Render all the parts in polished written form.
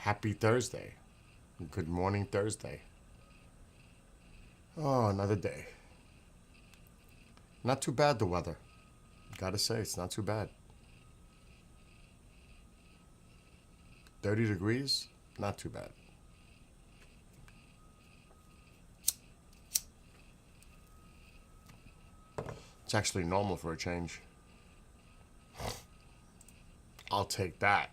Happy Thursday. Good morning, Thursday. Oh, another day. Not too bad, the weather. Gotta say, it's not too bad. 30 degrees, not too bad. It's actually normal for a change. I'll take that.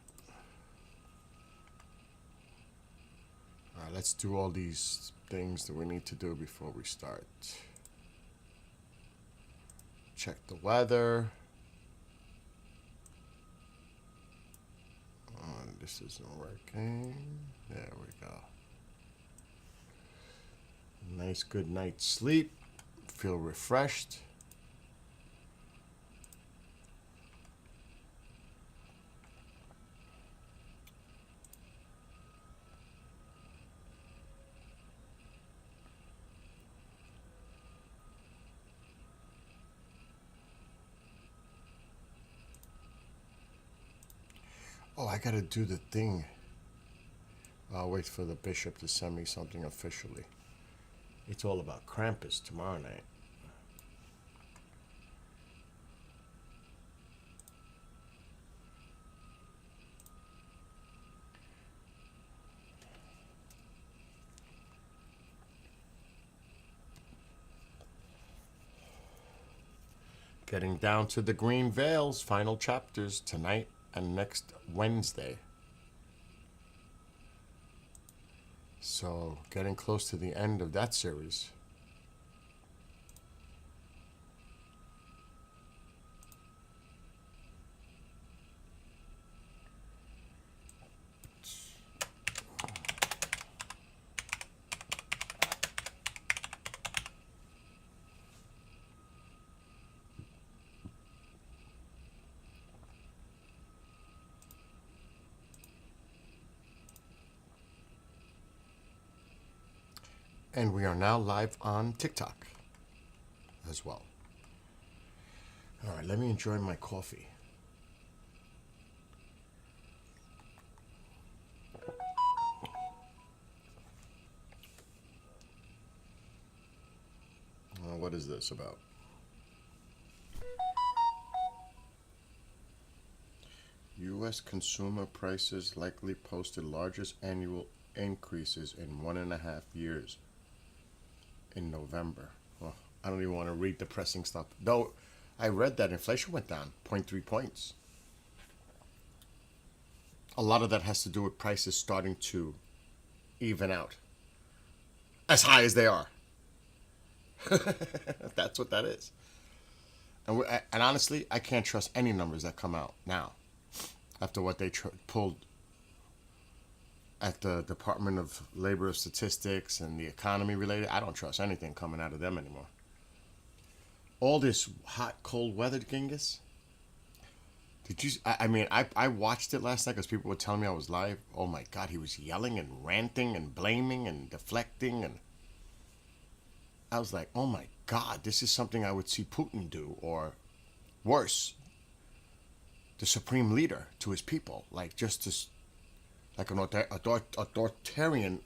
All right, let's do all these things that we need to do before we start. Check the weather. Oh, this isn't working. There we go. Nice good night's sleep. Feel refreshed. Oh, I gotta do the thing. I'll wait for the bishop to send me something officially. It's all about Krampus tomorrow night. Getting down to the Green Veils final chapters tonight and next Wednesday. So, getting close to the end of that series. And we are now live on TikTok as well. All right, let me enjoy my coffee. What is this about? U.S. consumer prices likely posted largest annual increases in 1.5 years in November. Well, I don't even want to read depressing stuff. Though I read that inflation went down 0.3 points. A lot of that has to do with prices starting to even out. As high as they are. That's what that is. And honestly, I can't trust any numbers that come out now. After what they pulled at the Department of Labor Statistics and the economy related, I don't trust anything coming out of them anymore. All this hot, cold weather, Genghis. Did you? I watched it last night because people were telling me I was live. Oh my God, he was yelling and ranting and blaming and deflecting, and I was like, oh my God, this is something I would see Putin do, or worse, the supreme leader to his people, like just to. Like an authoritarian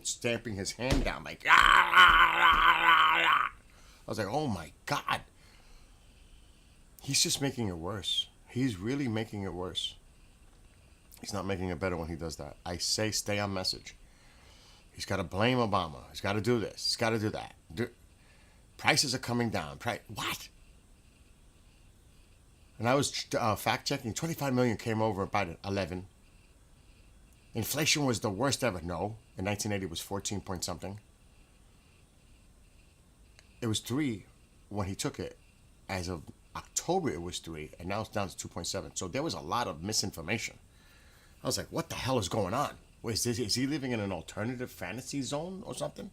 stamping his hand down, like, I was like, oh my God. He's just making it worse. He's really making it worse. He's not making it better when he does that. I say stay on message. He's got to blame Obama. He's got to do this. He's got to do that. Prices are coming down. What? And I was fact checking. 25 million came over in Biden. 11. Inflation was the worst ever. No. In 1980 it was 14 point something. It was 3 when he took it. As of October it was 3, and now it's down to 2.7. So there was a lot of misinformation. I was like, what the hell is going on? Is he living in an alternative fantasy zone or something?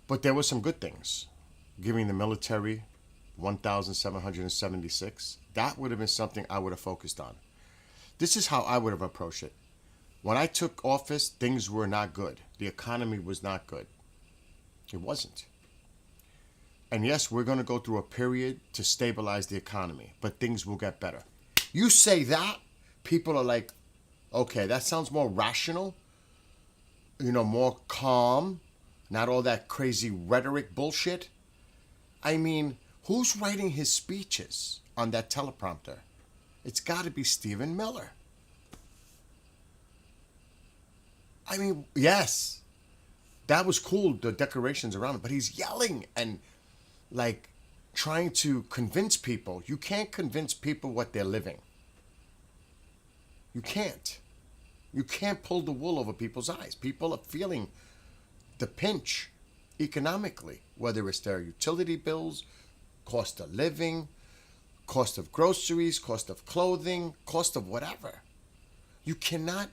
But there were some good things. Giving the military 1,776. That would have been something I would have focused on. This is how I would have approached it. When I took office, things were not good. The economy was not good. It wasn't. And yes, we're going to go through a period to stabilize the economy, but things will get better. You say that, people are like, Okay, that sounds more rational, more calm, not all that crazy rhetoric bullshit. I mean, who's writing his speeches on that teleprompter? It's got to be Stephen Miller. I mean, yes, that was cool, the decorations around it, but he's yelling and like trying to convince people. You can't convince people what they're living. You can't. You can't pull the wool over people's eyes. People are feeling the pinch economically, whether it's their utility bills, cost of living, cost of groceries, cost of clothing, cost of whatever. You cannot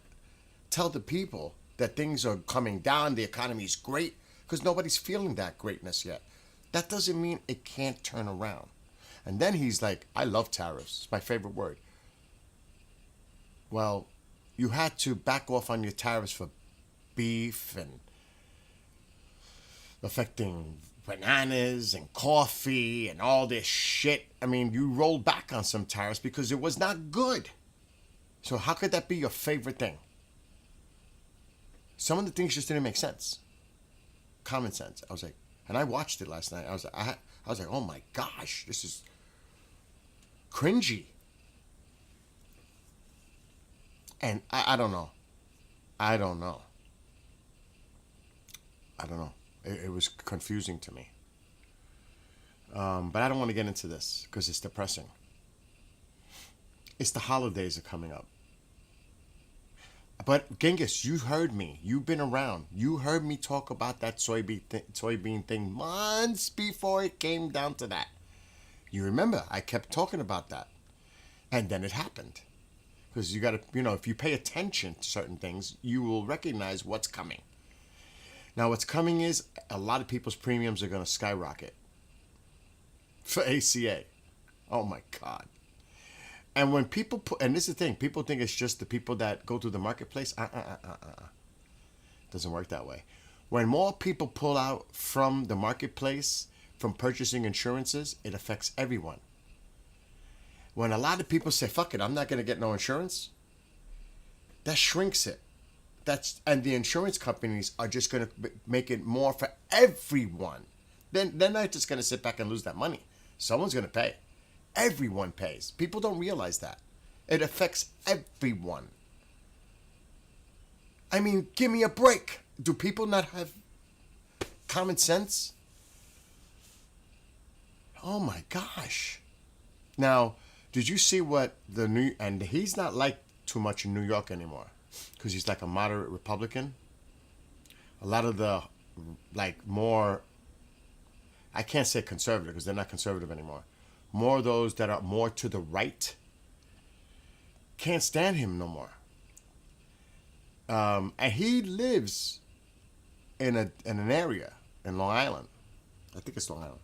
tell the people that things are coming down, the economy is great, because nobody's feeling that greatness yet. That doesn't mean it can't turn around. And then he's like, I love tariffs. It's my favorite word. Well, you had to back off on your tariffs for beef and affecting bananas and coffee and all this shit. I mean, you rolled back on some tariffs because it was not good. So how could that be your favorite thing? Some of the things just didn't make sense. Common sense. I was like, and I watched it last night. I was like, oh my gosh, this is cringy. And I don't know. I don't know. It was confusing to me. But I don't want to get into this because it's depressing. It's the holidays are coming up. But Genghis, you heard me. You've been around. You heard me talk about that soybean thing months before it came down to that. You remember, I kept talking about that. And then it happened. Because you got to, if you pay attention to certain things, you will recognize what's coming. Now, what's coming is a lot of people's premiums are going to skyrocket for ACA. Oh my God. And when people and this is the thing, people think it's just the people that go through the marketplace. Doesn't work that way. When more people pull out from the marketplace, from purchasing insurances, it affects everyone. When a lot of people say, fuck it, I'm not going to get no insurance, that shrinks it. And the insurance companies are just going to make it more for everyone. Then they're not just going to sit back and lose that money. Someone's going to pay. Everyone pays. People don't realize that. It affects everyone. I mean, give me a break. Do people not have common sense? Oh my gosh. Now, did you see what and he's not liked too much in New York anymore because he's like a moderate Republican. A lot of the more, I can't say conservative because they're not conservative anymore. More of those that are more to the right can't stand him no more. And he lives in an area in Long Island. I think it's Long Island.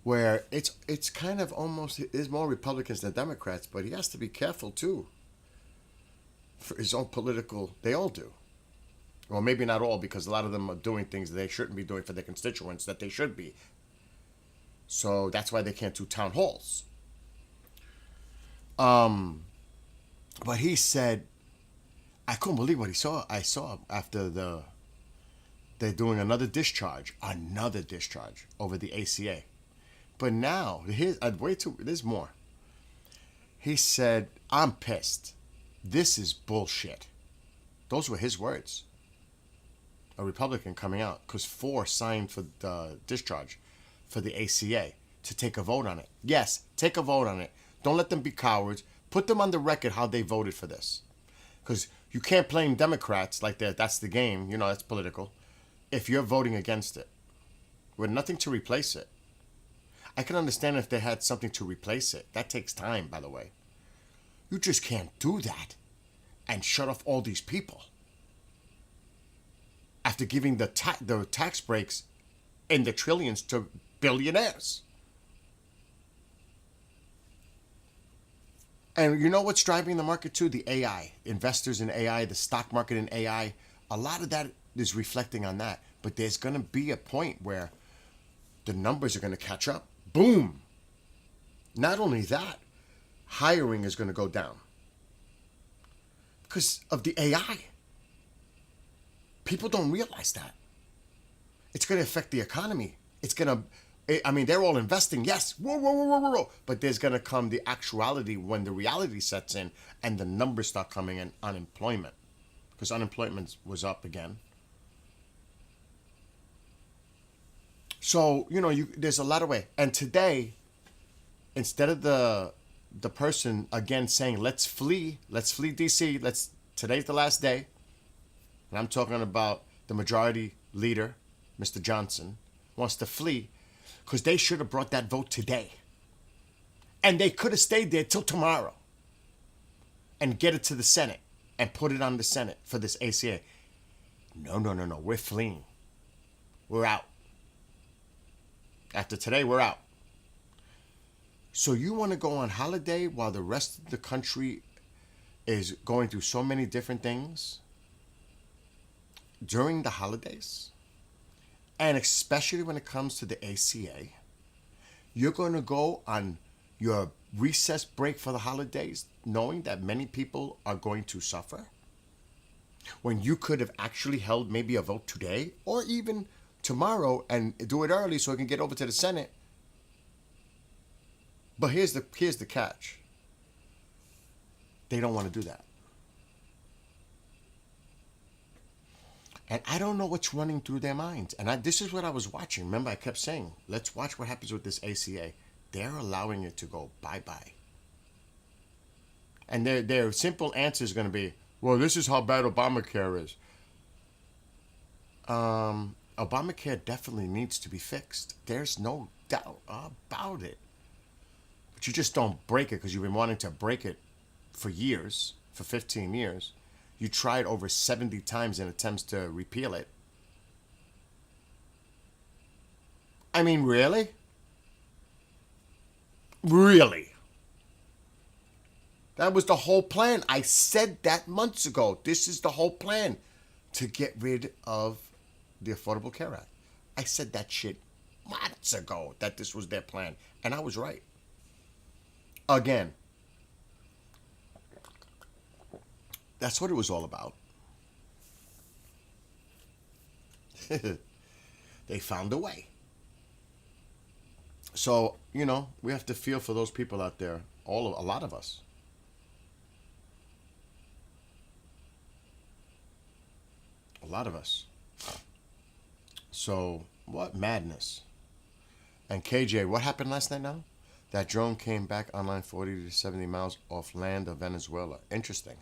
Where it's kind of almost, there's more Republicans than Democrats, but he has to be careful too. For his own political, they all do. Well, maybe not all, because a lot of them are doing things they shouldn't be doing for their constituents that they should be. So that's why they can't do town halls. But he said, I couldn't believe what I saw after they're doing another discharge over the ACA. But now, there's more. He said, I'm pissed. This is bullshit. Those were his words. A Republican coming out, because 4 signed for the discharge for the ACA to take a vote on it. Yes, take a vote on it. Don't let them be cowards. Put them on the record how they voted for this. Because you can't blame Democrats like that. That's the game. That's political. If you're voting against it. With nothing to replace it. I can understand if they had something to replace it. That takes time, by the way. You just can't do that and shut off all these people. After giving the tax breaks in the trillions to billionaires. And you know what's driving the market too? The AI. Investors in AI, the stock market in AI. A lot of that is reflecting on that. But there's going to be a point where the numbers are going to catch up. Boom. Not only that, hiring is going to go down. because of the AI. People don't realize that. It's going to affect the economy. It's going to, I mean, they're all investing, yes, whoa, whoa, whoa, whoa, whoa, whoa. But there's going to come the actuality when the reality sets in and the numbers start coming in, unemployment. Because unemployment was up again. So, there's a lot of way. And today, instead of the person again saying, let's flee DC, today's the last day. And I'm talking about the majority leader, Mr. Johnson, wants to flee because they should have brought that vote today. And they could have stayed there till tomorrow and get it to the Senate and put it on the Senate for this ACA. No. We're fleeing. We're out. After today, we're out. So you want to go on holiday while the rest of the country is going through so many different things during the holidays? And especially when it comes to the ACA, you're going to go on your recess break for the holidays knowing that many people are going to suffer? When you could have actually held maybe a vote today or even tomorrow and do it early so it can get over to the Senate. But here's the catch. They don't want to do that. And I don't know what's running through their minds. And this is what I was watching. Remember, I kept saying, let's watch what happens with this ACA. They're allowing it to go bye-bye. And their simple answer is going to be, well, this is how bad Obamacare is. Obamacare definitely needs to be fixed. There's no doubt about it. But you just don't break it because you've been wanting to break it for years, for 15 years. You tried over 70 times in attempts to repeal it. I mean, really? Really? That was the whole plan. I said that months ago. This is the whole plan to get rid of the Affordable Care Act. I said that shit months ago that this was their plan. And I was right. Again. That's what it was all about. They found a way. So, we have to feel for those people out there. A lot of us. A lot of us. So, what madness. And KJ, what happened last night now? That drone came back online 40 to 70 miles off land of Venezuela. Interesting.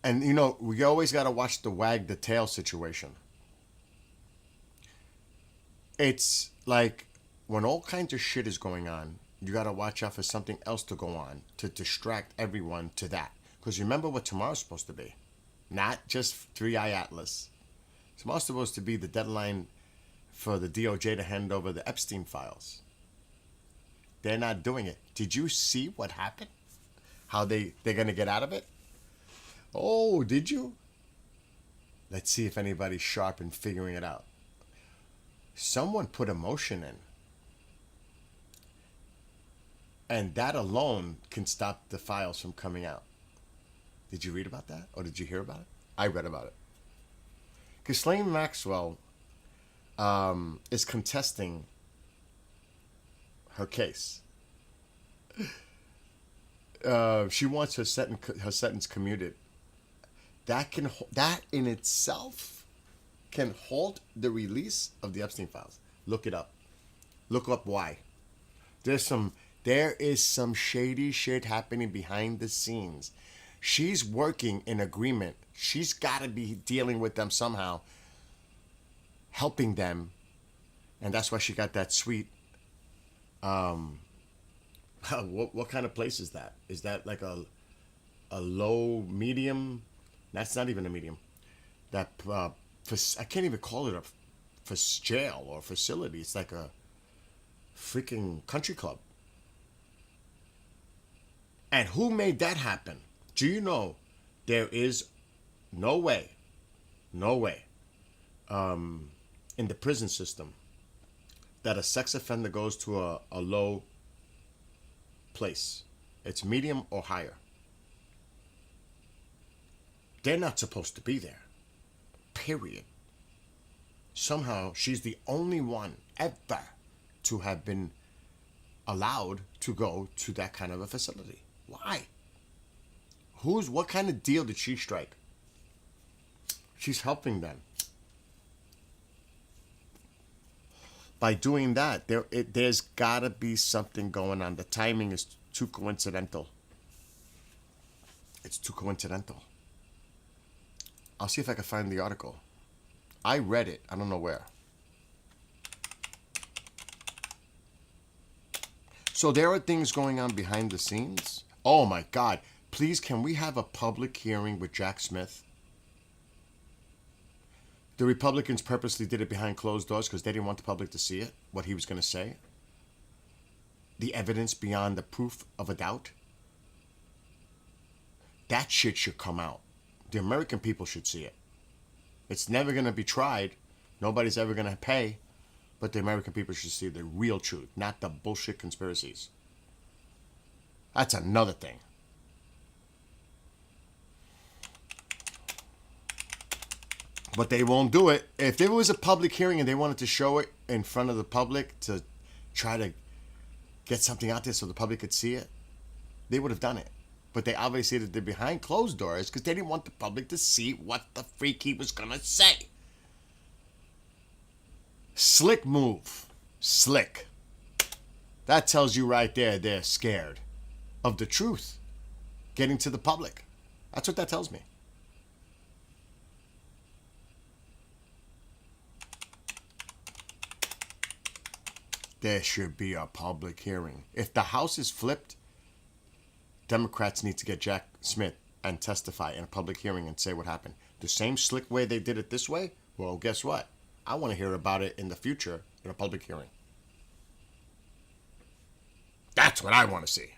And, we always got to watch the wag the tail situation. It's like when all kinds of shit is going on, you got to watch out for something else to go on to distract everyone to that. Because remember what tomorrow's supposed to be. Not just 3i Atlas. Tomorrow's supposed to be the deadline for the DOJ to hand over the Epstein files. They're not doing it. Did you see what happened? How they're going to get out of it? Oh, did you? Let's see if anybody's sharp in figuring it out. Someone put a motion in. And that alone can stop the files from coming out. Did you read about that? Or did you hear about it? I read about it. Ghislaine Maxwell is contesting her case. She wants her sentence commuted. That in itself can halt the release of the Epstein files. Look it up. Look up why. There is some shady shit happening behind the scenes. She's working in agreement. She's got to be dealing with them somehow, helping them, and that's why she got that sweet. What kind of place is that? Is that like a low medium? That's not even a medium. I can't even call it a jail or facility. It's like a freaking country club. And who made that happen? Do you know there is no way, in the prison system that a sex offender goes to a low place It's medium or higher. They're not supposed to be there. Period. Somehow she's the only one ever to have been allowed to go to that kind of a facility. Why? What kind of deal did she strike? She's helping them. By doing that, there's gotta be something going on. The timing is too coincidental. It's too coincidental. I'll see if I can find the article. I read it. I don't know where. So there are things going on behind the scenes. Oh my God. Please, can we have a public hearing with Jack Smith? The Republicans purposely did it behind closed doors because they didn't want the public to see it, what he was going to say. The evidence beyond the proof of a doubt. That shit should come out. The American people should see it. It's never going to be tried. Nobody's ever going to pay. But the American people should see the real truth, not the bullshit conspiracies. That's another thing. But they won't do it. If there was a public hearing and they wanted to show it in front of the public to try to get something out there so the public could see it, they would have done it. But they obviously did it behind closed doors because they didn't want the public to see what the freak he was going to say. Slick move. Slick. That tells you right there they're scared of the truth getting to the public. That's what that tells me. There should be a public hearing. If the House is flipped, Democrats need to get Jack Smith and testify in a public hearing and say what happened. The same slick way they did it this way? Well, guess what? I want to hear about it in the future in a public hearing. That's what I want to see.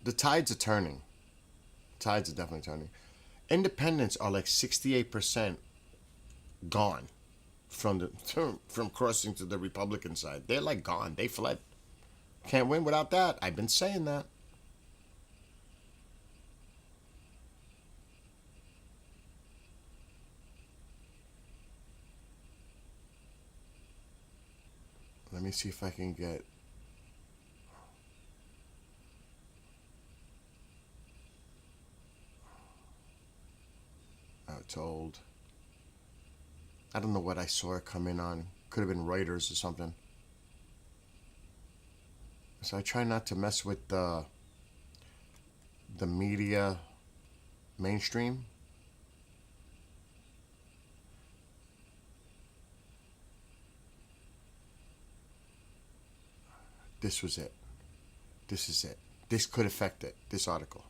The tides are turning. Tides are definitely turning. Independents are like 68% gone from crossing to the Republican side. They're like gone. They fled. Can't win without that. I've been saying that. Let me see if I can get... told. I don't know what I saw it come in on. Could have been Reuters or something. So I try not to mess with the media mainstream. This was it. This is it. This could affect it. This article.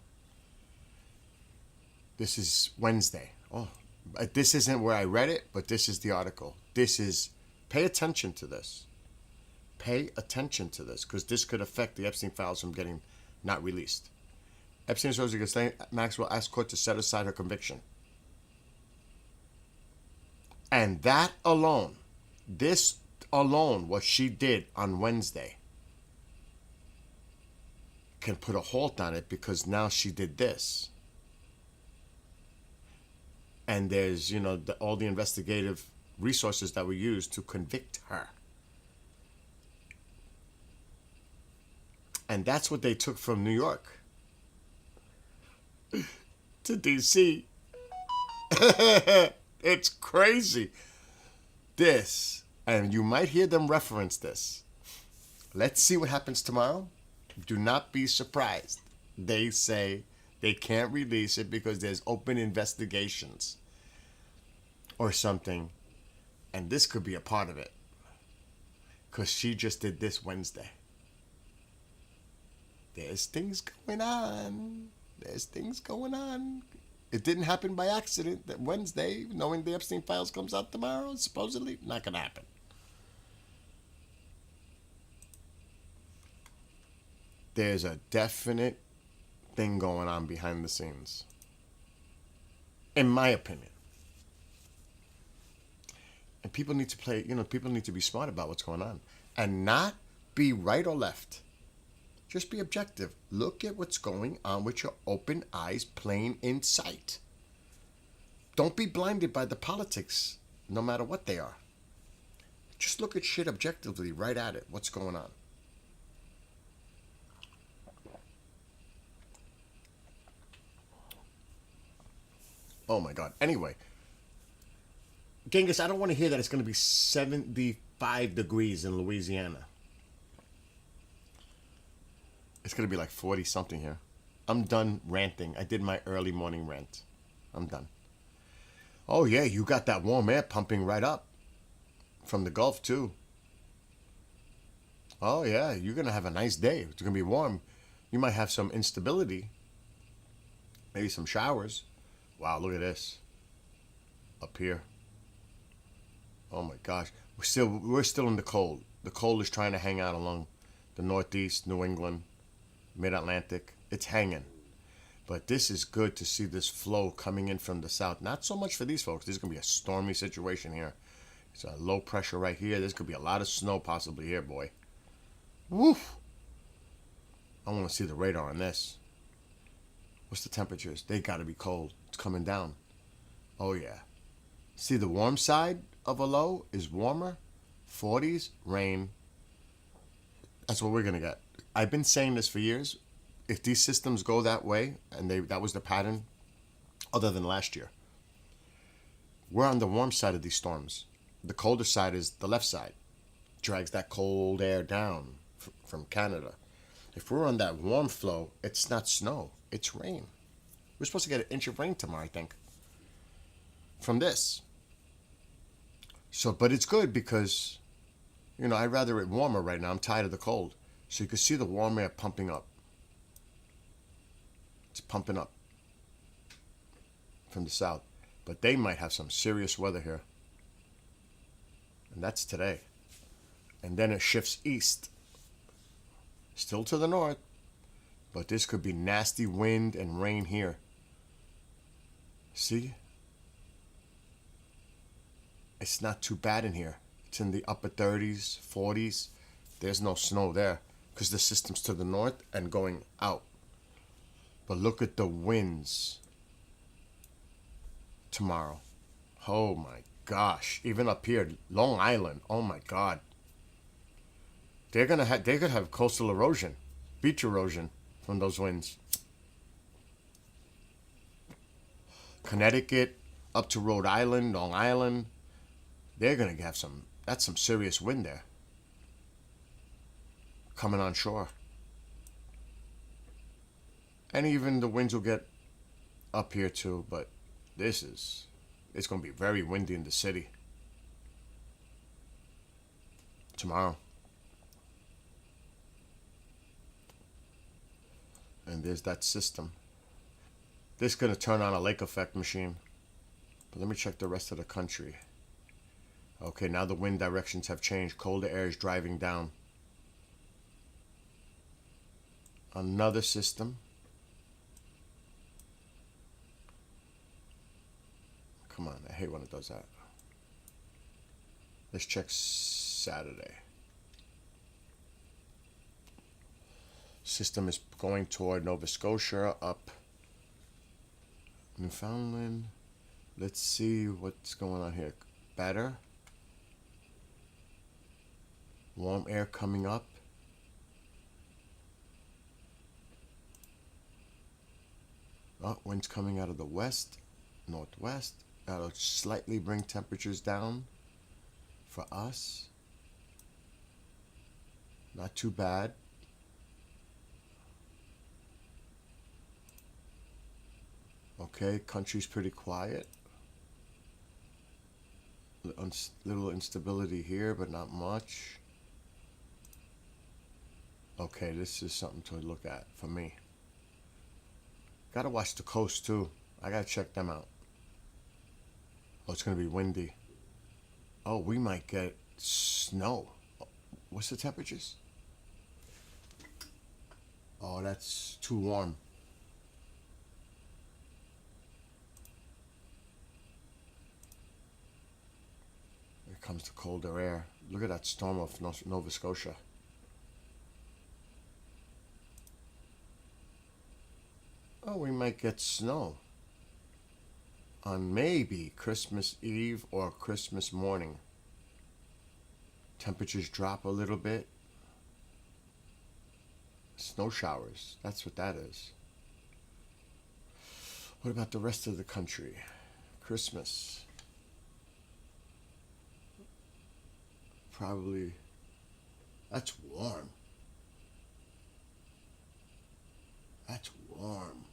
This is Wednesday. Oh, this isn't where I read it, but this is the article. This is, pay attention to this. Pay attention to this, because this could affect the Epstein files from getting not released. Epstein's Rosie Ghislaine Maxwell asked court to set aside her conviction. And that alone, this alone, what she did on Wednesday, can put a halt on it because now she did this. And there's, all the investigative resources that were used to convict her. And that's what they took from New York to D.C. It's crazy. This, and you might hear them reference this. Let's see what happens tomorrow. Do not be surprised. They say they can't release it because there's open investigations or something. And this could be a part of it. Because she just did this Wednesday. There's things going on. There's things going on. It didn't happen by accident that Wednesday, knowing the Epstein files comes out tomorrow, supposedly, not going to happen. There's a definite thing going on behind the scenes, in my opinion. And people need to play, people need to be smart about what's going on and not be right or left. Just be objective. Look at what's going on with your open eyes, plain in sight. Don't be blinded by the politics, no matter what they are. Just look at shit objectively, right at it. What's going on? Oh my God. Anyway, Genghis, I don't want to hear that it's going to be 75 degrees in Louisiana. It's going to be like 40 something here. I'm done ranting. I did my early morning rant. I'm done. Oh, yeah, you got that warm air pumping right up from the Gulf, too. Oh, yeah, you're going to have a nice day. It's going to be warm. You might have some instability, maybe some showers. Wow, look at this up here. Oh my gosh, we're still in the cold. The cold is trying to hang out along the Northeast, New England, Mid-Atlantic. It's hanging. But this is good to see this flow coming in from the south. Not so much for these folks. This is going to be a stormy situation here. It's a low pressure right here. There's going to be a lot of snow possibly here, boy. Woof. I want to see the radar on this. What's the temperatures? They got to be cold. It's coming down. Oh, yeah. See, the warm side of a low is warmer. 40s, rain. That's what we're going to get. I've been saying this for years. If these systems go that way, and that was the pattern, other than last year, we're on the warm side of these storms. The colder side is the left side. Drags that cold air down from Canada. If we're on that warm flow, it's not snow, it's rain. We're supposed to get an inch of rain tomorrow, I think, from this. So, but it's good because, I'd rather it warmer right now. I'm tired of the cold. So you can see the warm air pumping up. It's pumping up from the south. But they might have some serious weather here. And that's today. And then it shifts east. Still to the north. But this could be nasty wind and rain here. See? It's not too bad in here. It's in the upper 30s, 40s. There's no snow there because the system's to the north and going out. But look at the winds tomorrow. Oh my gosh. Even up here, Long Island. Oh my God. They could have coastal erosion, beach erosion from those winds. Connecticut up to Rhode Island, Long Island. They're going to have that's some serious wind there. Coming on shore. And even the winds will get up here too, but it's going to be very windy in the city tomorrow. And there's that system. This is going to turn on a lake effect machine. But let me check the rest of the country. Okay, now the wind directions have changed. Colder air is driving down. Another system. Come on, I hate when it does that. Let's check Saturday. System is going toward Nova Scotia, up Newfoundland. Let's see what's going on here. Better. Warm air coming up. Oh, winds coming out of the west, northwest. That'll slightly bring temperatures down for us. Not too bad. Okay, country's pretty quiet. Little instability here, but not much. Okay, this is something to look at for me. Gotta watch the coast too. I gotta check them out. Oh, it's gonna be windy. Oh, we might get snow. What's the temperatures? Oh, that's too warm. comes the colder air. Look at that storm of Nova Scotia. Oh, we might get snow on maybe Christmas Eve or Christmas morning. Temperatures drop a little bit. Snow showers. That's what that is. What about the rest of the country? Christmas. Probably. That's warm. That's warm.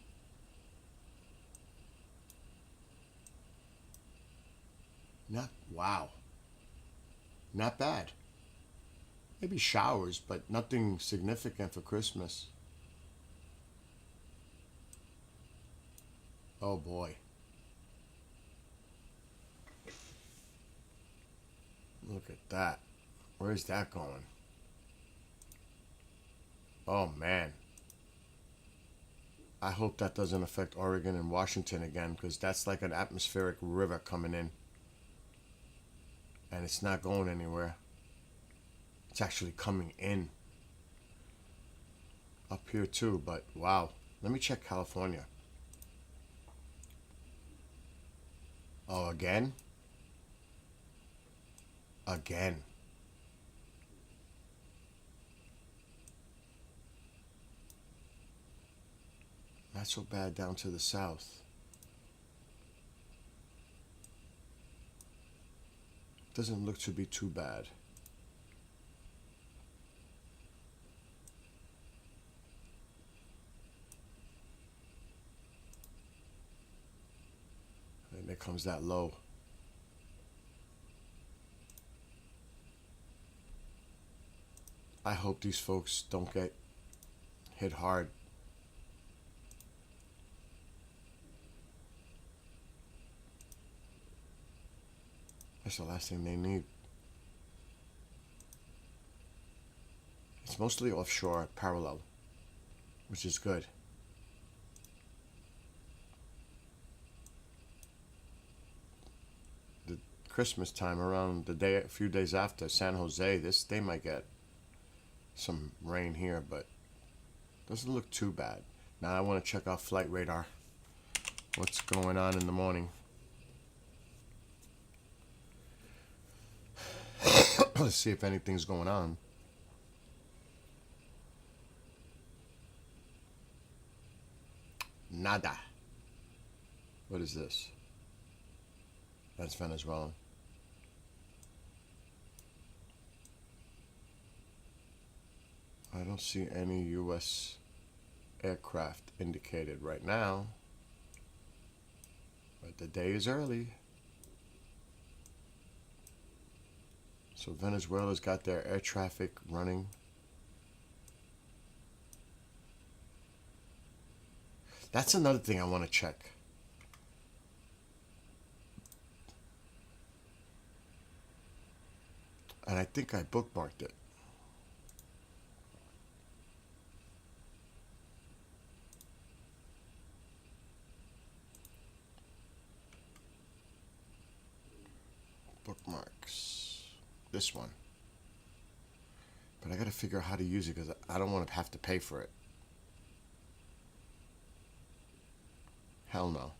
Not, wow. Not bad. Maybe showers, but nothing significant for Christmas. Oh boy. Look at that. Where's that going? Oh man. I hope that doesn't affect Oregon and Washington again, because that's like an atmospheric river coming in. And it's not going anywhere. It's actually coming in. Up here too, but wow. Let me check California. Oh, again? Again. Not so bad down to the south. Doesn't look to be too bad. And there comes that low. I hope these folks don't get hit hard. That's the last thing they need. It's mostly offshore parallel, which is good. The Christmas time around the day, a few days after San Jose, they might get some rain here, but doesn't look too bad. Now I want to check out flight radar. What's going on in the morning? Let's see if anything's going on. Nada. What is this? That's Venezuelan. I don't see any U.S. aircraft indicated right now. But the day is early. So Venezuela's got their air traffic running. That's another thing I want to check. And I think I bookmarked it. Bookmarks. This one. But I gotta figure out how to use it because I don't want to have to pay for it. Hell no.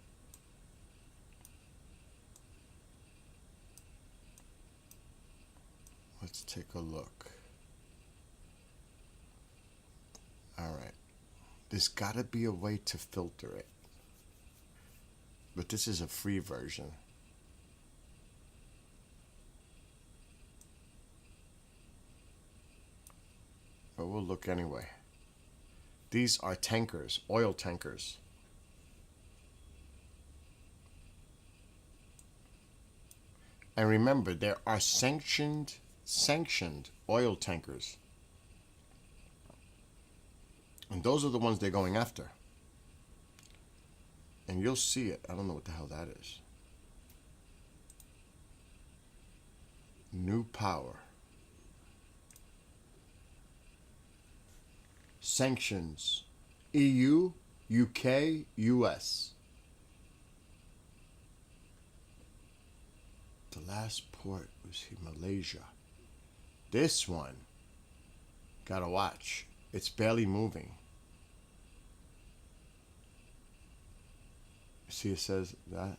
Let's take a look. Alright. There's gotta be a way to filter it. But this is a free version. But we'll look anyway. These are tankers, oil tankers. And remember, there are sanctioned oil tankers. And those are the ones they're going after. And you'll see it. I don't know what the hell that is. New power. Sanctions. EU, UK, US. the last port was here, Malaysia. This one, gotta watch. It's barely moving. See, it says that.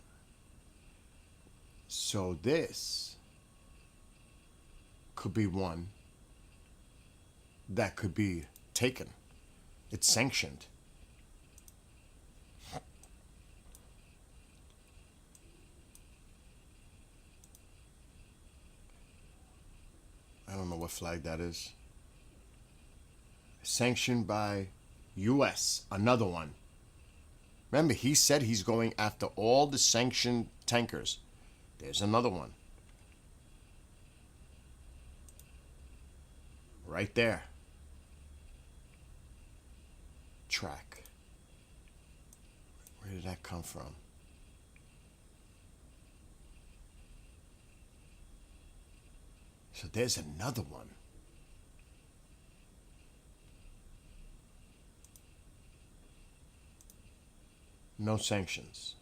So this could be one that could be taken. It's sanctioned. I don't know what flag that is. Sanctioned by U.S. Another one. Remember, he said he's going after all the sanctioned tankers. There's another one. Right there. Track. Where did that come from? So there's another one. No sanctions.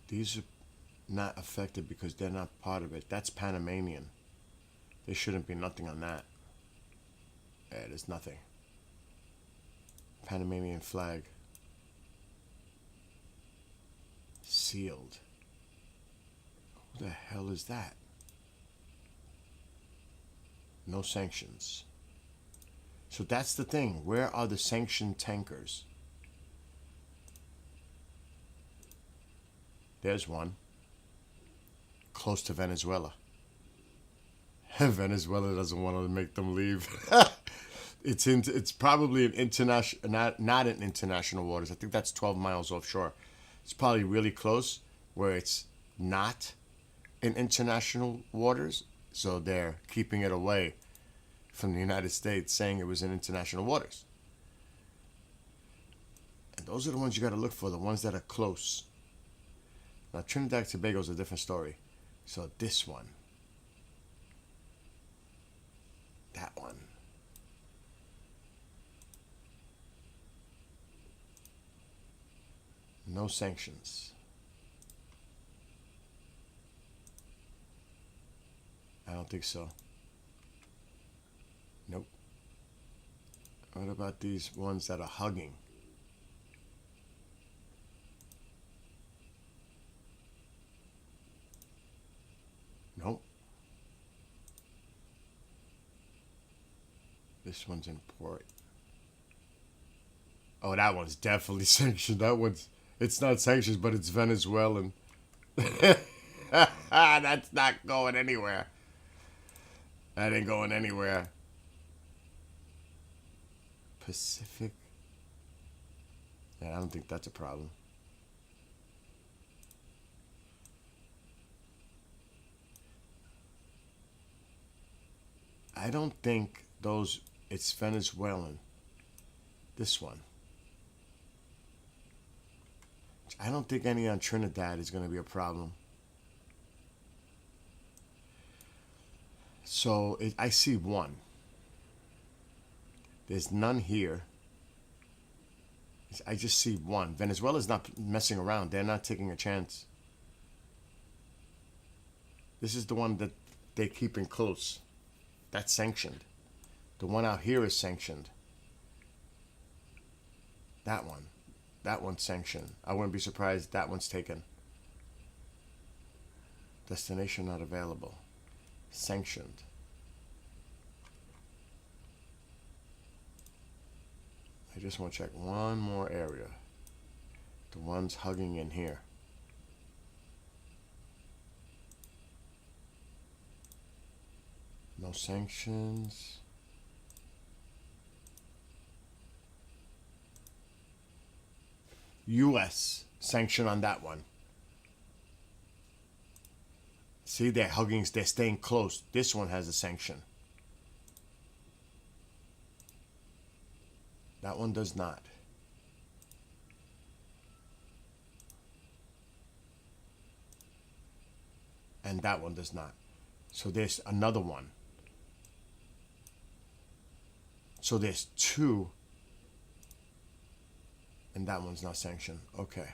These are not affected because they're not part of it. That's Panamanian. There shouldn't be nothing on that. Yeah, there's nothing. Panamanian flag. Sealed. Who the hell is that? No sanctions. So that's the thing. Where are the sanctioned tankers? There's one. Close to Venezuela. Venezuela doesn't want to make them leave. It's probably an international, not in international waters. I think that's 12 miles offshore. It's probably really close where it's not in international waters. So they're keeping it away from the United States, saying it was in international waters. And those are the ones you got to look for, the ones that are close. Now, Trinidad and Tobago is a different story. So this one. That one. No sanctions. I don't think so. Nope. What about these ones that are hugging? Nope. This one's in port. Oh, that one's definitely sanctioned. That one's, it's not sanctioned, but it's Venezuelan. That's not going anywhere. That ain't going anywhere. Pacific. Yeah, I don't think that's a problem. I don't think those, it's Venezuelan. This one. I don't think any on Trinidad is going to be a problem. So I see one. There's none here. I just see one. Venezuela's not messing around. They're not taking a chance. This is the one that they're keeping close. That's sanctioned. The one out here is sanctioned. That one. That one's sanctioned. I wouldn't be surprised that one's taken. Destination not available. Sanctioned. I just want to check one more area. The ones hugging in here. No sanctions. U.S. sanction on that one. See, they're hugging, they're staying close. This one has a sanction. That one does not. And that one does not. So there's another one. So there's two, and that one's not sanctioned. Okay.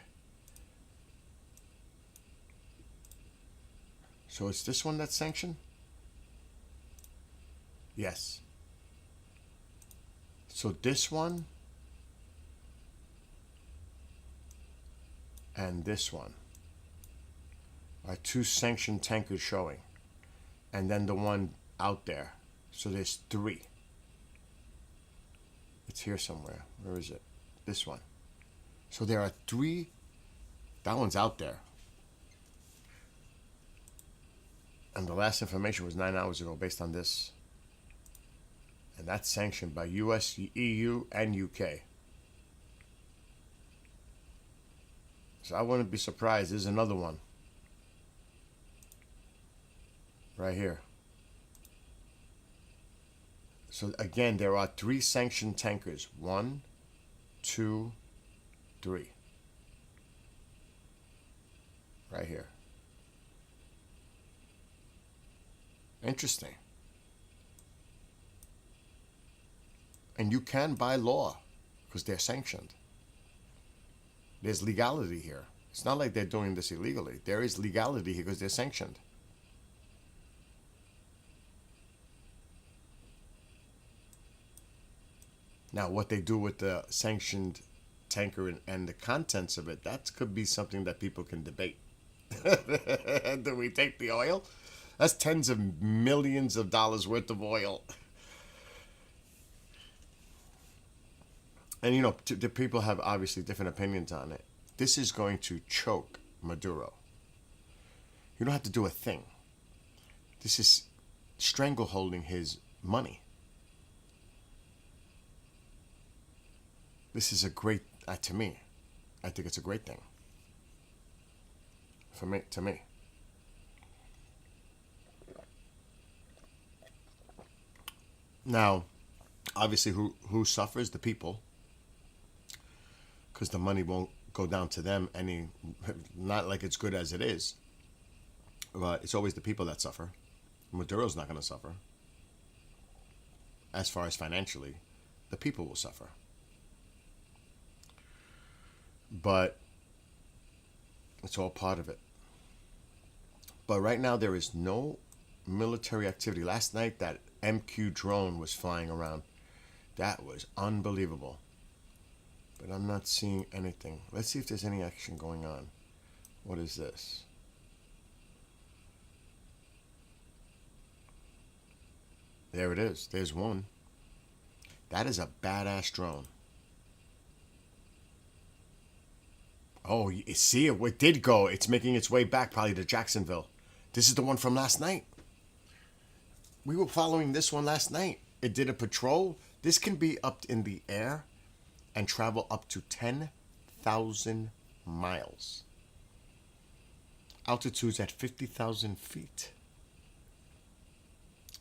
So it's this one that's sanctioned? Yes. So this one and this one are two sanctioned tankers showing. And then the one out there. So there's three. It's here somewhere. Where is it? This one. So there are three. That one's out there. And the last information was 9 hours ago based on this. And that's sanctioned by US, EU, and UK. So I wouldn't be surprised. There's another one. Right here. So again, there are three sanctioned tankers. 1, 2, 3. Right here. Interesting. And you can by law because they're sanctioned. There's legality here. It's not like they're doing this illegally. There is legality here because they're sanctioned. Now, what they do with the sanctioned tanker and the contents of it, that could be something that people can debate. Do we take the oil? That's tens of millions of dollars worth of oil. And, you know, the people have obviously different opinions on it. This is going to choke Maduro. You don't have to do a thing. This is strangleholding his money. This is a great, to me, I think it's a great thing. To me. Now, obviously, who suffers? The people. Because the money won't go down to them any, not like it's good as it is. But it's always the people that suffer. Maduro's not going to suffer. As far as financially, the people will suffer. But it's all part of it. But right now there is no military activity. Last night that MQ drone was flying around. That was unbelievable. But I'm not seeing anything. Let's see if there's any action going on. What is this? There it is. There's one. That is a badass drone. Oh, you see it? It did go. It's making its way back probably to Jacksonville. This is the one from last night. We were following this one last night. It did a patrol. This can be up in the air and travel up to 10,000 miles. Altitudes at 50,000 feet.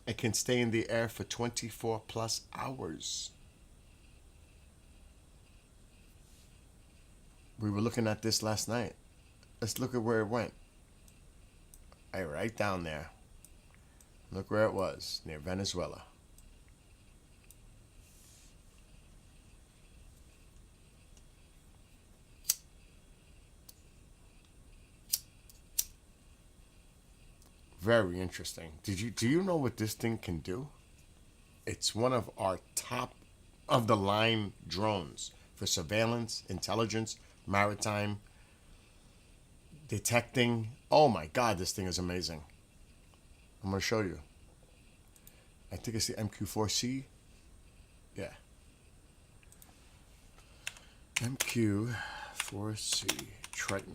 It can stay in the air for 24 plus hours. We were looking at this last night. Let's look at where it went. Hey, right down there. Look where it was, near Venezuela. Very interesting. Do you know what this thing can do? It's one of our top of the line drones for surveillance, intelligence, maritime, detecting. Oh my God, this thing is amazing. I'm going to show you. I think it's the MQ-4C. Yeah. MQ-4C Triton.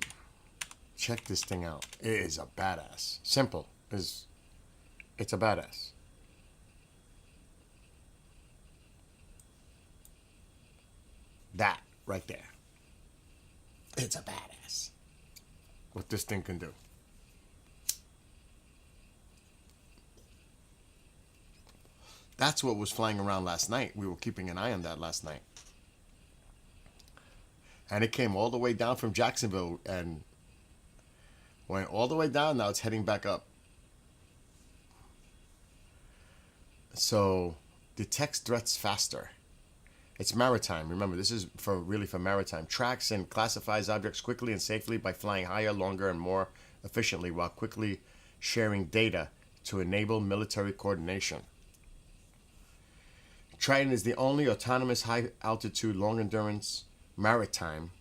Check this thing out. It is a badass. Simple. It's a badass. That right there. It's a badass. What this thing can do. That's what was flying around last night. We were keeping an eye on that last night. And it came all the way down from Jacksonville and went all the way down. Now it's heading back up. So detects threats faster. It's maritime. Remember, this is for maritime. Tracks and classifies objects quickly and safely by flying higher, longer, and more efficiently while quickly sharing data to enable military coordination. Triton is the only autonomous high-altitude, long-endurance maritime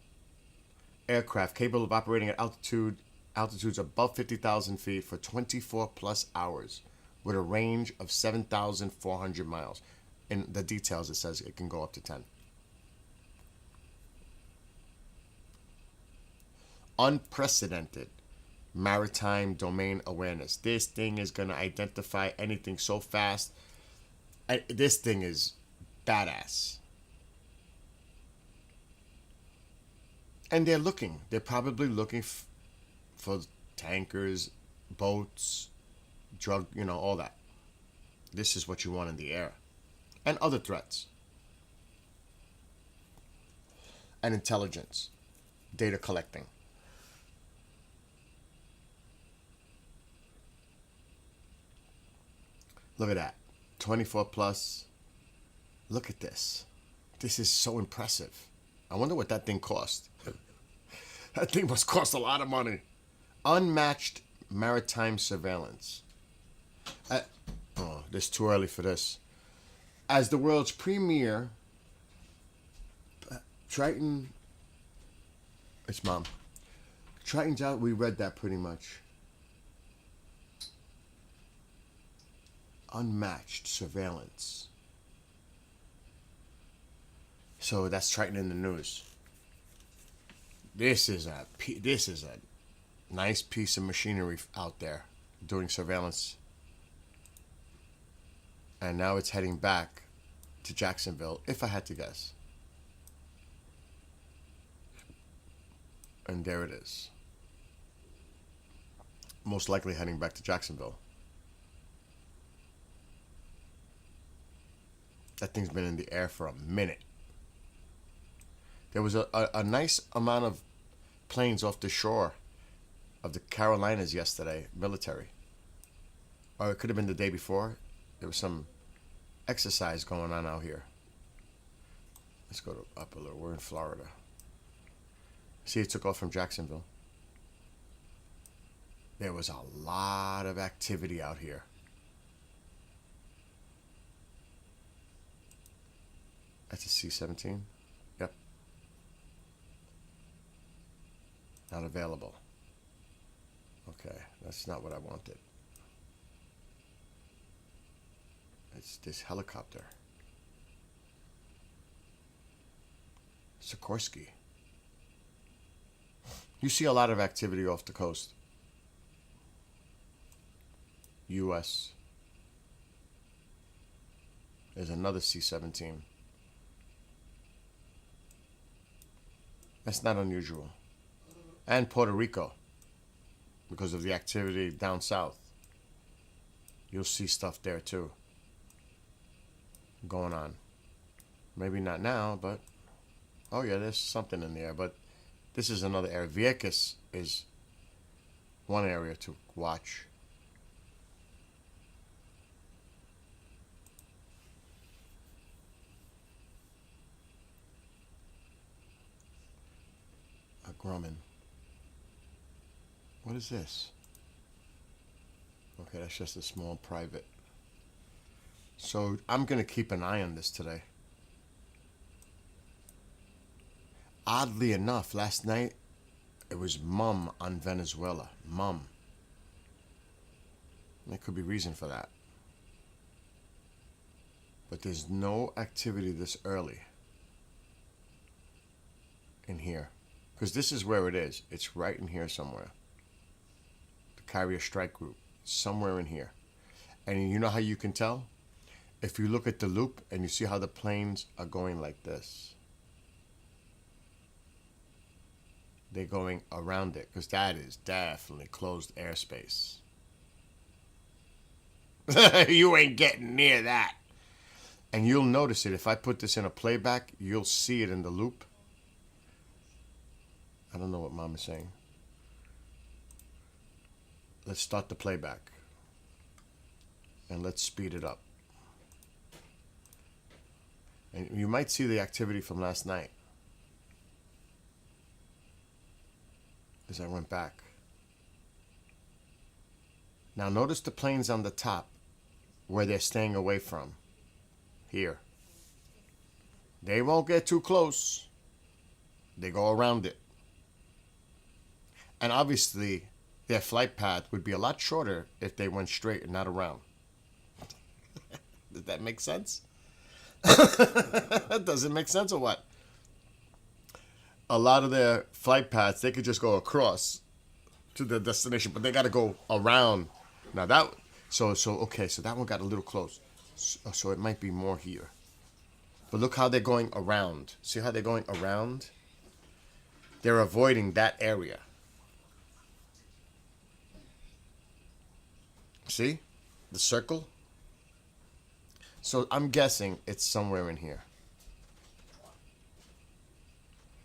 aircraft capable of operating at altitudes above 50,000 feet for 24 plus hours with a range of 7,400 miles. In the details, it says it can go up to 10. Unprecedented maritime domain awareness. This thing is going to identify anything so fast. This thing is badass. And they're probably looking for tankers, boats, all that. This is what you want in the air. And other threats. And intelligence. Data collecting. Look at that. 24 plus. Look at this. This is so impressive. I wonder what that thing cost. That thing must cost a lot of money. Unmatched maritime surveillance. It's too early for this. As the world's premier Triton. It's Mom. Triton's out. We read that pretty much. Unmatched surveillance. So that's Triton in the news. This is a nice piece of machinery out there doing surveillance. And now it's heading back to Jacksonville, if I had to guess. And there it is. Most likely heading back to Jacksonville. That thing's been in the air for a minute. There was a nice amount of planes off the shore of the Carolinas yesterday, military. Or it could have been the day before. There was some exercise going on out here. Let's go up a little. We're in Florida. See, it took off from Jacksonville. There was a lot of activity out here. That's a C-17? Yep. Not available. Okay, that's not what I wanted. It's this helicopter. Sikorsky. You see a lot of activity off the coast. U.S. There's another C-17. That's not unusual. And Puerto Rico, because of the activity down south. You'll see stuff there too going on. Maybe not now, but oh yeah, there's something in there. But this is another area. Vieques is one area to watch. A Grumman. What is this? Okay, that's just a small private. So I'm going to keep an eye on this today. Oddly enough, last night it was Mum on Venezuela. Mum. There could be reason for that. But there's no activity this early in here. Because this is where it is. It's right in here somewhere. The Carrier Strike Group. Somewhere in here. And you know how you can tell? If you look at the loop and you see how the planes are going like this. They're going around it. Because that is definitely closed airspace. You ain't getting near that. And you'll notice it. If I put this in a playback, you'll see it in the loop. I don't know what Mom is saying. Let's start the playback. And let's speed it up. And you might see the activity from last night as I went back. Now notice the planes on the top where they're staying away from. Here. They won't get too close. They go around it. And obviously, their flight path would be a lot shorter if they went straight and not around. Does that make sense? Does it make sense or what? A lot of their flight paths, they could just go across to the destination, but they got to go around. Now that, so that one got a little close. So it might be more here. But look how they're going around. See how they're going around? They're avoiding that area. See? The circle? So I'm guessing it's somewhere in here.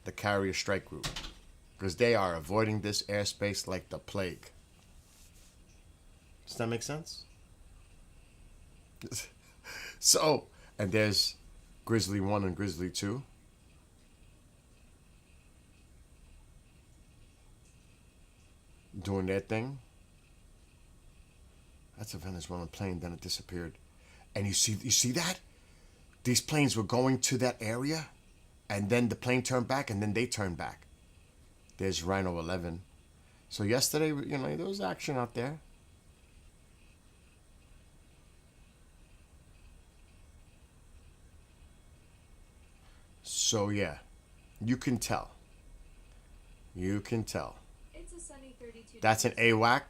The carrier strike group. Because they are avoiding this airspace like the plague. Does that make sense? So, and there's Grizzly 1 and Grizzly 2. Doing their thing. That's a Venezuelan plane, then it disappeared. And you see that? These planes were going to that area, and then the plane turned back, and then they turned back. There's Rhino 11. So yesterday, there was action out there. So yeah, you can tell. You can tell. It's a sunny 32. That's an AWAC.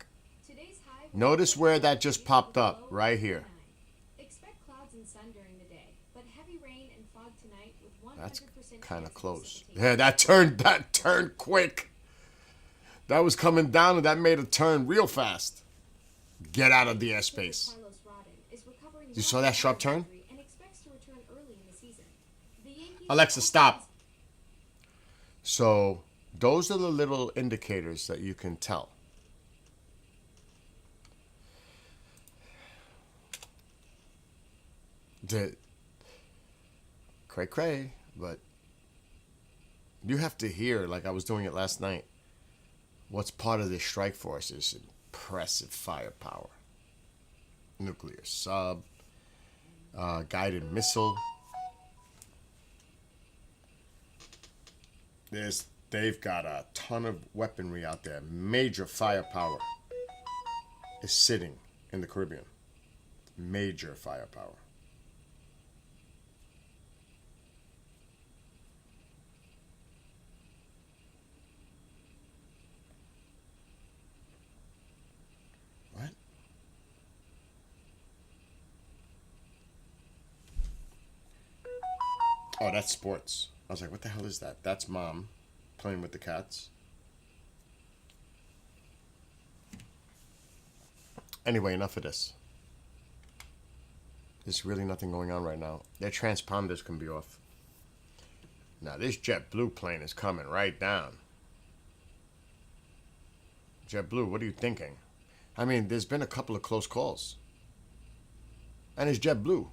Today's high. Notice where that just popped up, right here. Expect clouds and sun during the day, but heavy rain and fog tonight with 100% That's kind of chance close. precipitation. Yeah, that turned quick. That was coming down, and that made a turn real fast. Get out of the airspace. Carlos Rodden is recovering You saw that sharp turn? and expects to return early in the season. The Yankees Alexa, stop. So those are the little indicators that you can tell. Cray, but you have to hear, like I was doing it last night, what's part of this strike force is impressive firepower. Nuclear sub, guided missile. They've got a ton of weaponry out there. Major firepower is sitting in the Caribbean. Major firepower. What? Oh, that's sports. I was like, what the hell is that? That's mom playing with the cats. Anyway, enough of this. There's really nothing going on right now. Their transponders can be off. Now, this JetBlue plane is coming right down. JetBlue, what are you thinking? I mean, there's been a couple of close calls. And it's JetBlue.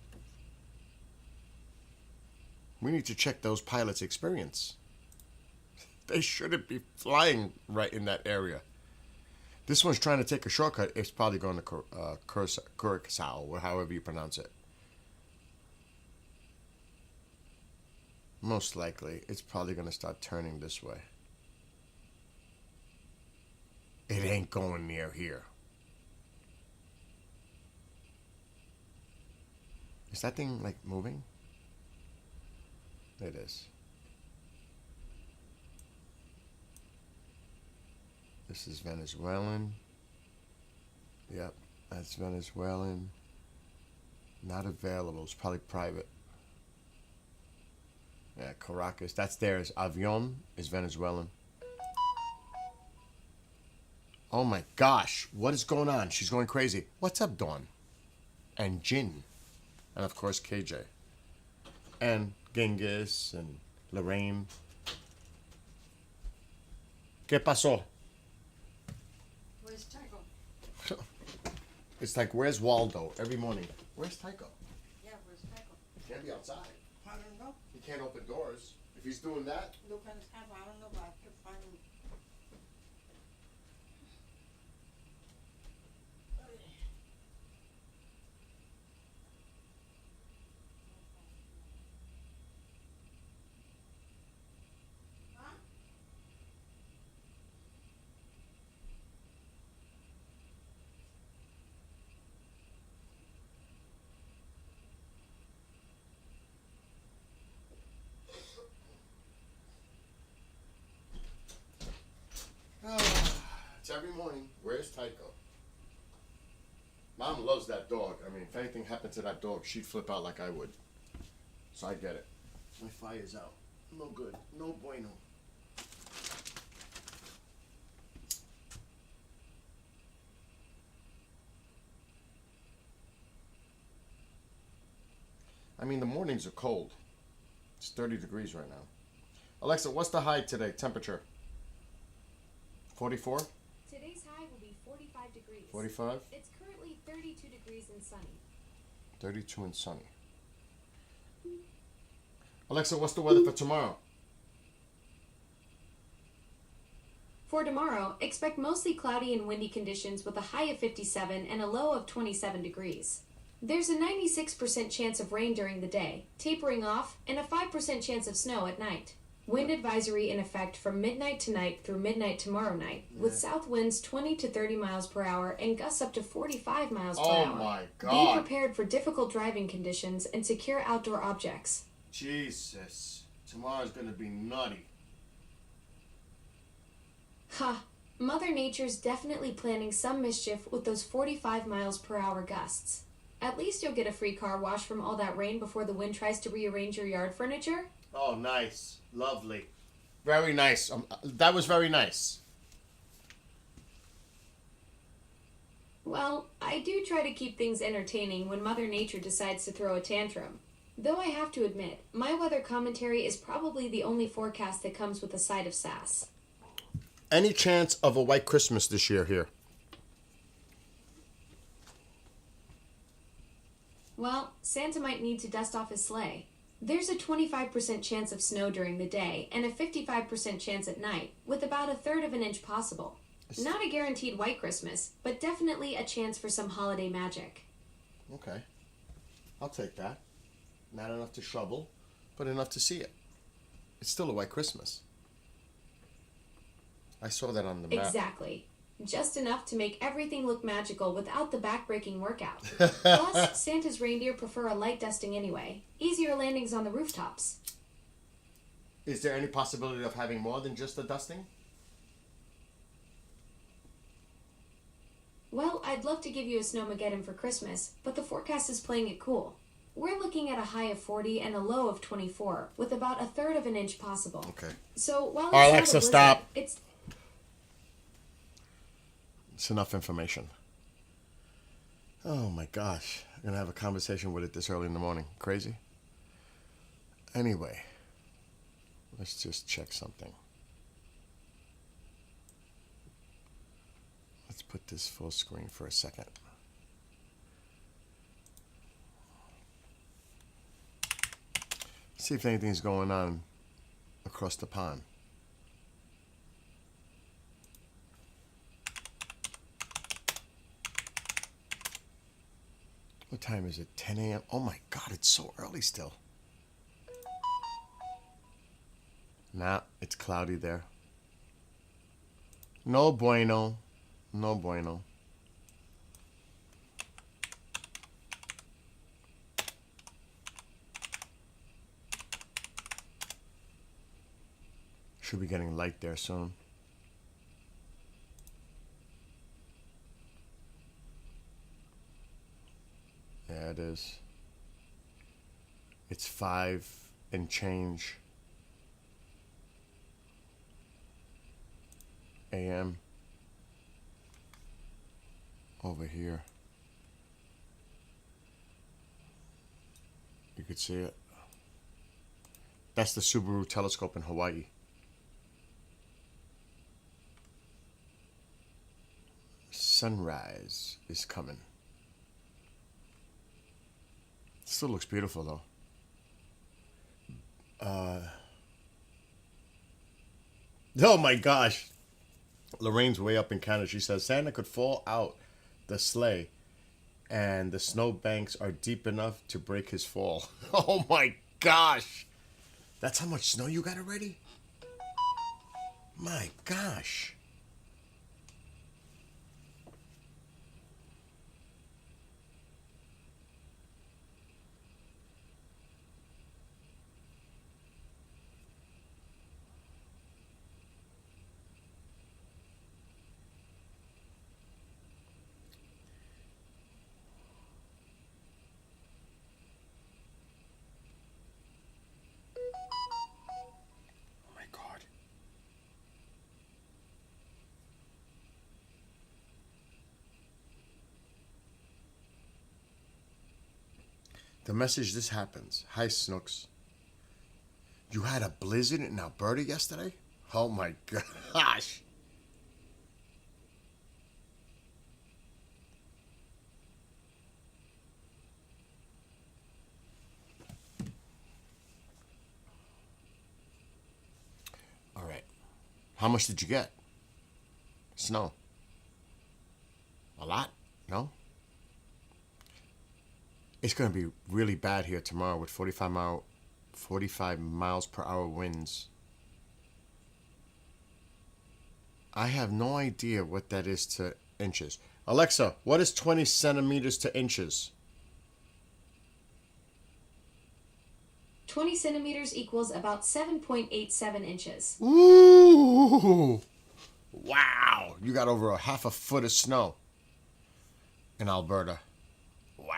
We need to check those pilots' experience. They shouldn't be flying right in that area. This one's trying to take a shortcut. It's probably going to Curacao, or however you pronounce it. Most likely, it's probably going to start turning this way. It ain't going near here. Is that thing, like, moving? It is. This is Venezuelan. Yep, that's Venezuelan. Not available. It's probably private. Yeah, Caracas. That's theirs. Avion is Venezuelan. Oh my gosh. What is going on? She's going crazy. What's up, Dawn? And Jin. And of course, KJ. And Genghis and Lorraine. ¿Qué pasó? Where's Tycho? It's like, where's Waldo every morning? Where's Tycho? Yeah, where's Tycho? He can't be outside. How don't know. He can't open doors. If he's doing that, Look on the app, I don't know, but I can find him. Huh? it's every morning. Where's Tycho? Mom loves that dog. I mean, if anything happened to that dog, she'd flip out like I would. So I get it. My fire's out. No good. No bueno. I mean, the mornings are cold. It's 30 degrees right now. Alexa, what's the high today? Temperature? 44? Today's high will be 45 degrees. 45? It's currently 32 degrees and sunny. 32 and sunny. Alexa, what's the weather for tomorrow? For tomorrow, expect mostly cloudy and windy conditions with a high of 57 and a low of 27 degrees. There's a 96% chance of rain during the day, tapering off, and a 5% chance of snow at night. Wind advisory in effect from midnight tonight through midnight tomorrow night, with south winds 20 to 30 miles per hour and gusts up to 45 miles per hour. Oh my Be God. prepared for difficult driving conditions and secure outdoor objects. Jesus. Tomorrow's gonna be nutty. Ha! Mother Nature's definitely planning some mischief with those 45 miles per hour gusts. At least you'll get a free car wash from all that rain before the wind tries to rearrange your yard furniture. Oh, nice. Lovely. Very nice. That was very nice. Well, I do try to keep things entertaining when Mother Nature decides to throw a tantrum. Though I have to admit, my weather commentary is probably the only forecast that comes with a side of sass. Any chance of a white Christmas this year here? Well, Santa might need to dust off his sleigh. There's a 25% chance of snow during the day and a 55% chance at night, with about a third of an inch possible. Not a guaranteed white Christmas, but definitely a chance for some holiday magic. Okay. I'll take that. Not enough to shovel, but enough to see it. It's still a white Christmas. I saw that on the map. Exactly. Just enough to make everything look magical without the backbreaking workout. Plus, Santa's reindeer prefer a light dusting anyway. Easier landings on the rooftops. Is there any possibility of having more than just a dusting? Well, I'd love to give you a snowmageddon for Christmas, but the forecast is playing it cool. We're looking at a high of 40 and a low of 24, with about a third of an inch possible. Okay. So while it's All right, not a Alexa, blizzard, stop. It's It's enough information. Oh my gosh. I'm going to have a conversation with it this early in the morning. Crazy? Anyway, let's just check something. Let's put this full screen for a second. See if anything's going on across the pond. What time is it? 10 a.m.? Oh my God, it's so early still. Nah, it's cloudy there. No bueno. No bueno. Should be getting light there soon. Yeah, it is. It's 5 and change a.m. over here. You could see it. That's the Subaru telescope in Hawaii. Sunrise is coming. Still looks beautiful though. Oh my gosh. Lorraine's way up in Canada. She says Santa could fall out the sleigh and the snowbanks are deep enough to break his fall. Oh my gosh. That's how much snow you got already? My gosh. Oh my God. The message this happens. Hi, Snooks. You had a blizzard in Alberta yesterday? Oh my gosh. All right. How much did you get? Snow. A lot? No? It's going to be really bad here tomorrow with 45 miles per hour winds. I have no idea what that is to inches. Alexa, what is 20 centimeters to inches? 20 centimeters equals about 7.87 inches. Ooh! Wow! You got over a half a foot of snow in Alberta. Wow!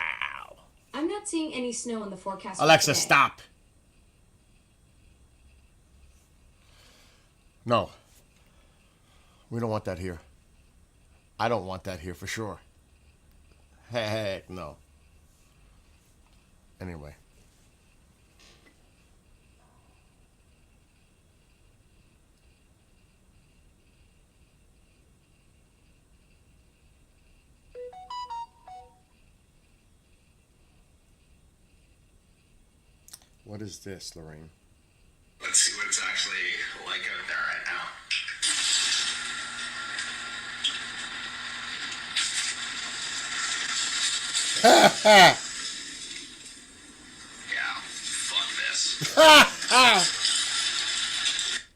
I'm not seeing any snow in the forecast. for Alexa, today. stop! No. We don't want that here. I don't want that here for sure. Heck no. Anyway. What is this, Lorraine? Let's see what it's actually like out there right now. Yeah, fuck this.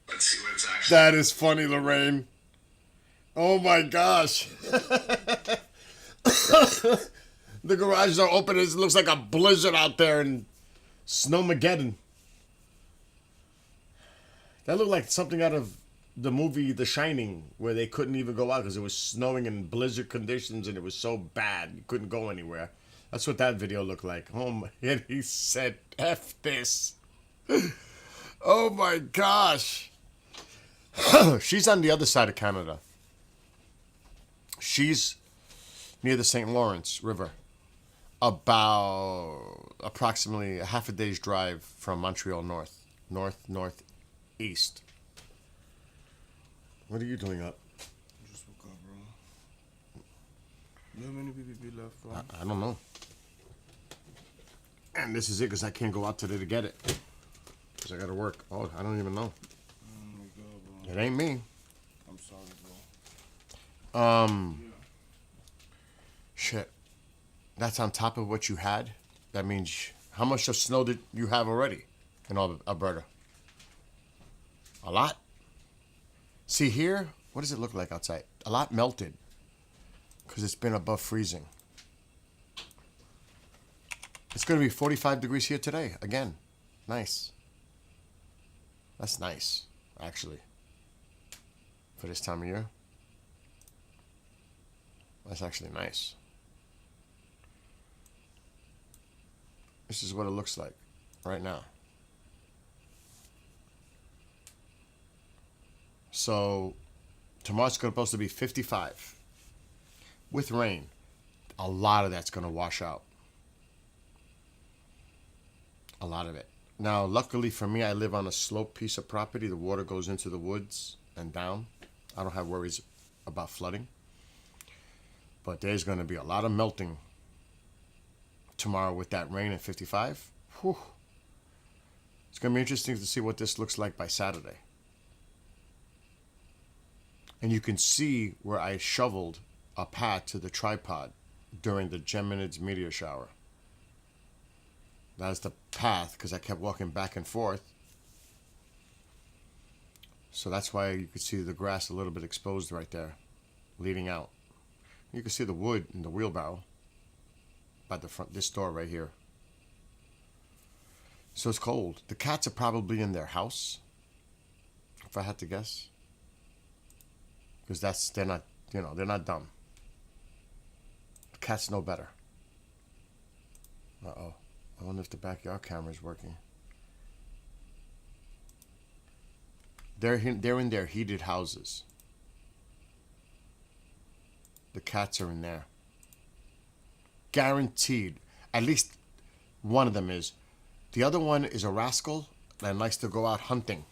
Let's see what it's actually. That is funny, Lorraine. Oh my gosh. The garages are open. It looks like a blizzard out there in Snowmageddon. That looked like something out of the movie The Shining, where they couldn't even go out because it was snowing in blizzard conditions and it was so bad you couldn't go anywhere. That's what that video looked like. Oh my, and he said, F this. Oh my gosh. She's on the other side of Canada. She's near the St. Lawrence River. About approximately a half a day's drive from Montreal northeast. What are you doing up? Just woke up, bro. You have many PPP left, bro? I don't know. And this is it because I can't go out today to get it. Because I got to work. Oh, I don't even know. Oh my god, bro. It ain't me. I'm sorry, bro. Shit. That's on top of what you had? That means how much of snow did you have already in Alberta? A lot? See here, what does it look like outside? A lot melted because it's been above freezing. It's going to be 45 degrees here today. Again, nice. That's nice, actually, for this time of year. That's actually nice. This is what it looks like right now. So tomorrow's supposed to be 55 with rain. A lot of that's going to wash out. A lot of it. Now, luckily for me, I live on a sloped piece of property. The water goes into the woods and down. I don't have worries about flooding. But there's going to be a lot of melting tomorrow with that rain at 55. Whew. It's going to be interesting to see what this looks like by Saturday. And you can see where I shoveled a path to the tripod during the Geminids meteor shower. That's the path because I kept walking back and forth. So that's why you could see the grass a little bit exposed right there, leading out. You can see the wood in the wheelbarrow by the front, this door right here. So it's cold. The cats are probably in their house, if I had to guess. Because they're not, they're not dumb. The cats know better. Uh-oh. I wonder if the backyard camera is working. They're in their heated houses. The cats are in there. Guaranteed. At least one of them is. The other one is a rascal and likes to go out hunting.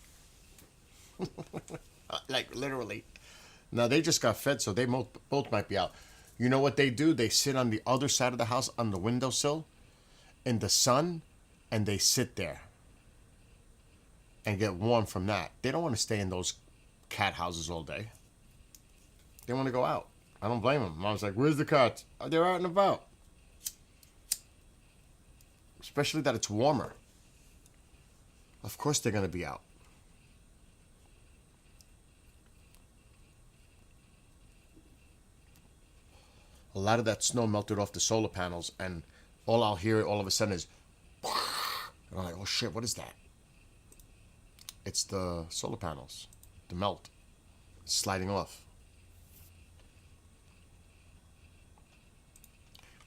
Like literally. Now they just got fed, so they both might be out. You know what they do? They sit on the other side of the house on the windowsill in the sun, and they sit there and get warm from that. They don't want to stay in those cat houses all day. They want to go out. I don't blame them. Mom's like, where's the cats? Oh, they're out and about. Especially that it's warmer. Of course they're going to be out. A lot of that snow melted off the solar panels, and all I'll hear all of a sudden is, and I'm like, oh shit, what is that? It's the solar panels, the melt, sliding off.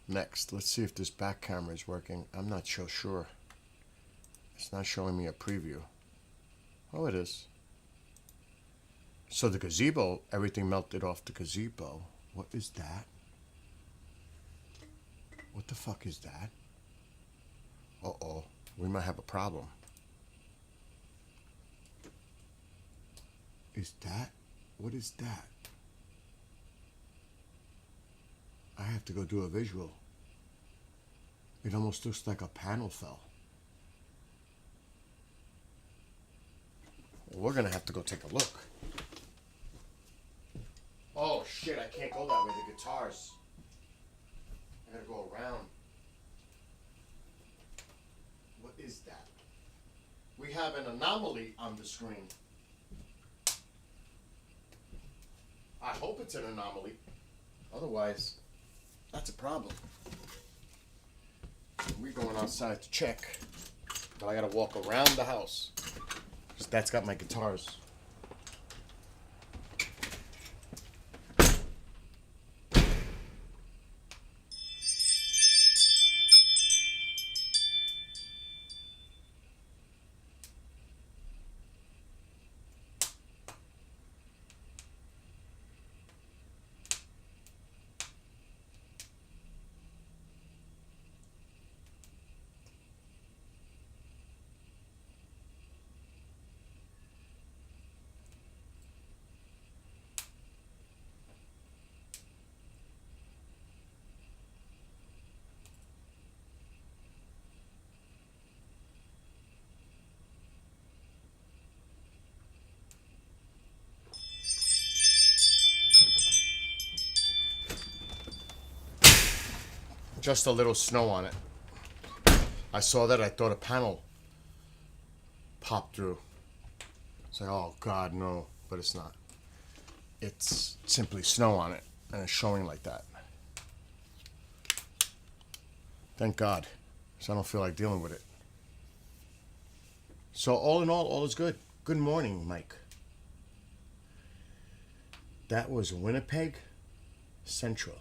Next, let's see if this back camera is working. I'm not so sure. It's not showing me a preview. Oh, it is. So the gazebo, everything melted off the gazebo. What is that? What the fuck is that? Uh-oh, we might have a problem. Is that? What is that? I have to go do a visual. It almost looks like a panel fell. We're gonna have to go take a look. Oh shit, I can't go that way, the guitars. I gotta go around. What is that? We have an anomaly on the screen. I hope it's an anomaly. Otherwise, that's a problem. We're going outside to check. But I gotta walk around the house. Because that's got my guitars. Just a little snow on it. I saw that, I thought a panel popped through. It's like, oh God, no, but it's not. It's simply snow on it, and it's showing like that. Thank God, because I don't feel like dealing with it. So all in all is good. Good morning, Mike. That was Winnipeg Central.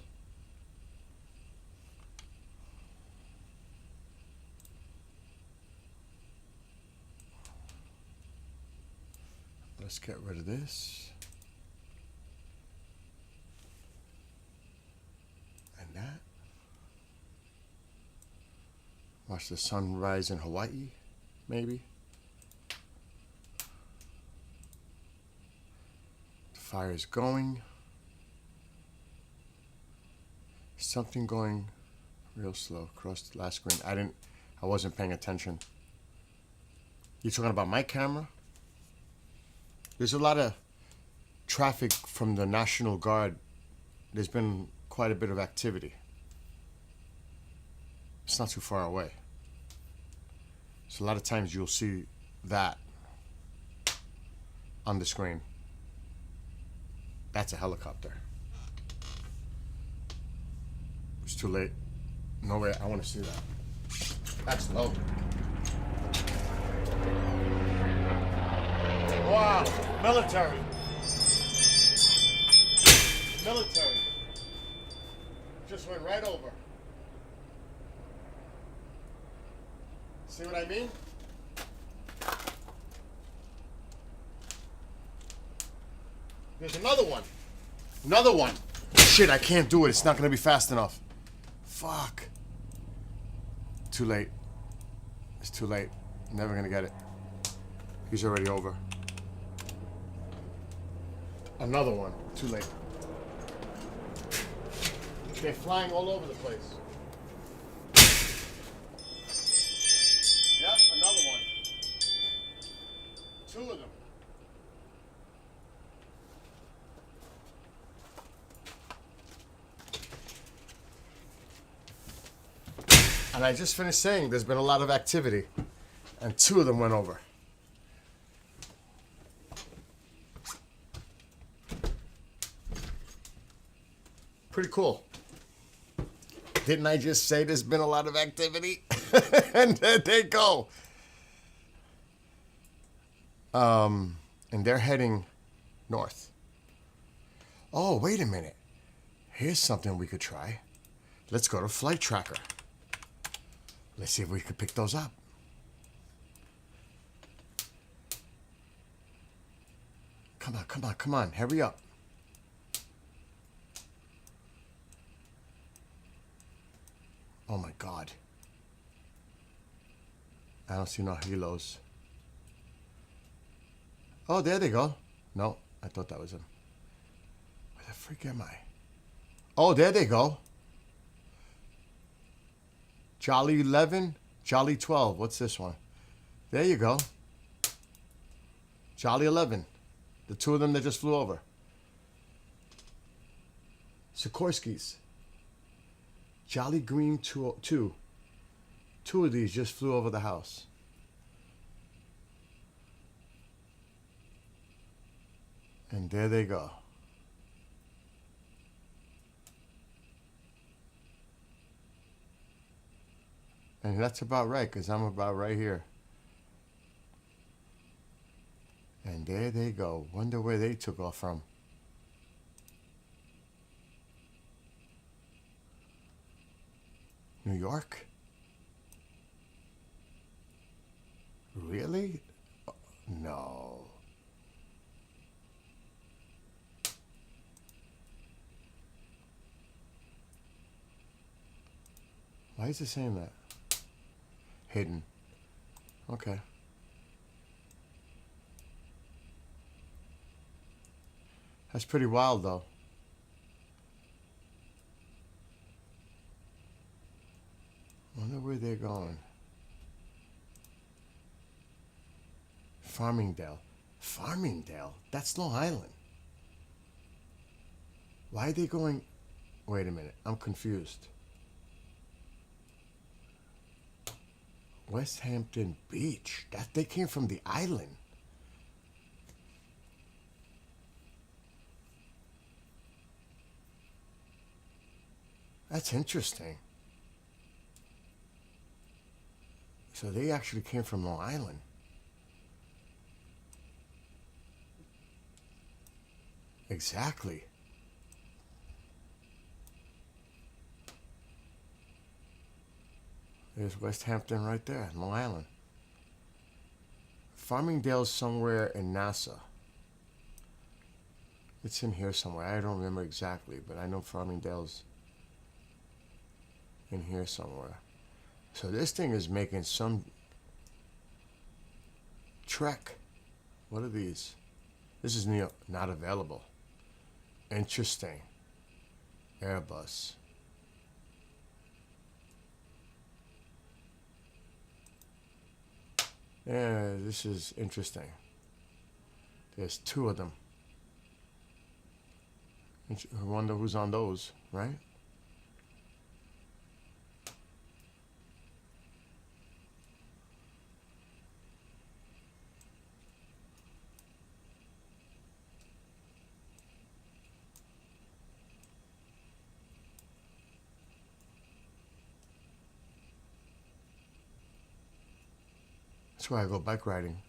Let's get rid of this. And that. Watch the sun rise in Hawaii, maybe. The fire is going. Something going real slow across the last screen. I wasn't paying attention. You talking about my camera? There's a lot of traffic from the National Guard. There's been quite a bit of activity. It's not too far away. So a lot of times you'll see that on the screen. That's a helicopter. It's too late. No way, I want to see that. That's low. Wow, military. Military. Just went right over. See what I mean? There's another one. Another one. Shit, I can't do it. It's not gonna be fast enough. Fuck. Too late. It's too late. I'm never gonna get it. He's already over. Another one. Too late. They're flying all over the place. Yep, another one. Two of them. And I just finished saying there's been a lot of activity, and two of them went over. Pretty cool. Didn't I just say there's been a lot of activity? And there they go. And they're heading north. Oh, wait a minute. Here's something we could try. Let's go to Flight Tracker. Let's see if we could pick those up. Come on, come on, come on. Hurry up. Oh my God. I don't see no helos. Oh, there they go. No, I thought that was him. Where the freak am I? Oh, there they go. Jolly 11, Jolly 12. What's this one? There you go. Jolly 11. The two of them that just flew over. Sikorsky's. Jolly Green 2. Two of these just flew over the house. And there they go. And that's about right, because I'm about right here. And there they go. Wonder where they took off from. New York? Really? No. Why is it saying that? Hidden. Okay. That's pretty wild, though. Wonder where they're going. Farmingdale. Farmingdale? That's Long Island. Why are they going... Wait a minute. I'm confused. West Hampton Beach. That they came from the island. That's interesting. So they actually came from Long Island. Exactly. There's West Hampton right there, Long Island. Farmingdale's somewhere in Nassau. It's in here somewhere. I don't remember exactly, but I know Farmingdale's in here somewhere. So this thing is making some trek. What are these? This is not available. Interesting. Airbus. Yeah, this is interesting. There's two of them. I wonder who's on those, right? That's why I go bike riding.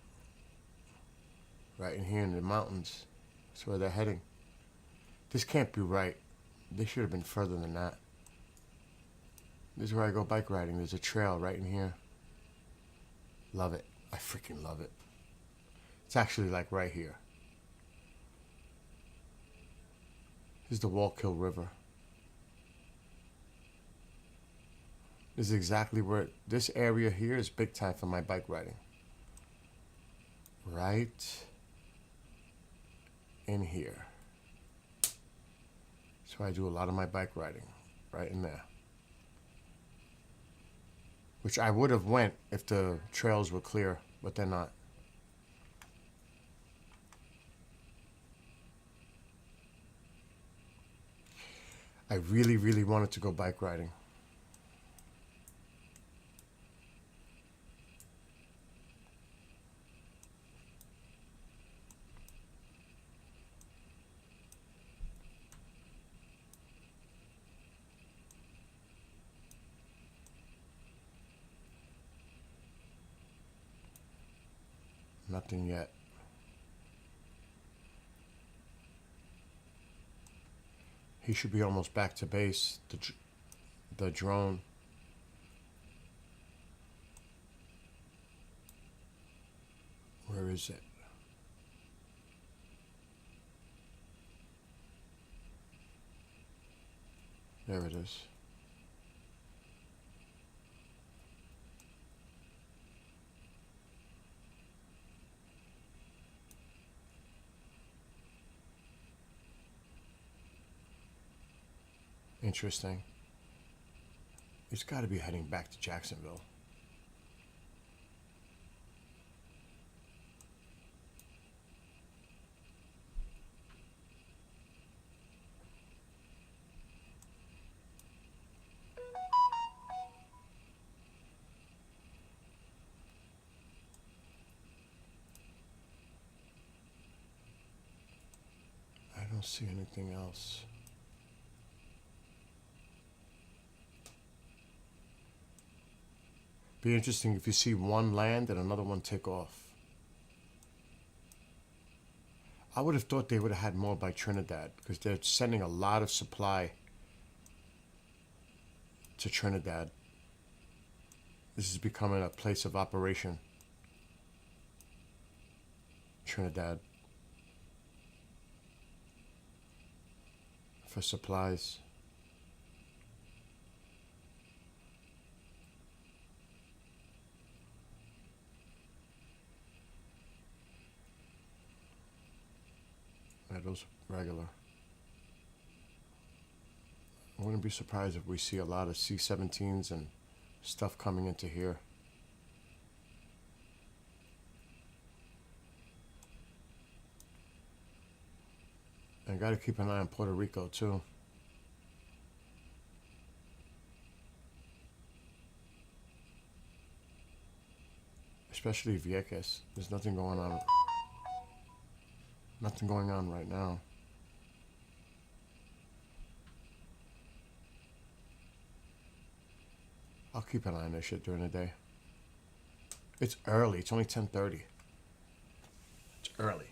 Right in here in the mountains. That's where they're heading. This can't be right. They should have been further than that. This is where I go bike riding. There's a trail right in here. Love it. I freaking love it. It's actually like right here. This is the Wallkill River. This is exactly where this area here is big time for my bike riding. Right in here. That's why I do a lot of my bike riding. Right in there. Which I would have went if the trails were clear, but they're not. I really, really wanted to go bike riding. Nothing yet. He should be almost back to base. The drone. Where is it? There it is. Interesting. He's got to be heading back to Jacksonville. I don't see anything else. Be interesting if you see one land and another one take off. I would have thought they would have had more by Trinidad because they're sending a lot of supply to Trinidad. This is becoming a place of operation. Trinidad. For supplies. Yeah, those regular. I wouldn't be surprised if we see a lot of C-17s and stuff coming into here. I got to keep an eye on Puerto Rico too. Especially Vieques. There's nothing going on. Nothing going on right now. I'll keep an eye on this shit during the day. It's early. It's only 10:30. It's early.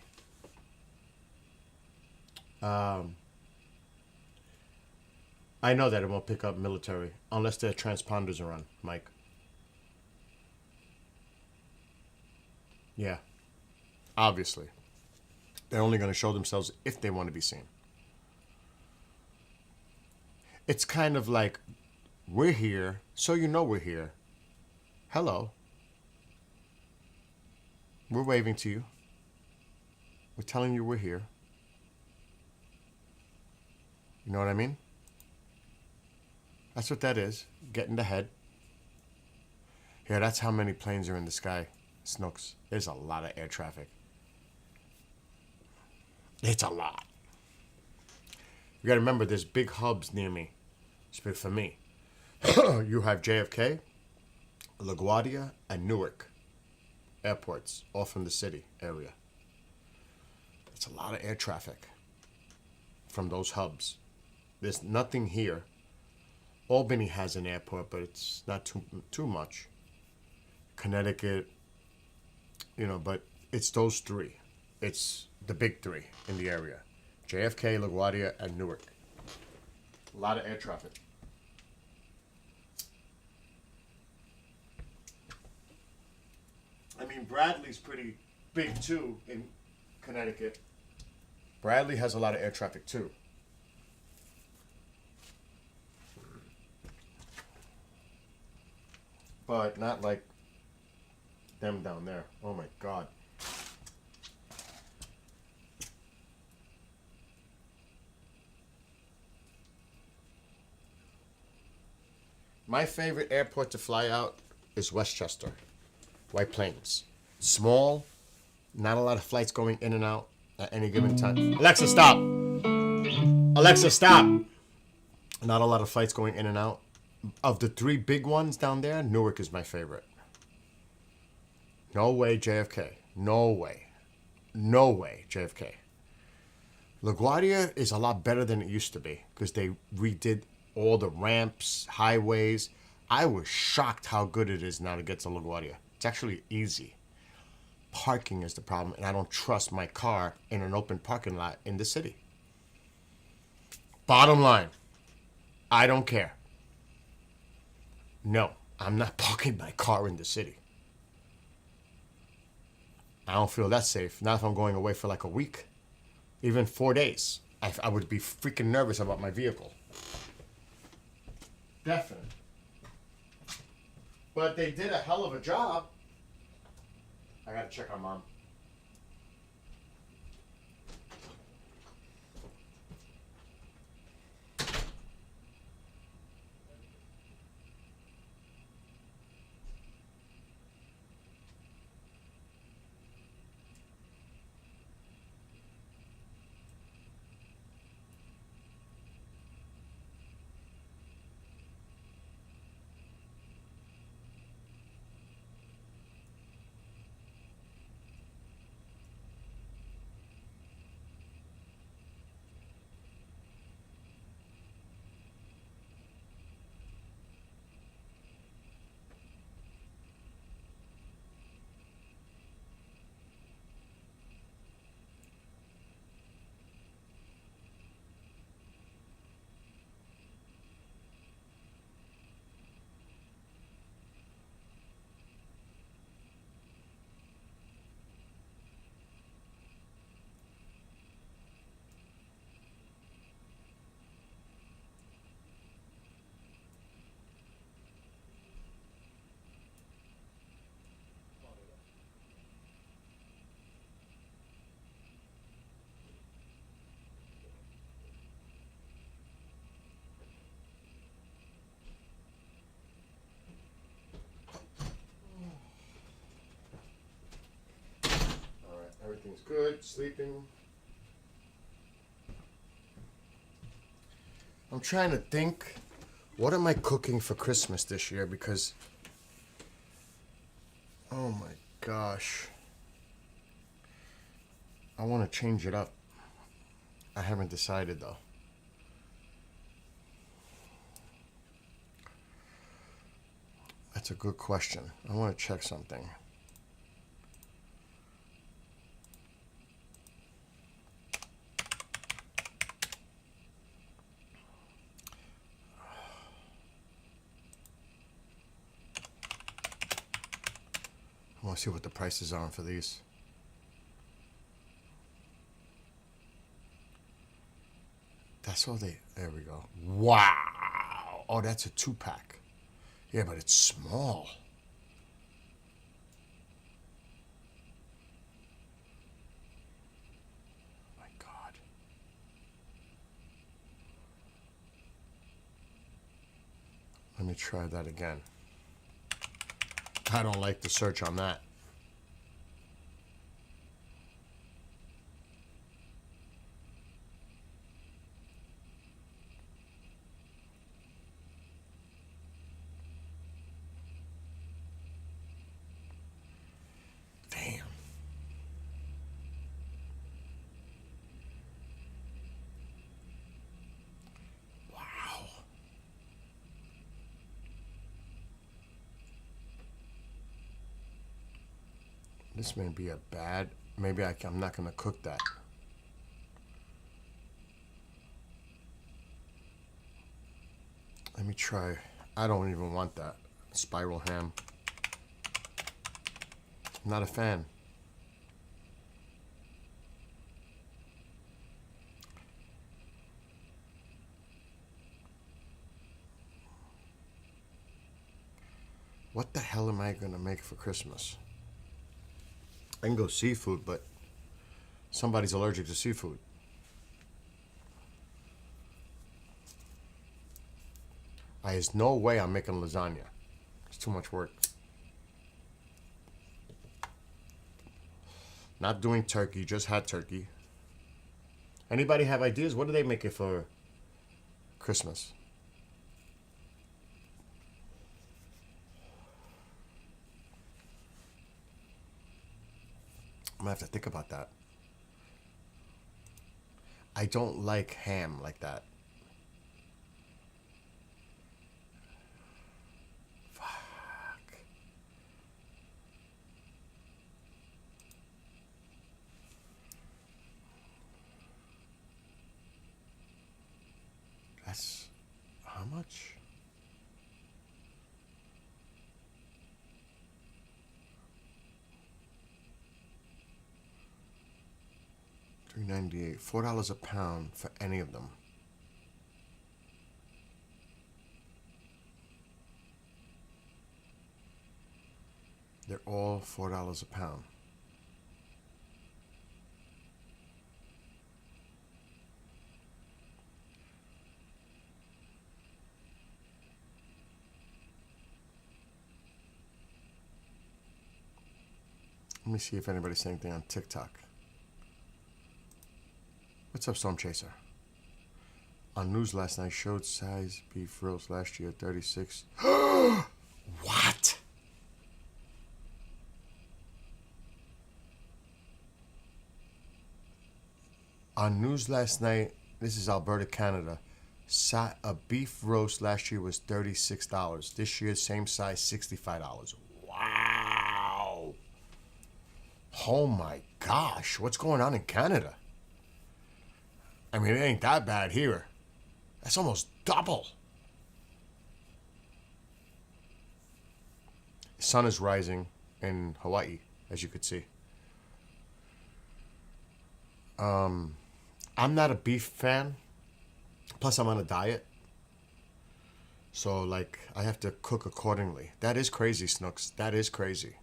I know that it won't pick up military unless their transponders are on, Mike. Yeah. Obviously. They're only going to show themselves if they want to be seen. It's kind of like, we're here, so you know we're here. Hello. We're waving to you. We're telling you we're here. You know what I mean? That's what that is. Getting the head. Yeah, that's how many planes are in the sky. Snooks. There's a lot of air traffic. It's a lot. You gotta remember, there's big hubs near me. Speak for me. You have JFK, LaGuardia, and Newark airports, all from the city area. It's a lot of air traffic from those hubs. There's nothing here. Albany has an airport, but it's not too much. Connecticut, but it's those three. It's the big three in the area. JFK, LaGuardia, and Newark. A lot of air traffic. I mean, Bradley's pretty big too in Connecticut. Bradley has a lot of air traffic too. But not like them down there. Oh my God. My favorite airport to fly out is Westchester, White Plains. Small, not a lot of flights going in and out at any given time. Alexa, stop! Alexa, stop! Not a lot of flights going in and out. Of the three big ones down there, Newark is my favorite. No way, JFK. No way. No way, JFK. LaGuardia is a lot better than it used to be because they redid all the ramps, highways. I was shocked how good it is now to get to LaGuardia. It's actually easy. Parking is the problem, and I don't trust my car in an open parking lot in the city. Bottom line, I don't care. No, I'm not parking my car in the city. I don't feel that safe. Not if I'm going away for like a week. Even 4 days. I would be freaking nervous about my vehicle. Definitely. But they did a hell of a job. I gotta check on Mom. Everything's good, sleeping. I'm trying to think, what am I cooking for Christmas this year? Because, oh my gosh, I want to change it up. I haven't decided though. That's a good question. I want to check something. I want to see what the prices are for these. That's all they, there we go. Wow. Oh, that's a 2-pack. Yeah, but it's small. Oh my God. Let me try that again. I don't like the search on that. This may be a bad. Maybe I'm not gonna cook that. Let me try. I don't even want that. Spiral ham. I'm not a fan. What the hell am I gonna make for Christmas? I can go seafood, but somebody's allergic to seafood. There's no way I'm making lasagna. It's too much work. Not doing turkey, just had turkey. Anybody have ideas? What do they make it for Christmas? I'm gonna have to think about that. I don't like ham like that. Fuck. That's how much? $3.98. $4 a pound for any of them. They're all $4 a pound. Let me see if anybody's saying anything on TikTok. What's up, Storm Chaser? On news last night showed size beef roast last year 36. What? On news last night, this is Alberta, Canada. A beef roast last year was $36. This year, same size, $65. Wow. Oh my gosh, what's going on in Canada? I mean, it ain't that bad here. That's almost double. The sun is rising in Hawaii, as you could see. I'm not a beef fan. Plus, I'm on a diet. So, like, I have to cook accordingly. That is crazy, Snooks. That is crazy.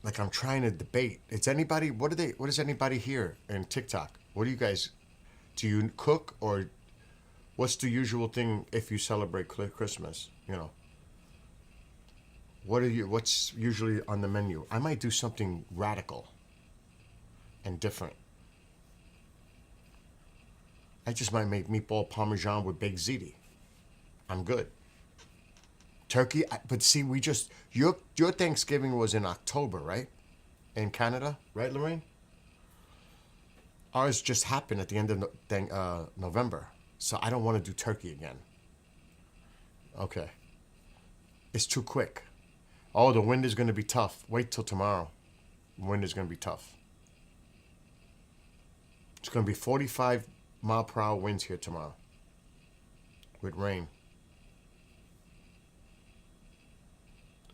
Like, I'm trying to debate. It's anybody, what is anybody here in TikTok? What do you guys, do you cook, or what's the usual thing if you celebrate Christmas? You know, what's usually on the menu? I might do something radical and different. I just might make meatball parmesan with baked ziti. I'm good. Turkey, but see, your Thanksgiving was in October, right? In Canada, right, Lorraine? Ours just happened at the end of November, so I don't want to do turkey again. Okay. It's too quick. Oh, the wind is going to be tough. Wait till tomorrow. The wind is going to be tough. It's going to be 45-mile-per-hour winds here tomorrow with rain.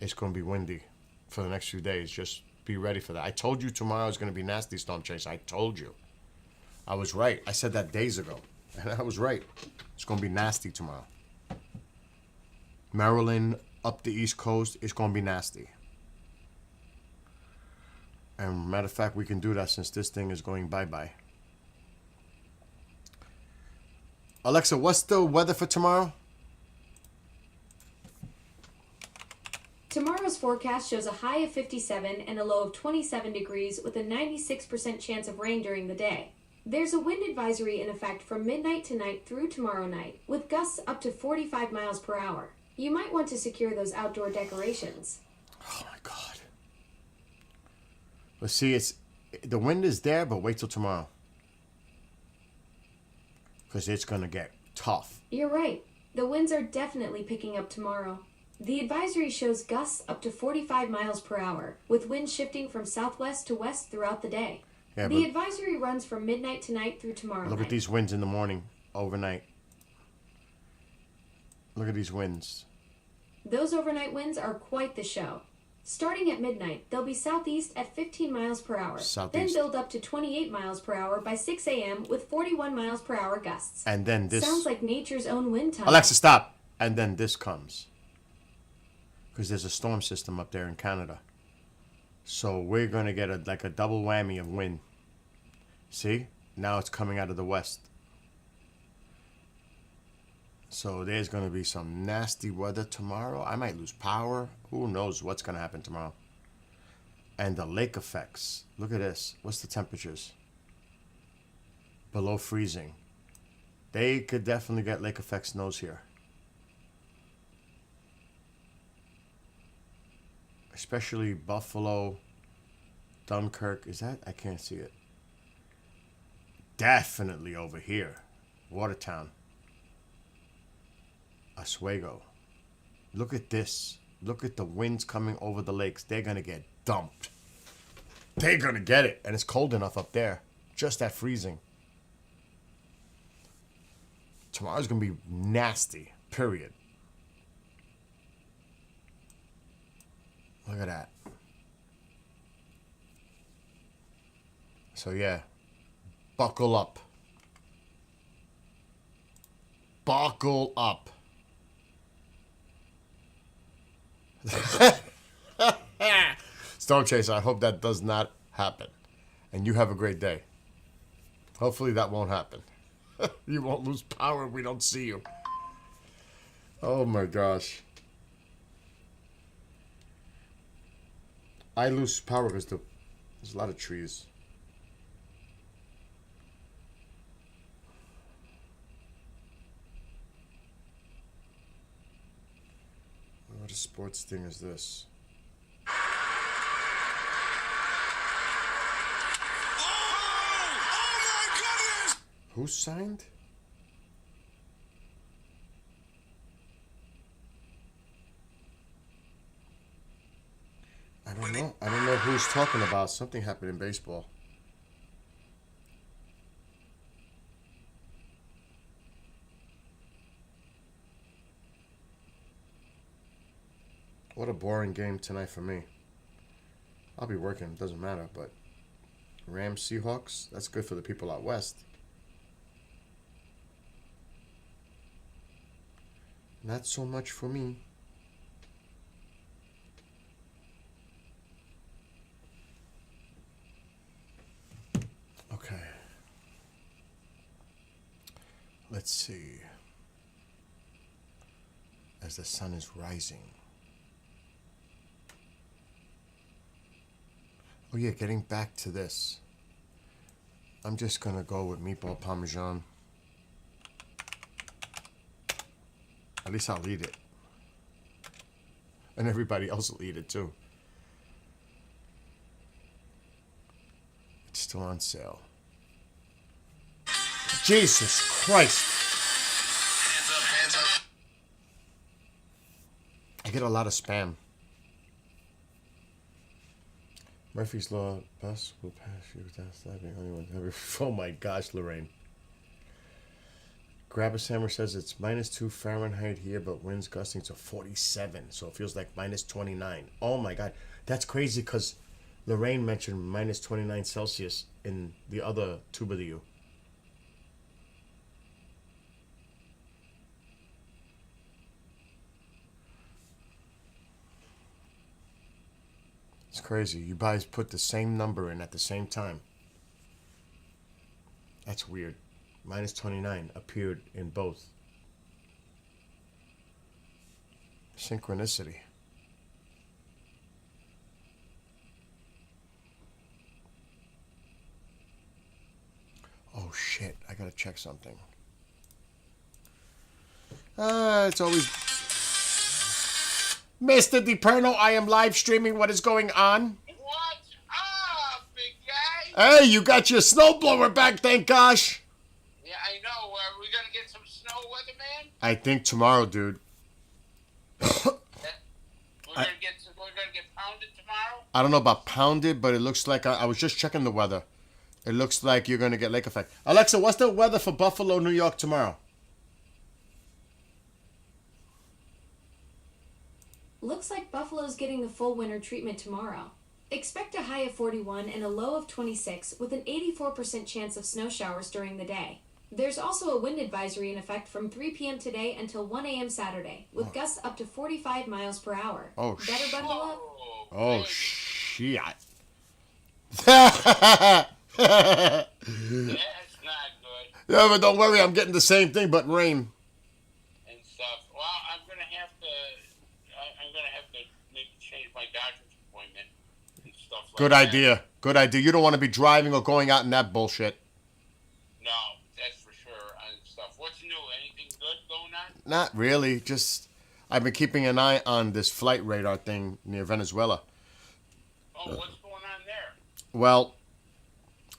It's going to be windy for the next few days. Just be ready for that. I told you tomorrow is going to be nasty, Storm Chase. I told you. I was right. I said that days ago. And I was right. It's going to be nasty tomorrow. Maryland, up the East Coast, it's going to be nasty. And matter of fact, we can do that since this thing is going bye-bye. Alexa, what's the weather for tomorrow? Tomorrow's forecast shows a high of 57 and a low of 27 degrees with a 96% chance of rain during the day. There's a wind advisory in effect from midnight tonight through tomorrow night, with gusts up to 45 miles per hour. You might want to secure those outdoor decorations. Oh my God. Let's see, the wind is there, but wait till tomorrow. Because it's going to get tough. You're right. The winds are definitely picking up tomorrow. The advisory shows gusts up to 45 miles per hour, with winds shifting from southwest to west throughout the day. Yeah, The but advisory runs from midnight tonight through tomorrow look night. at these winds in the morning, overnight. Look at these winds. Those overnight winds are quite the show. Starting at midnight, they'll be southeast at 15 miles per hour, then Southeast. build up to 28 miles per hour by 6 a.m. with 41 miles per hour gusts. And then this. Sounds like nature's own wind tunnel. Alexa, stop. And then this comes. Because there's a storm system up there in Canada. So we're going to get a double whammy of wind. See? Now it's coming out of the west. So there's going to be some nasty weather tomorrow. I might lose power. Who knows what's going to happen tomorrow. And the lake effects. Look at this. What's the temperatures? Below freezing. They could definitely get lake effect snows here. Especially Buffalo, Dunkirk. Is that? I can't see it. Definitely over here. Watertown. Oswego. Look at this. Look at the winds coming over the lakes. They're going to get dumped. They're going to get it. And it's cold enough up there. Just at freezing. Tomorrow's going to be nasty. Period. Look at that. So yeah, buckle up. Buckle up. Storm Chaser, I hope that does not happen. And you have a great day. Hopefully that won't happen. You won't lose power if we don't see you. Oh my gosh. I lose power because there's a lot of trees. What a sports thing is this? Who signed? I don't know. I don't know who's talking about. Something happened in baseball. What a boring game tonight for me. I'll be working, doesn't matter, but Rams Seahawks, that's good for the people out west. Not so much for me. Okay. Let's see. As the sun is rising. Oh yeah, getting back to this. I'm just gonna go with meatball parmesan. At least I'll eat it. And everybody else will eat it too. It's still on sale. Jesus Christ. Hands up. I get a lot of spam. Murphy's Law bus will pass you without stopping anyone. Oh my gosh, Lorraine. Grab-a-Sammer says it's -2 Fahrenheit here, but winds gusting to 47. So it feels like -29. Oh my God. That's crazy because Lorraine mentioned -29 Celsius in the other tube of the U. It's crazy. You guys put the same number in at the same time. That's weird. -29 appeared in both. Synchronicity. Oh shit, I gotta check something. It's always... Mr. DiPerno, I am live streaming. What is going on? What's up, big guy? Hey, you got your snowblower back, thank gosh. Yeah, I know. Are we gonna get some snow weather, man? I think tomorrow, dude. That We're gonna get pounded tomorrow. I don't know about pounded, but it looks like I was just checking the weather. It looks like you're gonna get lake effect. Alexa, what's the weather for Buffalo, New York tomorrow? Looks like Buffalo's getting the full winter treatment tomorrow. Expect a high of 41 and a low of 26 with an 84% chance of snow showers during the day. There's also a wind advisory in effect from 3 p.m. today until 1 a.m. Saturday, with gusts up to 45 miles per hour. Oh, Better bundle up? Oh, baby. shit. That's not good. Yeah, but don't worry, I'm getting the same thing, but rain. And stuff. Well, I'm gonna have to maybe change my doctor's appointment and stuff like Good that. idea. Good idea. You don't want to be driving or going out in that bullshit. No, that's for sure. And stuff. What's new? Anything good going on? Not really. Just I've been keeping an eye on this flight radar thing near Venezuela. Oh, what's going on there? Well,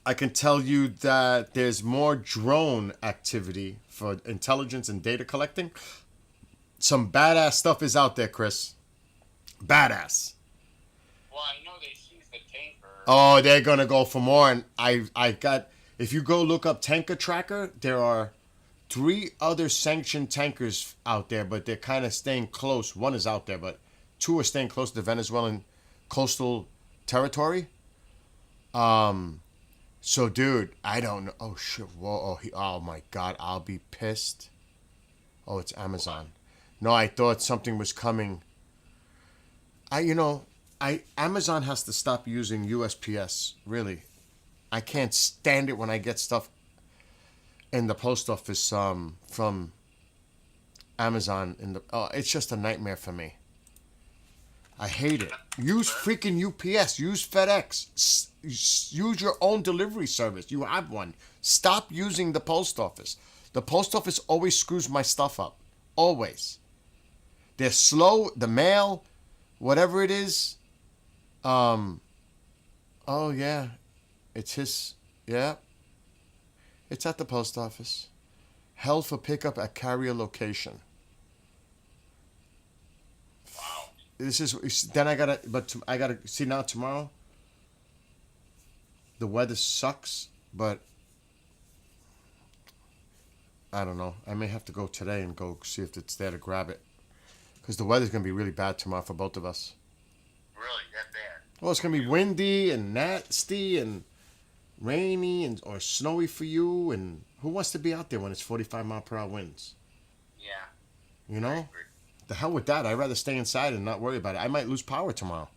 I can tell you that there's more drone activity for intelligence and data collecting. Some badass stuff is out there, Chris. Badass. Well, I know they seized the tanker. Oh, they're gonna go for more. And I got. If you go look up Tanker Tracker, there are 3 other sanctioned tankers out there, but they're kind of staying close. One is out there, but 2 are staying close to Venezuelan coastal territory. So, dude, I don't know. Oh shit! Whoa! Oh my God! I'll be pissed. Oh, it's Amazon. No, I thought something was coming. Amazon has to stop using USPS. Really, I can't stand it when I get stuff in the post office from Amazon. It's just a nightmare for me. I hate it. Use freaking UPS. Use FedEx. Use your own delivery service. You have one. Stop using the post office. The post office always screws my stuff up. Always. They're slow. The mail, whatever it is. Oh yeah, it's his. Yeah. It's at the post office. Held for pickup at carrier location. Wow. This is then I gotta see now tomorrow. The weather sucks, but I don't know. I may have to go today and go see if it's there to grab it, because the weather's gonna be really bad tomorrow for both of us. Really, that bad? Well, it's gonna be windy and nasty and rainy or snowy for you. And who wants to be out there when it's 45-mile-per-hour winds? Yeah. You know, the hell with that. I'd rather stay inside and not worry about it. I might lose power tomorrow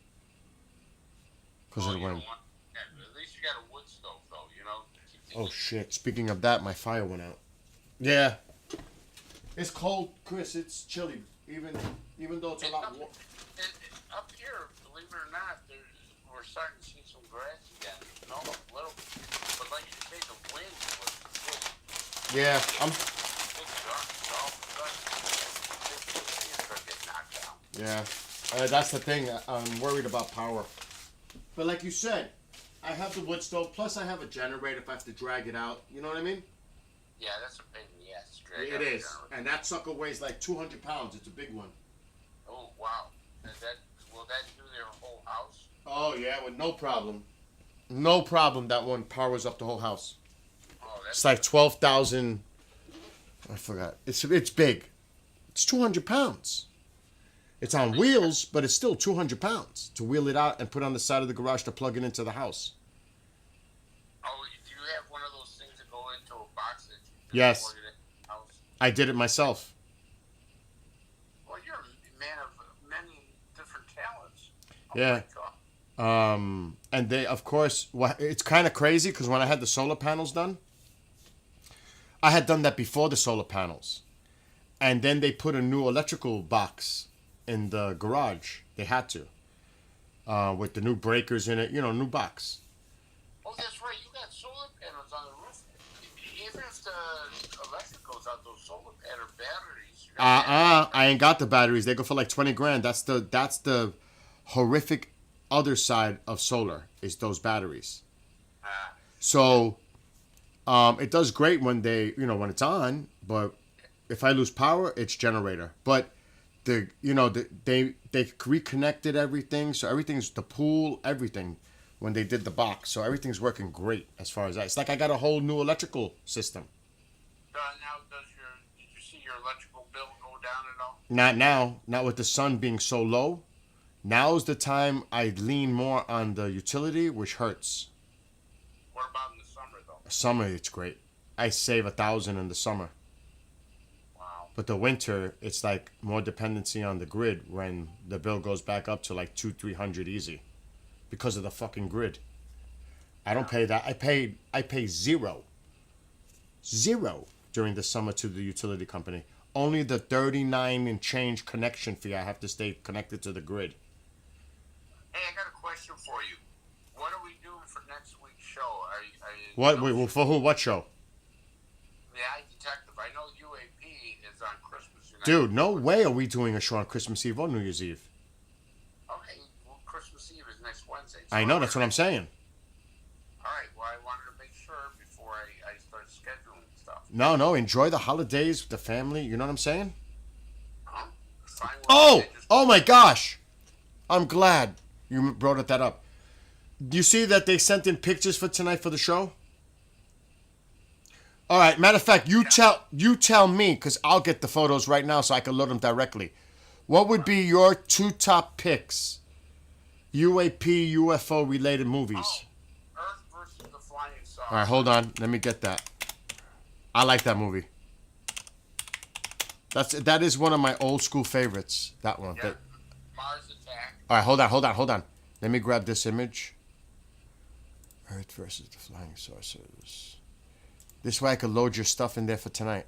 because of the wind. At least you got a wood stove, though. You know. Keep Oh things- shit! Speaking of that, my fire went out. Yeah. It's cold, Chris. It's chilly. Even though it's a lot warm. Up here, believe it or not, we're starting to see some grass again. No, a little, but like you say, the wind was Yeah, I'm. Yeah, that's the thing. I'm worried about power. But like you said, I have the wood stove. Plus, I have a generator if I have to drag it out. You know what I mean? Yeah, that's a pain in the ass. It is, and that sucker weighs like 200 pounds. It's a big one. Oh wow! Will that do their whole house? Oh yeah, with no problem. No problem. That one powers up the whole house. Oh, that's It's like 12,000. I forgot. It's big. It's 200 pounds. It's on wheels, but it's still 200 pounds to wheel it out and put on the side of the garage to plug it into the house. Oh, do you have one of those things that go into a box that you just Yes. plug it in the house? I did it myself. Well, you're a man of many different talents. Oh, Yeah. my God. And they, of course, it's kind of crazy because when I had the solar panels done, I had done that before the solar panels. And then they put a new electrical box in the garage. They had to. With the new breakers in it, new box. Oh, that's right. You got solar panels on the roof. Even if the electric goes out, those solar panel batteries. You got I ain't got the batteries. They go for like 20 grand. That's the horrific other side of solar is those batteries. So, it does great when when it's on, but if I lose power, it's generator. But they reconnected everything, so everything's the pool, everything when they did the box, so everything's working great as far as that. It's like I got a whole new electrical system. Now, did you see your electrical bill go down at all? Not now, not with the sun being so low. Now's the time I lean more on the utility, which hurts. What about in the summer, though? Summer, it's great. I save $1,000 in the summer. Wow. But the winter, it's like more dependency on the grid when the bill goes back up to like 200-300 easy, because of the fucking grid. I don't pay that. I pay zero during the summer to the utility company. Only the 39 and change connection fee. I have to stay connected to the grid. Hey, I got a question for you. What are we doing for next week's show? What? Wait, well, for who? What show? The Eye Detective. I know UAP is on Christmas night. Dude, no way are we doing a show on Christmas Eve or New Year's Eve. Okay, well, Christmas Eve is next Wednesday. So I know, that's what I'm saying. All right, well, I wanted to make sure before I start scheduling stuff. No, enjoy the holidays with the family. You know what I'm saying? Huh? Fine with Oh! me. Just- Oh my gosh! I'm glad you brought that up. Do you see that they sent in pictures for tonight for the show? All right. Matter of fact, you tell me, because I'll get the photos right now so I can load them directly. What would be your 2 top picks? UAP, UFO related movies. Oh, Earth versus the Flying Saucer. All right, hold on. Let me get that. I like that movie. That is one of my old school favorites. That one. Yeah. That- Mars Attack. all right, hold on. Let me grab this image. Earth versus the Flying Saucers. This way I could load your stuff in there for tonight.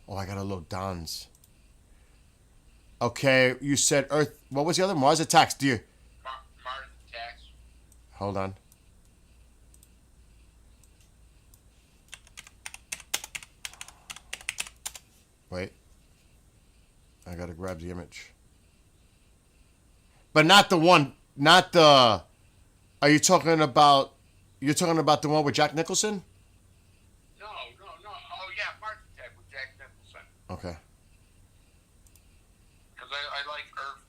Oh, I gotta load Don's. Okay, you said Earth. What was the other? Mars Attacks. Do you? Mars Attacks. Hold on. Wait. I gotta grab the image. But not the one. Not the. Are you talking about? You're talking about the one with Jack Nicholson? No. Oh, yeah, Mars Attack with Jack Nicholson. Okay. Because I like Earth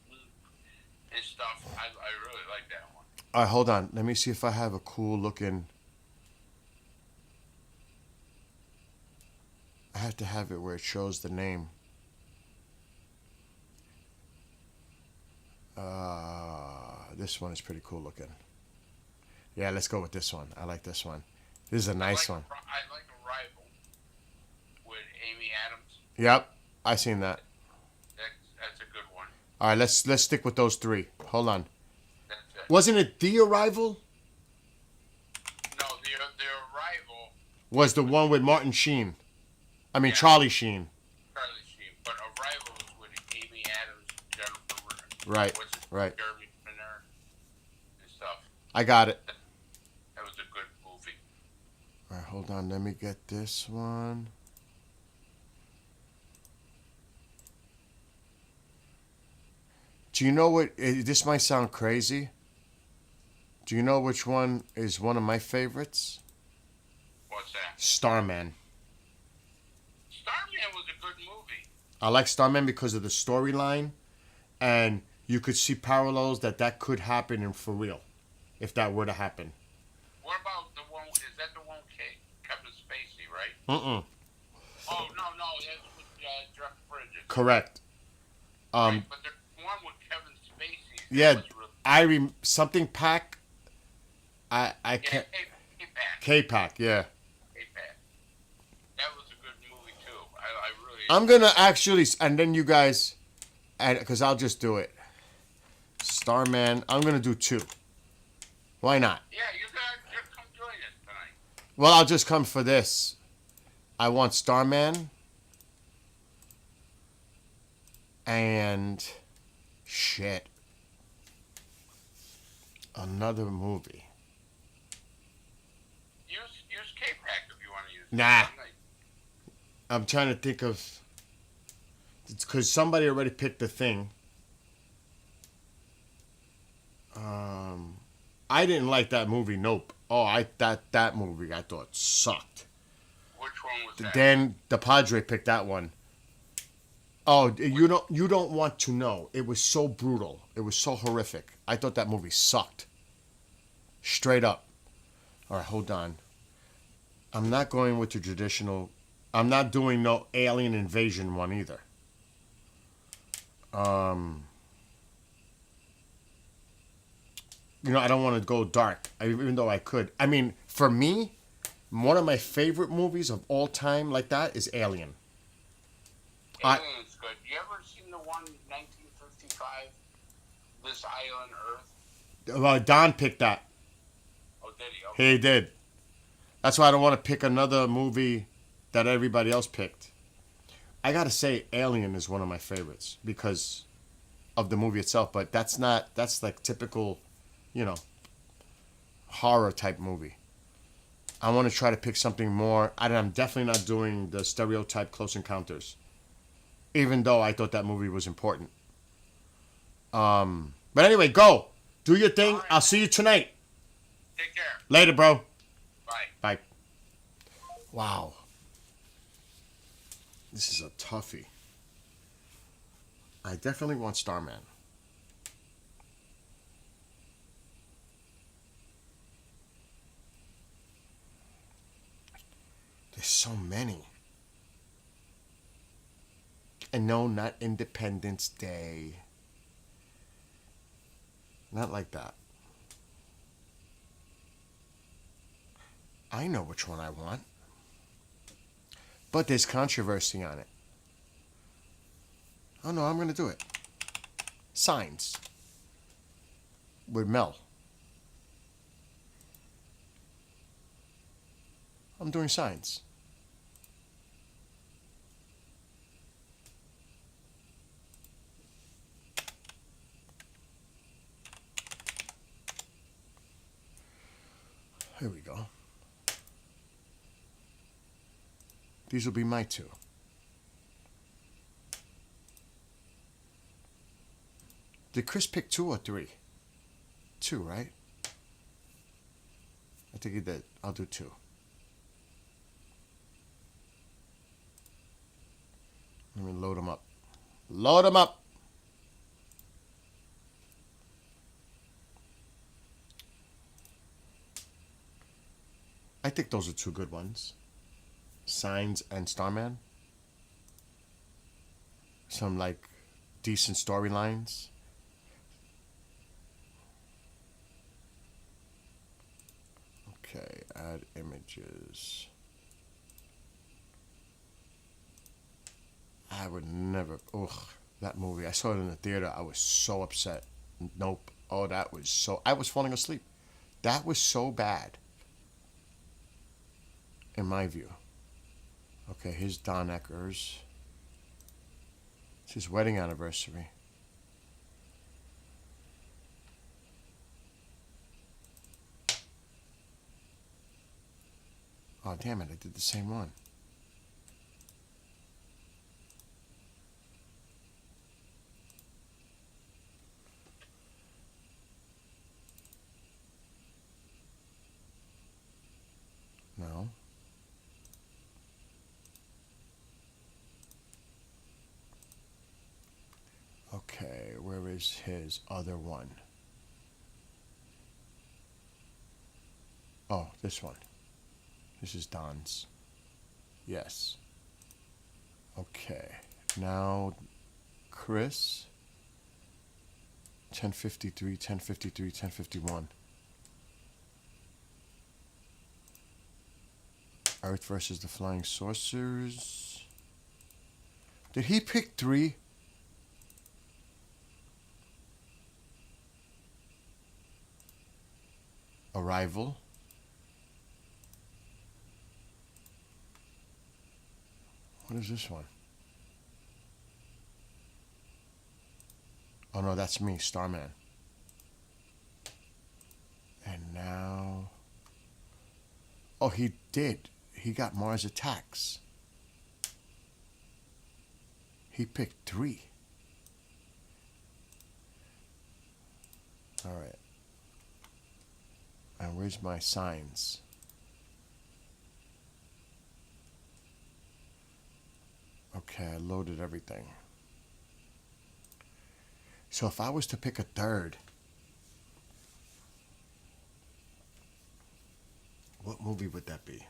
and stuff. I really like that one. All right, hold on. Let me see if I have a cool looking. I have to have it where it shows the name. This one is pretty cool looking. Yeah, let's go with this one. I like this one. This is a nice one. I like Arrival with Amy Adams. Yep, I seen that. That's a good one. All right, let's stick with those 3. Hold on. That's it. Wasn't it The Arrival? No, the Arrival, Was the one with Martin Sheen? I mean Yeah. Charlie Sheen. Charlie Sheen, but Arrival was with Amy Adams, Jennifer. Right, what's it, right. Jeremy Renner and stuff. I got it. That was a good movie. All right, hold on. Let me get this one. Do you know what? This might sound crazy. Do you know which one is one of my favorites? What's that? Starman. Starman was a good movie. I like Starman because of the storyline, and you could see parallels that could happen in for real, if that were to happen. What about the one? Is that the one with Kevin Spacey, right? Mm-mm. Oh no, that's with Jeff Bridges. Correct. Right, but the one with Kevin Spacey. Yeah, that was really, something pack. I yeah, can't. K-Pack. K-Pack, yeah. K-Pack. That was a good movie too. I really. I'm gonna actually, and then you guys, because I'll just do it. Starman. I'm gonna do 2. Why not? Yeah, you gotta just come join us tonight. Well, I'll just come for this. I want Starman. And shit. Another movie. Use K-Pack if you want to use it. Nah. I'm trying to think of. It's because somebody already picked the thing. I didn't like that movie. Nope. Oh, that movie I thought sucked. Which one was that? Then the Padre picked that one. Oh, you don't want to know. It was so brutal. It was so horrific. I thought that movie sucked. Straight up. All right, hold on. I'm not going with the traditional. I'm not doing no alien invasion one either. I don't want to go dark, even though I could. I mean, for me, one of my favorite movies of all time like that is Alien. Alien's good. You ever seen the one 1955? This Island Earth? Don picked that. Oh, did he? Okay. He did. That's why I don't want to pick another movie that everybody else picked. I gotta say, Alien is one of my favorites because of the movie itself. But that's like typical, horror type movie. I want to try to pick something more. I'm definitely not doing the stereotype Close Encounters, even though I thought that movie was important. But anyway, go do your thing. All right. I'll see you tonight. Take care. Later, bro. Bye. Bye. Wow. This is a toughie. I definitely want Starman. There's so many. And no, not Independence Day. Not like that. I know which one I want. But there's controversy on it. Oh no, I'm going to do it. Signs. With Mel. I'm doing Signs. Here we go. These will be my two. Did Chris pick 2 or 3? 2, right? I think he did. I'll do 2. Let me load them up. Load them up! I think those are 2 good ones. Signs and Starman. Some like decent storylines. Okay, add images. I would never. Ugh, that movie. I saw it in the theater. I was so upset. Nope. Oh, that was so. I was falling asleep. That was so bad. In my view. Okay, here's Don Eckers. It's his wedding anniversary. Oh, damn it, I did the same one. No. Okay, where is his other one? Oh, this one. This is Don's. Yes. Okay. Now, Chris. 1053, 1053, 1051. Earth versus the Flying Saucers. Did he pick 3? Arrival. What is this one? Oh no, that's me, Starman. And now... Oh, he did. He got Mars Attacks. He picked 3. All right. And where's my signs? Okay, I loaded everything. So if I was to pick a third, what movie would that be?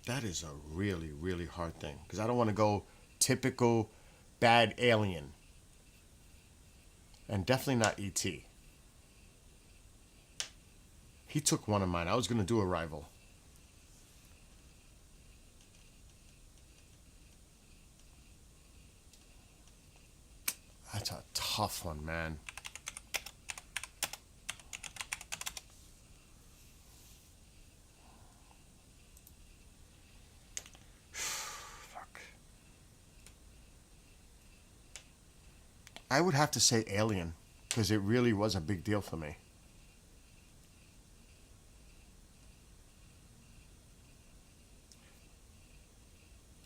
That is a really, really hard thing. Because I don't want to go typical bad alien. And definitely not E.T. He took one of mine. I was going to do Arrival. That's a tough one, man. Fuck. I would have to say Alien, because it really was a big deal for me.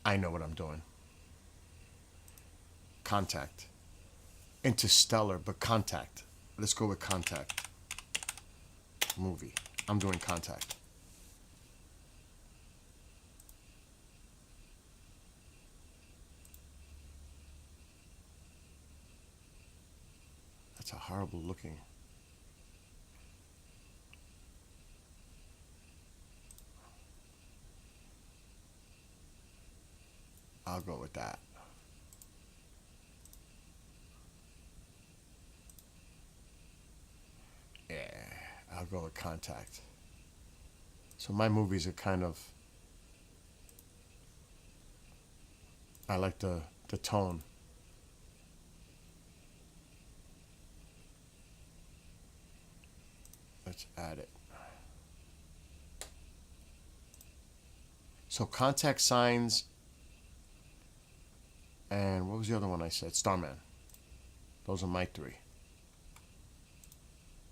I know what I'm doing. Contact. Interstellar, but Contact. Let's go with Contact. Movie. I'm doing Contact. That's a horrible looking. I'll go with that. Yeah, I'll go with Contact. So my movies are kind of, I like the tone. Let's add it. So Contact, Signs, and what was the other one I said? Starman. Those are my three.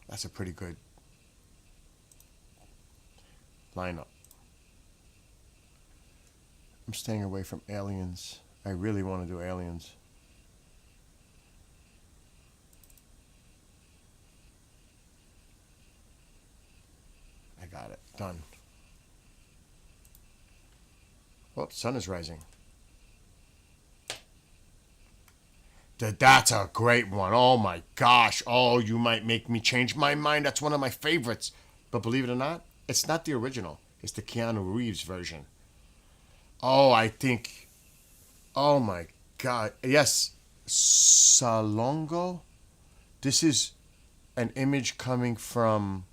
That's a pretty good lineup. I'm staying away from Aliens. I really want to do Aliens. I got it. Done. Oh, sun is rising. That's a great one. Oh my gosh. Oh, you might make me change my mind. That's one of my favorites. But believe it or not, it's not the original. It's the Keanu Reeves version. Oh, I think. Oh my God. Yes. Salongo. This is an image coming from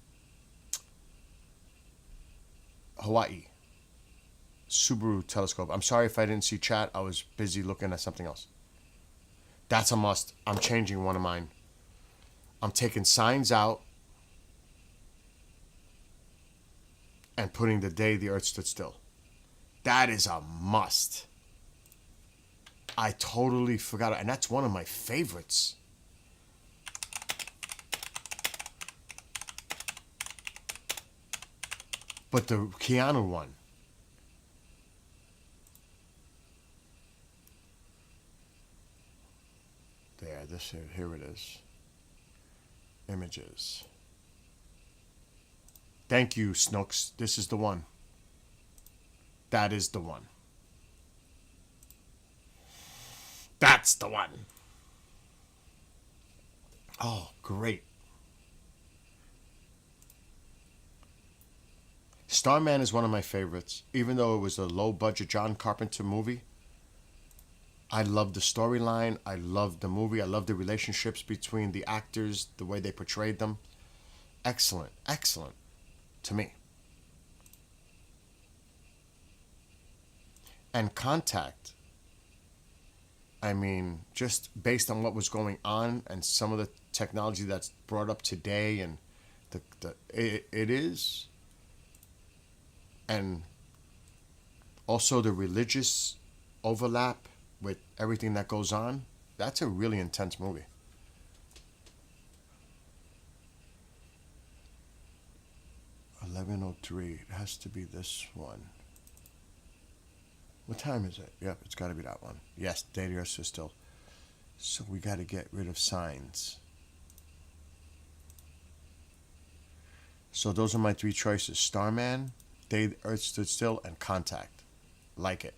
Hawaii. Subaru telescope. I'm sorry if I didn't see chat. I was busy looking at something else. That's a must. I'm changing one of mine. I'm taking Signs out and putting The Day the Earth Stood Still. That is a must. I totally forgot it. And that's one of my favorites. But the Keanu one. There, here it is. Images. Thank you, Snooks. This is the one. That is the one. That's the one. Oh, great. Starman is one of my favorites. Even though it was a low-budget John Carpenter movie, I love the storyline. I love the movie. I love the relationships between the actors, the way they portrayed them. Excellent. Excellent. To me. And Contact. I mean, just based on what was going on and some of the technology that's brought up today and it is. And also the religious overlap with everything that goes on. That's a really intense movie. $11:03. It has to be this one. What time is it? Yep, it's got to be that one. Yes, Day the Earth Stood Still. So we got to get rid of Signs. So those are my three choices. Starman, Day the Earth Stood Still, and Contact. Like it.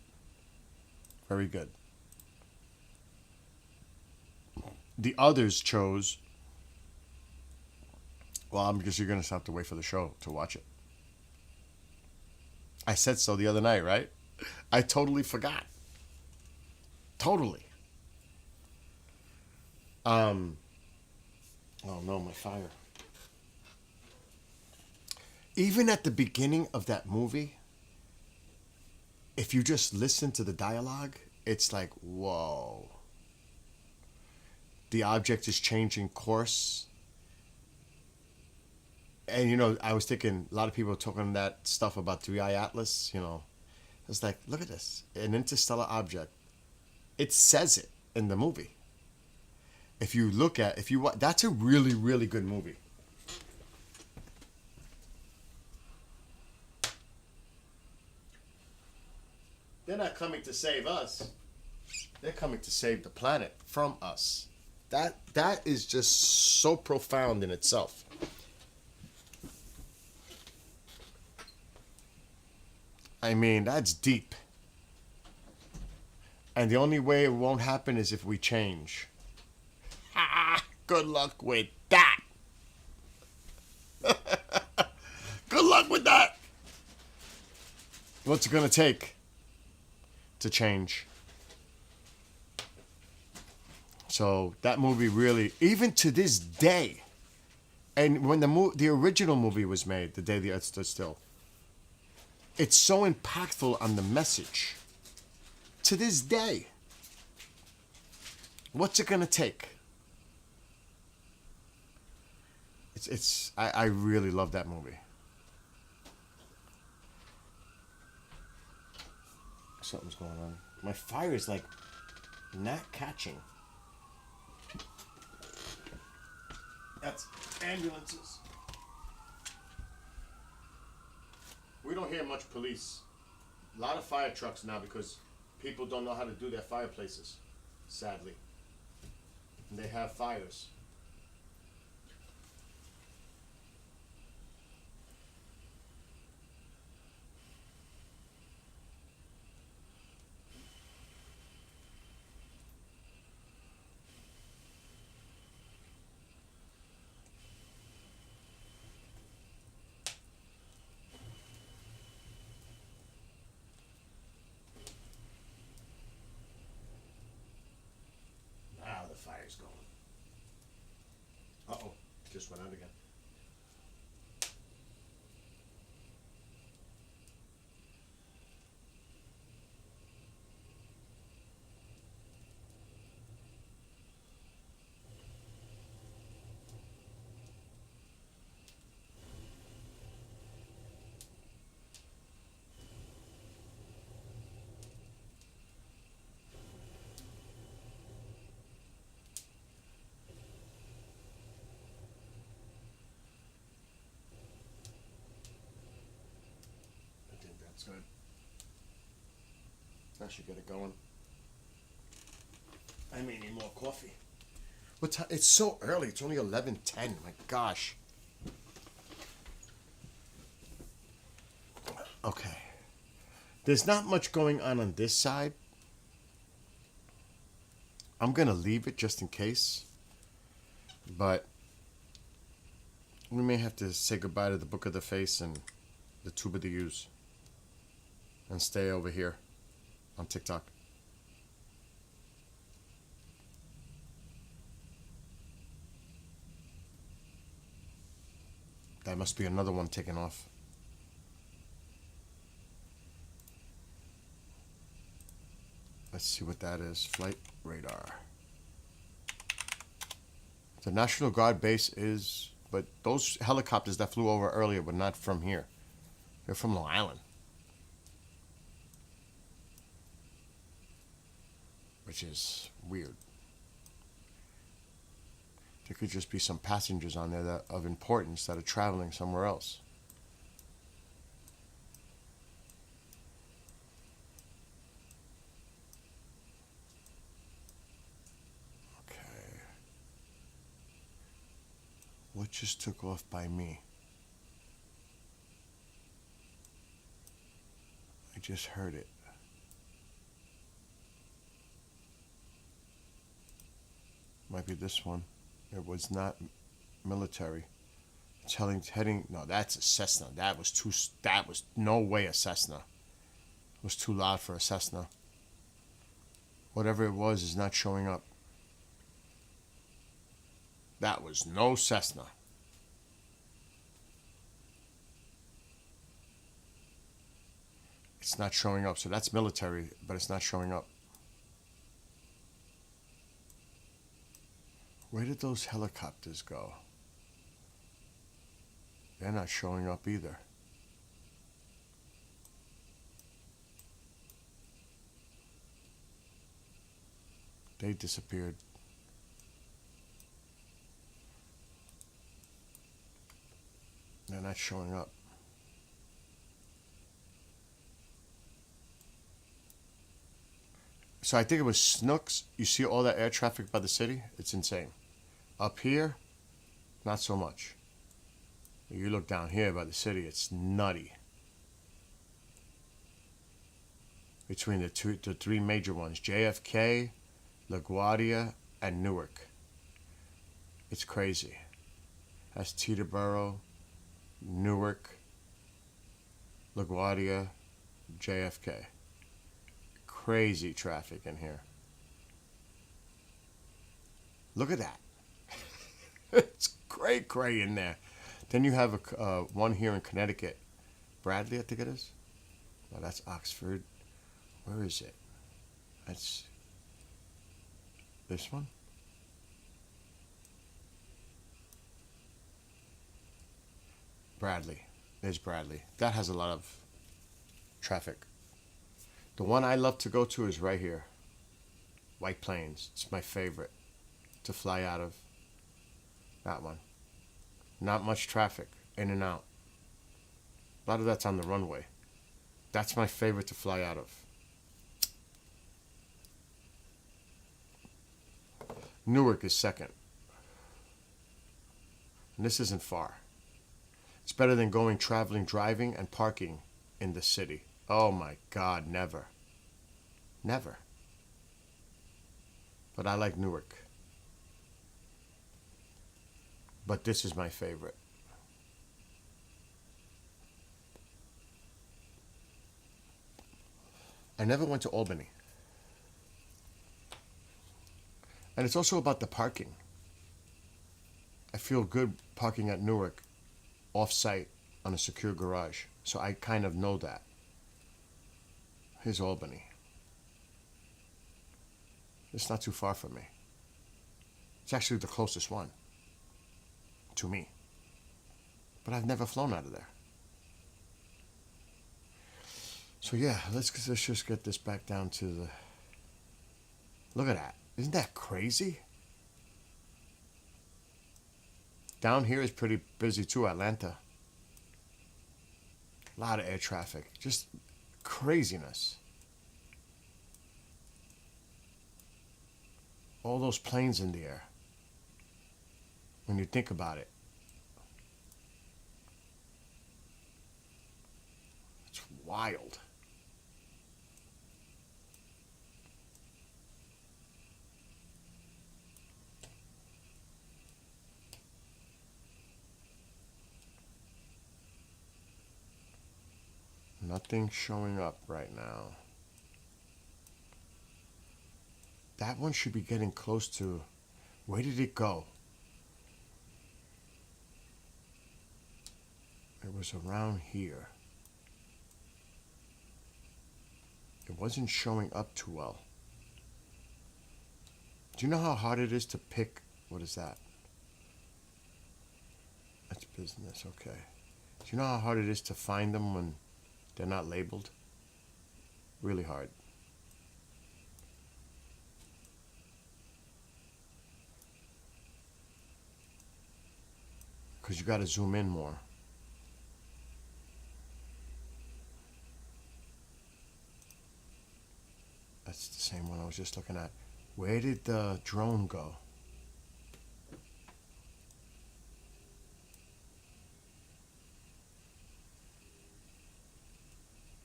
Very good. the others chose. Well, because you're gonna have to wait for the show to watch it. I said so the other night, right? I totally forgot. Totally. Oh no, my fire. Even at the beginning of that movie, if you just listen to the dialogue, it's like, whoa. The object is changing course. And, you know, I was thinking, a lot of people are talking that stuff about 3i Atlas, you know. It's like, look at this. An interstellar object. It says it in the movie. If you look at, that's a really, really good movie. They're not coming to save us. They're coming to save the planet from us. That is just so profound in itself. I mean, that's deep. And the only way it won't happen is if we change. Good luck with that. Good luck with that. What's it going to take to change? So that movie really, even to this day, and when the original movie was made, The Day the Earth Stood Still, it's so impactful on the message. To this day, what's it gonna take? I really love that movie. Something's going on. My fire is like not catching. That's ambulances. We don't hear much police. A lot of fire trucks now because people don't know how to do their fireplaces, sadly. And they have fires. Now the fire's going. Uh-oh, just went out again. I think that's good. That should get it going. I may need more coffee. What time? It's so early. It's only 11:10. My gosh. Okay. There's not much going on this side. I'm going to leave it just in case. But we may have to say goodbye to the Book of the Face and the Tube of the Use. And stay over here on TikTok. That must be another one taken off. Let's see what that is. Flight radar. The National Guard base is, but those helicopters that flew over earlier were not from here. They're from Long Island. Which is weird. There could just be some passengers on there that of importance that are traveling somewhere else. Okay. What just took off by me? I just heard it. My might be this one. It was not military. It's heading. No, that's a Cessna. That was no way a Cessna. It was too loud for a Cessna. Whatever it was is not showing up. That was no Cessna. It's not showing up. So that's military, but it's not showing up. Where did those helicopters go? They're not showing up either. They disappeared. They're not showing up. So I think it was Snooks. You see all that air traffic by the city? It's insane. Up here, not so much. You look down here by the city, it's nutty. Between the three major ones, JFK, LaGuardia, and Newark. It's crazy. That's Teterboro, Newark, LaGuardia, JFK. Crazy traffic in here. Look at that. It's cray in there. Then you have one here in Connecticut. Bradley, I think it is. No, that's Oxford. Where is it? That's this one. Bradley. There's Bradley. That has a lot of traffic. The one I love to go to is right here. White Plains. It's my favorite to fly out of. That one. Not much traffic. In and out. A lot of that's on the runway. That's my favorite to fly out of. Newark is second. And this isn't far. It's better than going traveling, driving, and parking in the city. Oh my God, never. Never. But I like Newark. But this is my favorite. I never went to Albany. And it's also about the parking. I feel good parking at Newark off-site on a secure garage. So I kind of know that. Here's Albany. It's not too far from me. It's actually the closest one to me. But I've never flown out of there. So yeah, let's just get this back down to the... Look at that. Isn't that crazy? Down here is pretty busy too, Atlanta. A lot of air traffic. Just craziness. All those planes in the air. When you think about it. It's wild. Nothing showing up right now. That one should be getting close to... Where did it go? It was around here. It wasn't showing up too well. Do you know how hard it is to pick... What is that? That's business, okay. Do you know how hard it is to find them when they're not labeled? Really hard. Because you got to zoom in more. That's the same one I was just looking at. Where did the drone go?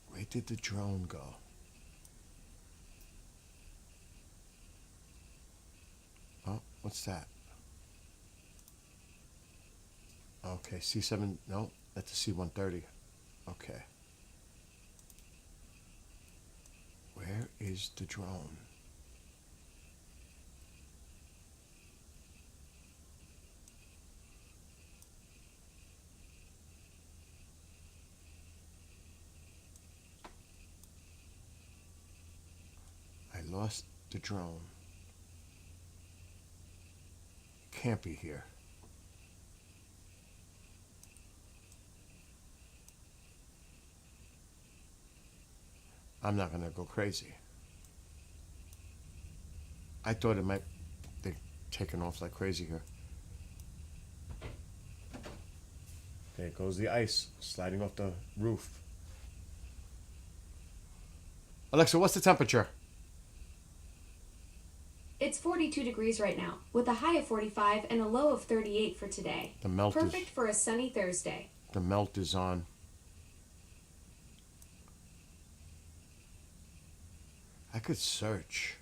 Where did the drone go? Oh, What's that? Okay, C7. No, that's a C130. Okay. Where is the drone? I lost the drone. Can't be here. I'm not gonna go crazy. I thought it might. They're taking off like crazy here. There goes the ice sliding off the roof. Alexa, what's the temperature? It's 42 degrees right now, with a high of 45 and a low of 38 for today. The melt Perfect for a sunny Thursday. The melt is on. I could search.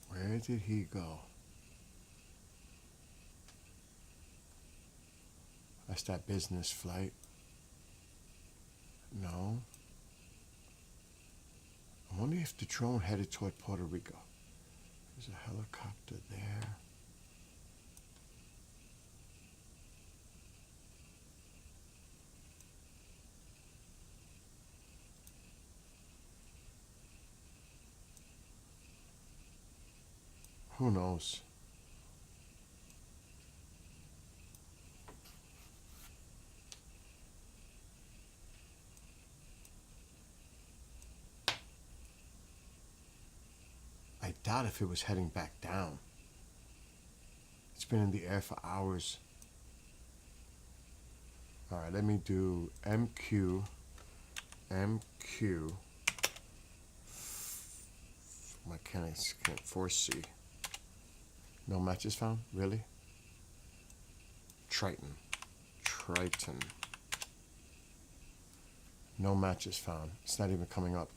Where did he go? That's that business flight. No. I wonder if the drone headed toward Puerto Rico. There's a helicopter there. Who knows? I doubt if it was heading back down. It's been in the air for hours. All right, let me do MQ. Mechanics can't foresee. No matches found? Really? Triton. No matches found. It's not even coming up.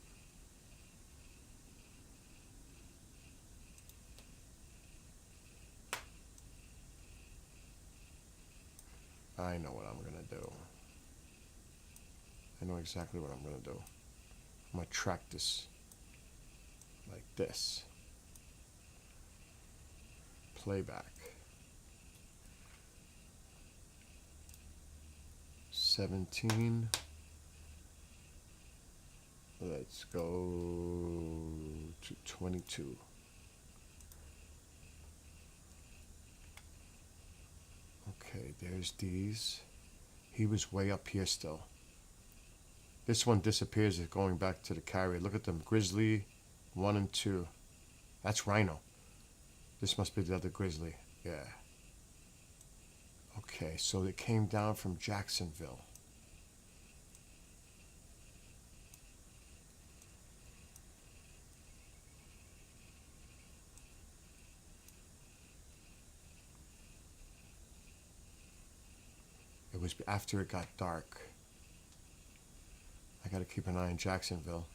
I know what I'm gonna do. I know exactly what I'm gonna do. I'm gonna track this like this. Playback. 17. Let's go to 22. Okay, there's these. He was way up here still. This one disappears, is going back to the carrier. Look at them. Grizzly 1 and 2. That's Rhino. This must be the other Grizzly. Yeah. Okay, so it came down from Jacksonville. It was after it got dark. I gotta keep an eye on Jacksonville.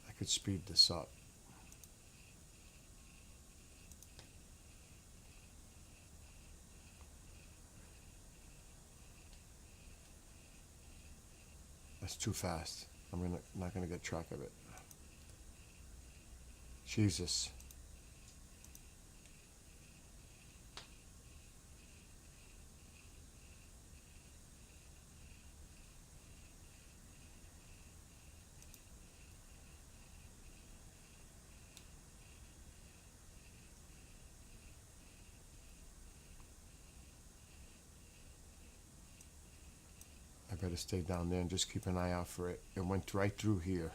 I could speed this up. That's too fast. Not gonna get track of it. Jesus. I better stay down there and just keep an eye out for it. It went right through here.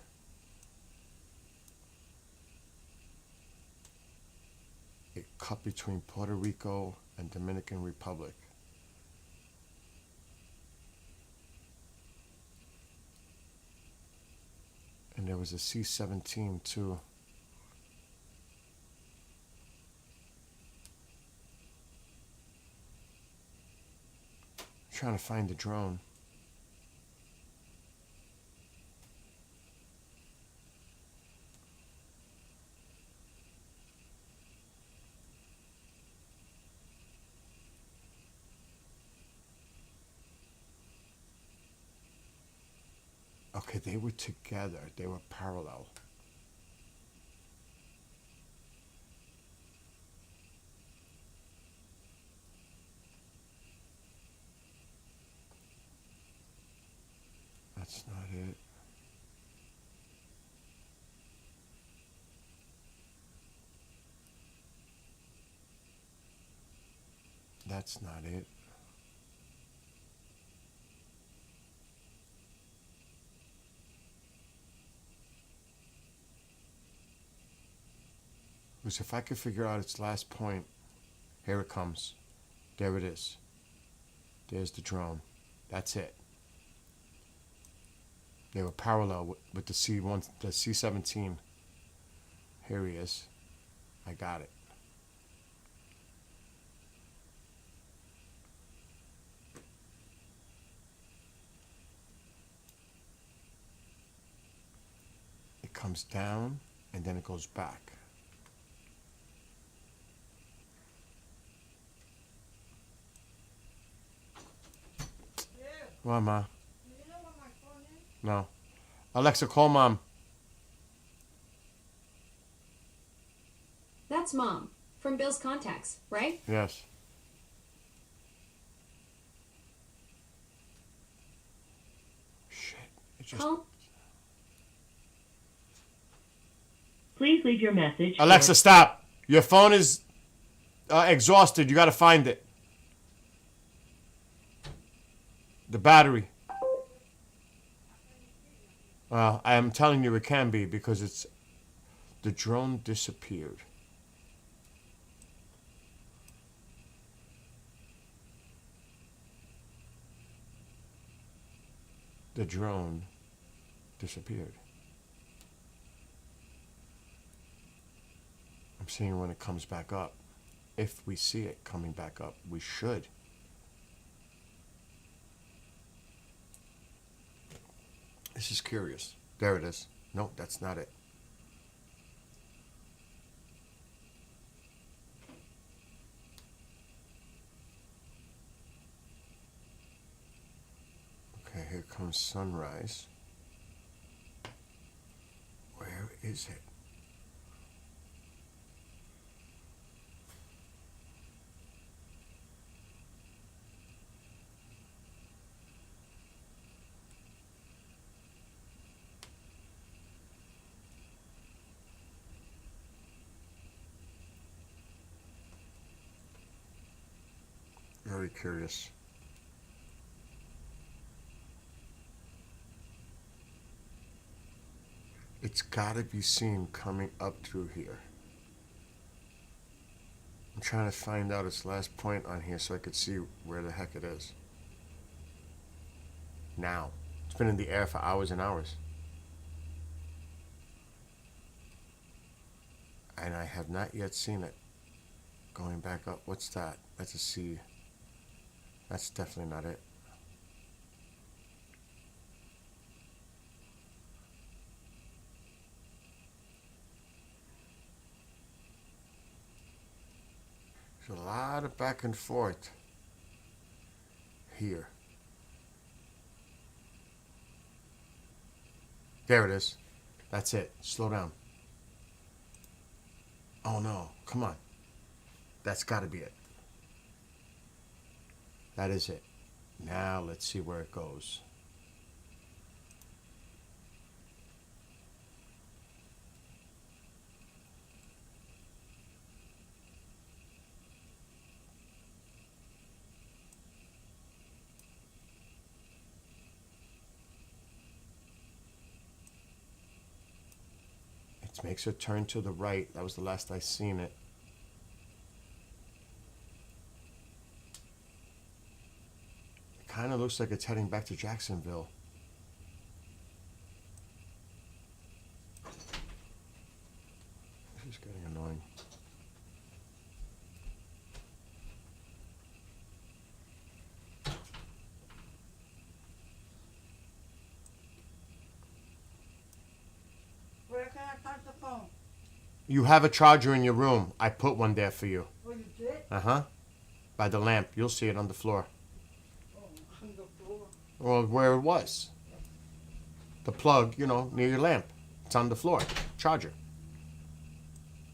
It cut between Puerto Rico and Dominican Republic. And there was a C-17 too. trying to find the drone. Okay, they were together. They were parallel. That's not it. That's not it. Because if I could figure out its last point, here it comes. There it is. There's the drone. That's it. They were parallel with the C1, the C-17. Here he is. I got it. It comes down and then it goes back. Come on, Ma. Do you know what my phone is? No. Alexa, call Mom. That's Mom from Bill's contacts, right? Yes. Shit. It just... Call. Please leave your message. Alexa, stop. Your phone is exhausted. You got to find it. The battery. Well, I am telling you it can be because it's... The drone disappeared. The drone disappeared. I'm seeing when it comes back up. If we see it coming back up, we should. This is curious. There it is. No, that's not it. Okay, here comes sunrise. Where is it? Very curious. It's got to be seen coming up through here. I'm trying to find out its last point on here so I could see where the heck it is. Now. It's been in the air for hours and hours. And I have not yet seen it. Going back up. What's that? That's a C. That's definitely not it. There's a lot of back and forth here. There it is. That's it. Slow down. Oh no. Come on. That's got to be it. That is it. Now let's see where it goes. It makes a turn to the right. That was the last I seen it. Kind of looks like it's heading back to Jacksonville. This is getting annoying. You have a charger in your room. I put one there for you. Oh, you did? Uh-huh. By the lamp. You'll see it on the floor. Oh, on the floor. Or where it was. The plug, near your lamp. It's on the floor. Charger.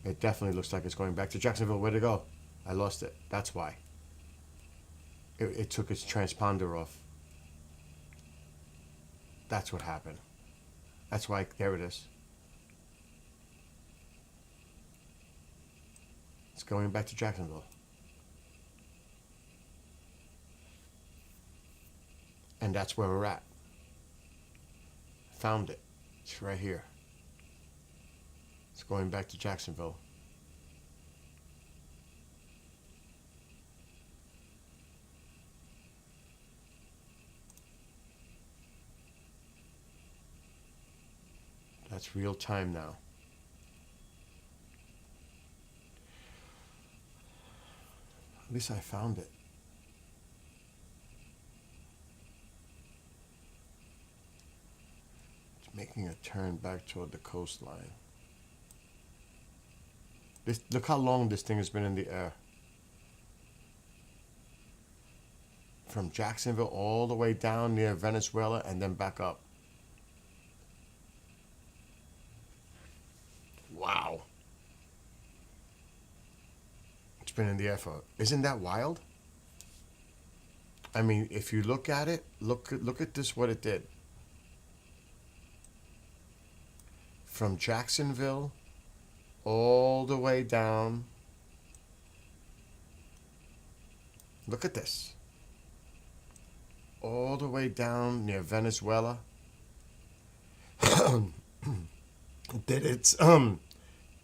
It definitely looks like it's going back to Jacksonville. Where'd it go? I lost it. That's why. It took its transponder off. That's what happened. That's why. There it is. It's going back to Jacksonville. And that's where we're at. Found it. It's right here. It's going back to Jacksonville. That's real time now. At least I found it. It's making a turn back toward the coastline. Look how long this thing has been in the air. From Jacksonville all the way down near Venezuela and then back up. Wow. It's been in the air for... Isn't that wild? I mean, if you look at it, look at this, what it did. From Jacksonville all the way down. Look at this. All the way down near Venezuela. Did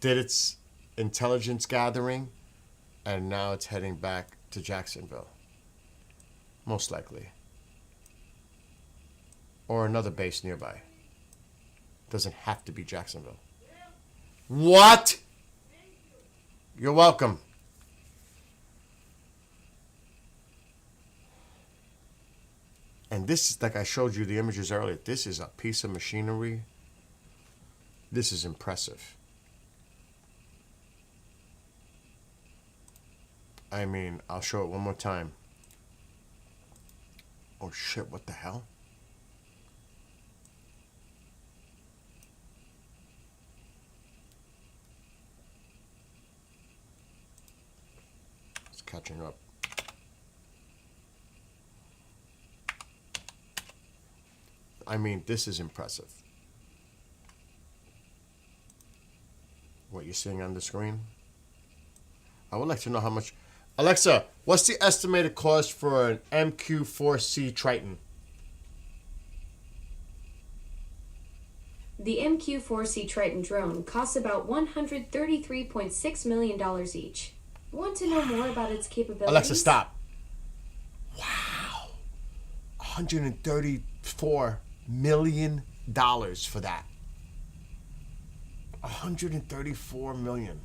its intelligence gathering, and now it's heading back to Jacksonville. Most likely. Or another base nearby. Doesn't have to be Jacksonville. What? You're welcome. And this is, like I showed you the images earlier, this is a piece of machinery. This is impressive. I mean, I'll show it one more time. Oh shit, what the hell? It's catching up. I mean, this is impressive. What you're seeing on the screen. I would like to know how much... Alexa, what's the estimated cost for an MQ-4C Triton? The MQ-4C Triton drone costs about $133.6 million each. Want to know more about its capabilities? Alexa, stop. Wow. $134 million for that. $134 million.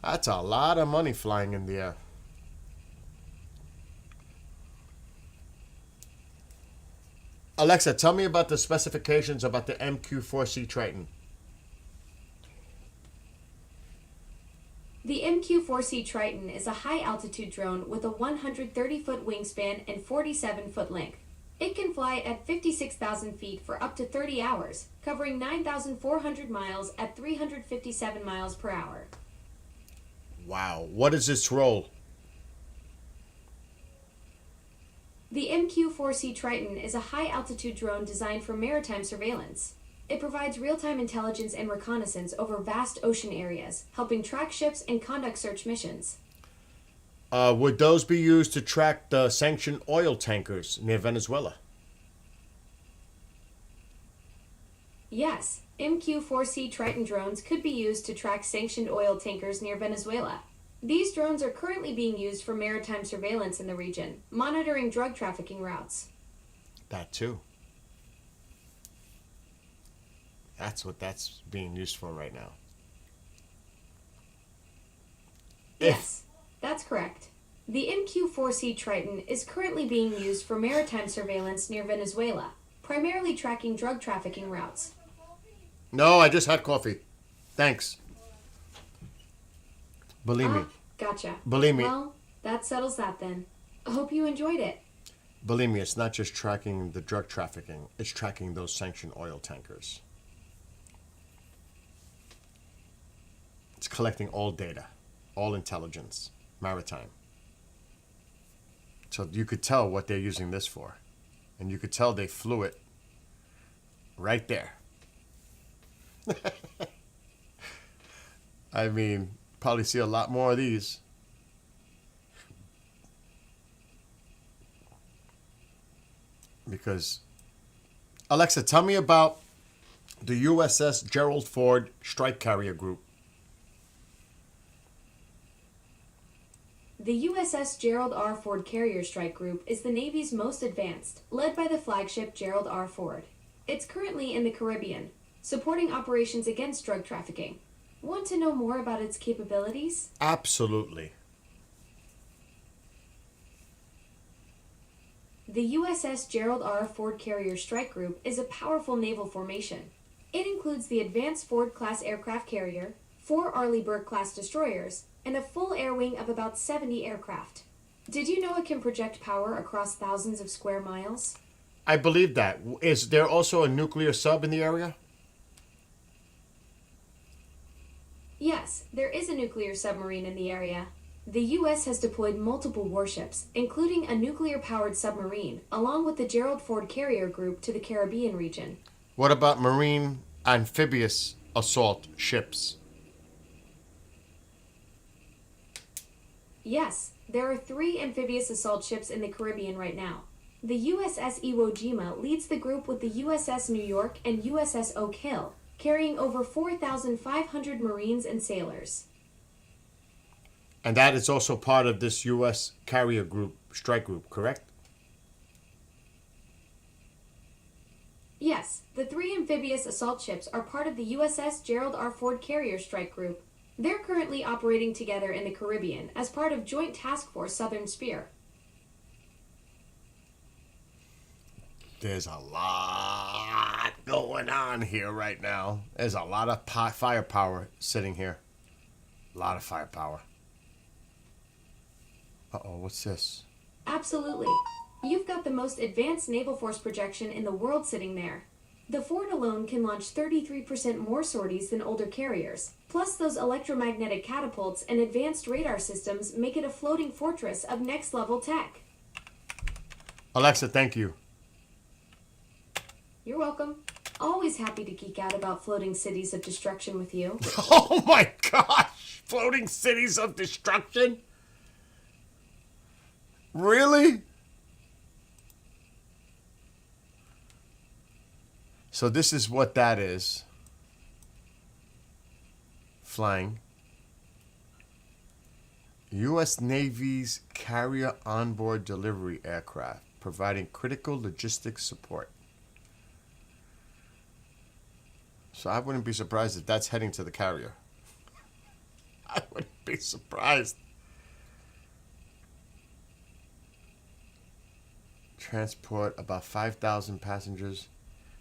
That's a lot of money flying in the air. Alexa, tell me about the specifications about the MQ-4C Triton. The MQ-4C Triton is a high-altitude drone with a 130-foot wingspan and 47-foot length. It can fly at 56,000 feet for up to 30 hours, covering 9,400 miles at 357 miles per hour. Wow. What is its role? The MQ-4C Triton is a high-altitude drone designed for maritime surveillance. It provides real-time intelligence and reconnaissance over vast ocean areas, helping track ships and conduct search missions. Would those be used to track the sanctioned oil tankers near Venezuela? Yes, MQ-4C Triton drones could be used to track sanctioned oil tankers near Venezuela. These drones are currently being used for maritime surveillance in the region, monitoring drug trafficking routes. That too. That's what that's being used for right now. Yes, that's correct. The MQ-4C Triton is currently being used for maritime surveillance near Venezuela, primarily tracking drug trafficking routes. No, I just had coffee. Thanks. Believe me. Gotcha. Believe me. Well, that settles that then. I hope you enjoyed it. Believe me, it's not just tracking the drug trafficking. It's tracking those sanctioned oil tankers. It's collecting all data, all intelligence, maritime. So you could tell what they're using this for. And you could tell they flew it right there. I mean, probably see a lot more of these. Because, Alexa, tell me about the USS Gerald Ford Strike Carrier Group. The USS Gerald R. Ford Carrier Strike Group is the Navy's most advanced, led by the flagship Gerald R. Ford. It's currently in the Caribbean, supporting operations against drug trafficking. Want to know more about its capabilities? Absolutely. The USS Gerald R. Ford Carrier Strike Group is a powerful naval formation. It includes the Advanced Ford-class aircraft carrier, 4 Arleigh Burke-class destroyers, and a full air wing of about 70 aircraft. Did you know it can project power across thousands of square miles? I believe that. Is there also a nuclear sub in the area? Yes, there is a nuclear submarine in the area. The U.S. has deployed multiple warships, including a nuclear-powered submarine, along with the Gerald Ford Carrier Group to the Caribbean region. What about marine amphibious assault ships? Yes, there are 3 amphibious assault ships in the Caribbean right now. The USS Iwo Jima leads the group with the USS New York and USS Oak Hill, carrying over 4,500 Marines and sailors. And that is also part of this U.S. carrier group, strike group, correct? Yes, the 3 amphibious assault ships are part of the USS Gerald R. Ford Carrier Strike Group. They're currently operating together in the Caribbean as part of Joint Task Force Southern Spear. There's a lot going on here right now. There's a lot of firepower sitting here. A lot of firepower. Uh-oh, what's this? Absolutely. You've got the most advanced naval force projection in the world sitting there. The Ford alone can launch 33% more sorties than older carriers. Plus, those electromagnetic catapults and advanced radar systems make it a floating fortress of next-level tech. Alexa, thank you. You're welcome. Always happy to geek out about floating cities of destruction with you. Oh my gosh! Floating cities of destruction? Really? So this is what that is. Flying. U.S. Navy's Carrier Onboard Delivery Aircraft, providing critical logistics support. So I wouldn't be surprised if that's heading to the carrier. I wouldn't be surprised. Transport about 5,000 passengers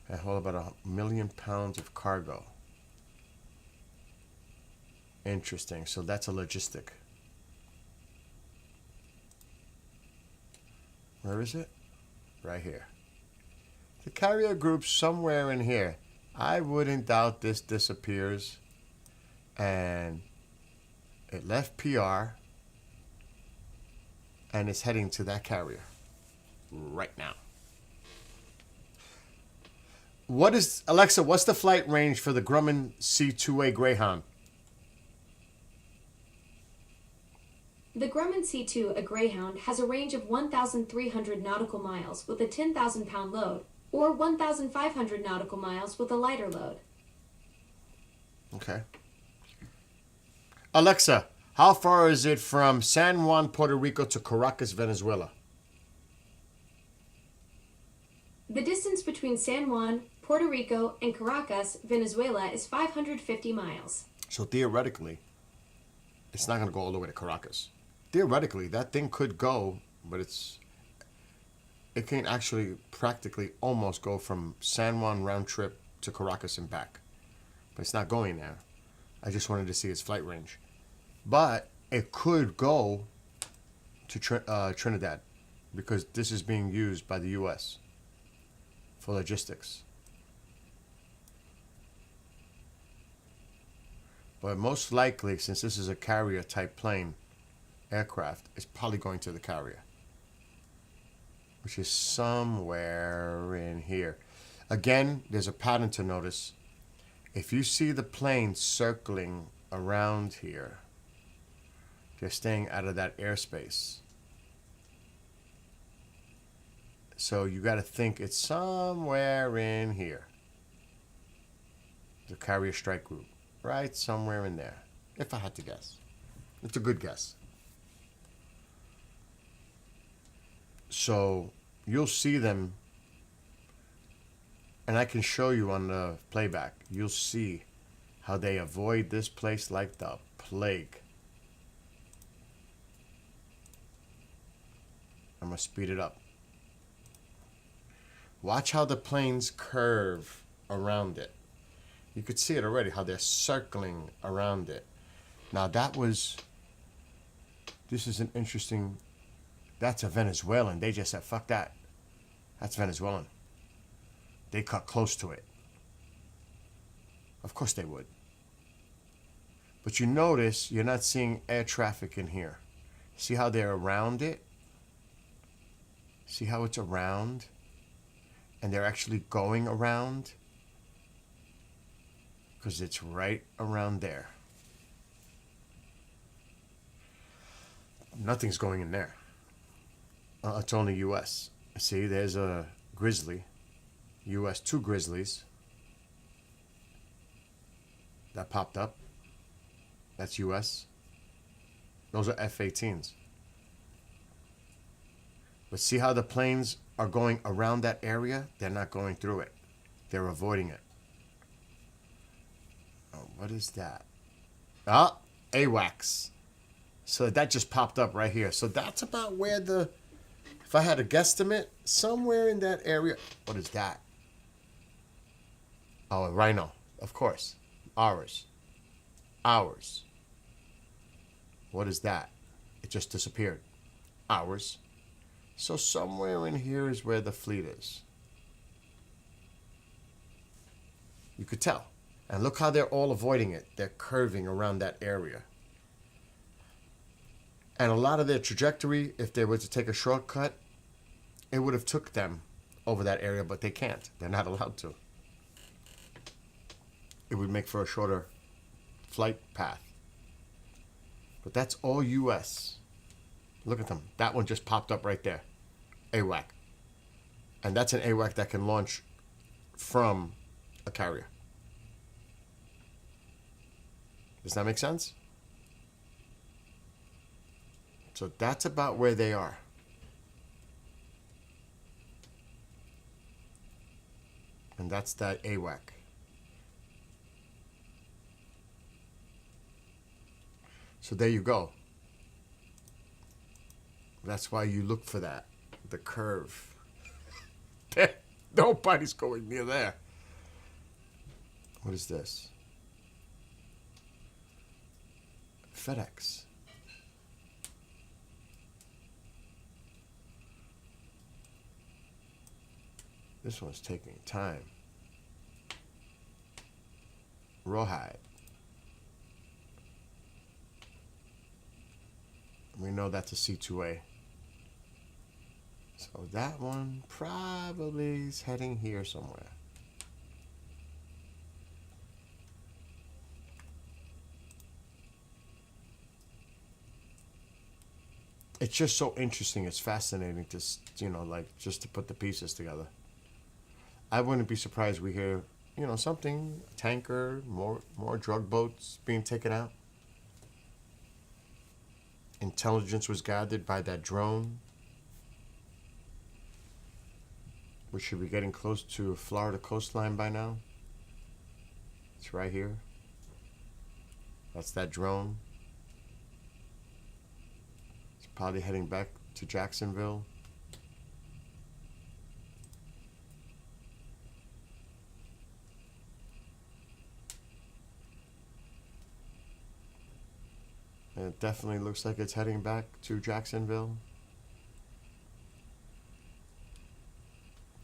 and hold about 1 million pounds of cargo. Interesting. So that's a logistic. Where is it? Right here. The carrier group's somewhere in here. I wouldn't doubt this disappears. And it left PR. And it's heading to that carrier right now. What is, Alexa, what's the flight range for the Grumman C-2A Greyhound? The Grumman C-2, a Greyhound, has a range of 1,300 nautical miles with a 10,000-pound load, or 1,500 nautical miles with a lighter load. Okay. Alexa, how far is it from San Juan, Puerto Rico to Caracas, Venezuela? The distance between San Juan, Puerto Rico, and Caracas, Venezuela is 550 miles. So theoretically, it's not going to go all the way to Caracas. Theoretically, that thing could go, but it's it can actually practically almost go from San Juan round trip to Caracas and back. But it's not going there. I just wanted to see its flight range. But it could go to Trinidad because this is being used by the U.S. for logistics. But most likely, since this is a carrier type plane, aircraft, it's probably going to the carrier, which is somewhere in here. Again, there's a pattern to notice. If you see the plane circling around here, they're staying out of that airspace. So you got to think it's somewhere in here. The carrier strike group. Right somewhere in there. If I had to guess. It's a good guess. So you'll see them, and I can show you on the playback. You'll see how they avoid this place like the plague. I'm going to speed it up. Watch how the planes curve around it. You could see it already, how they're circling around it. Now this is an interesting, that's a Venezuelan. They just said, fuck that. That's Venezuelan. They cut close to it. Of course they would. But you notice you're not seeing air traffic in here. See how they're around it? See how it's around? And they're actually going around? Because it's right around there. Nothing's going in there. It's only U.S. See, there's a Grizzly. U.S. 2 Grizzlies. That popped up. That's U.S. Those are F-18s. But see how the planes are going around that area? They're not going through it. They're avoiding it. Oh, what is that? Ah, AWACS. So that just popped up right here. So that's about where if I had a guesstimate, somewhere in that area. What is that? Oh, a Rhino. Of course. Ours. What is that? It just disappeared. Ours. So somewhere in here is where the fleet is. You could tell. And look how they're all avoiding it. They're curving around that area. And a lot of their trajectory, if they were to take a shortcut, it would have took them over that area, but they can't. They're not allowed to. It would make for a shorter flight path. But that's all U.S. Look at them. That one just popped up right there. AWAC. And that's an AWAC that can launch from a carrier. Does that make sense? So that's about where they are. And that's that AWAC. So there you go. That's why you look for that. The curve. Nobody's going near there. What is this? FedEx. This one's taking time. Rawhide. We know that's a C2A. So that one probably is heading here somewhere. It's just so interesting. It's fascinating to, just to put the pieces together. I wouldn't be surprised we hear, something, a tanker, more drug boats being taken out. Intelligence was gathered by that drone. We should be getting close to Florida coastline by now. It's right here. That's that drone. It's probably heading back to Jacksonville. It definitely looks like it's heading back to Jacksonville.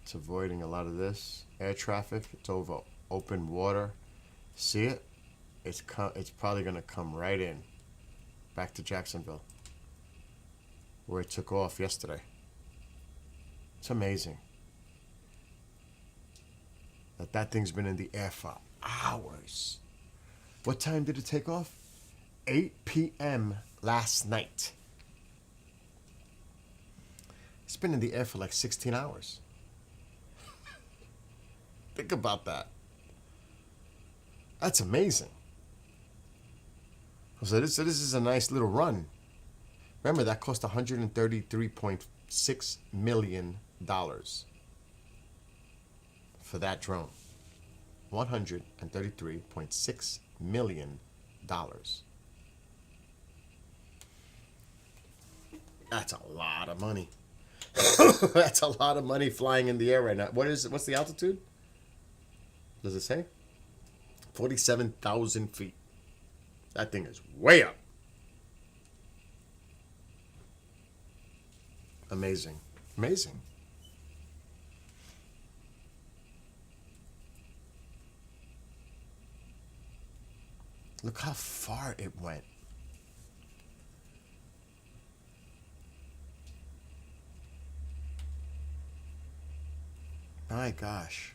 It's avoiding a lot of this air traffic. It's over open water. See it? It's probably gonna come right in, back to Jacksonville, where it took off yesterday. It's amazing that thing's been in the air for hours. What time did it take off? 8 p.m. last night. It's been in the air for like 16 hours. Think about that. That's amazing. So this is a nice little run. Remember, that cost $133.6 million for that drone. $133.6 million. That's a lot of money. That's a lot of money flying in the air right now. What's the altitude? Does it say? 47,000 feet. That thing is way up. Amazing. Amazing. Look how far it went. My gosh.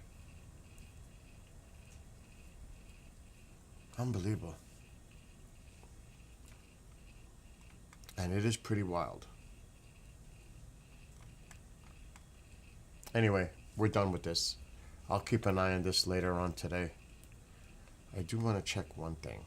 Unbelievable. And it is pretty wild. Anyway, we're done with this. I'll keep an eye on this later on today. I do want to check one thing.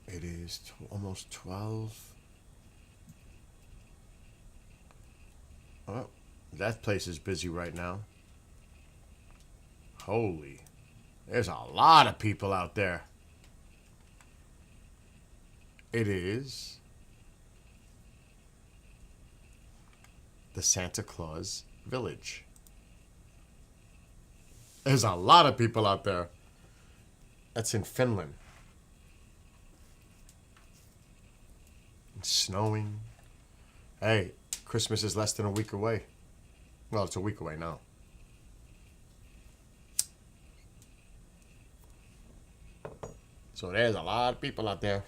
It is almost 12. Oh, that place is busy right now. Holy, there's a lot of people out there. It is the Santa Claus Village. There's a lot of people out there. That's in Finland. It's snowing. Hey, Christmas is less than a week away. Well, it's a week away now. So there's a lot of people out there.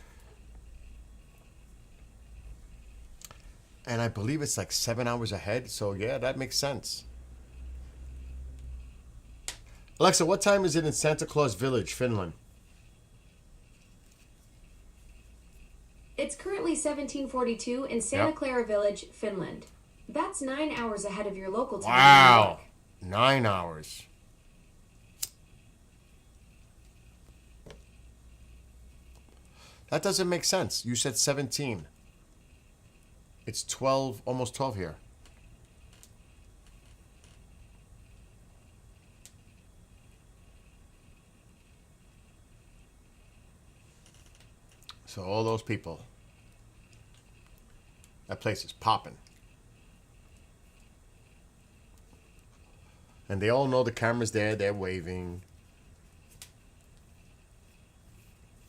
And I believe it's like 7 hours ahead. So yeah, that makes sense. Alexa, what time is it in Santa Claus Village, Finland? It's currently 1742 in Santa Yep. Clara Village, Finland. That's 9 hours ahead of your local time. Wow. 9 hours. That doesn't make sense. You said 17. It's 12, almost 12 here. So all those people. That place is popping. And they all know the camera's there. They're waving.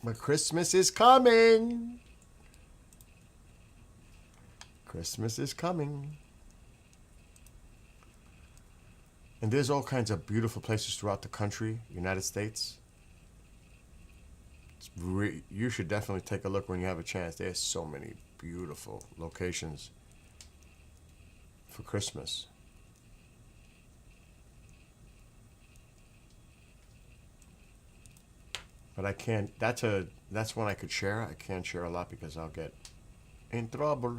But Christmas is coming. Christmas is coming. And there's all kinds of beautiful places throughout the country, United States. You should definitely take a look when you have a chance. There's so many beautiful locations for Christmas. But I can't, that's one I could share. I can't share a lot because I'll get in trouble.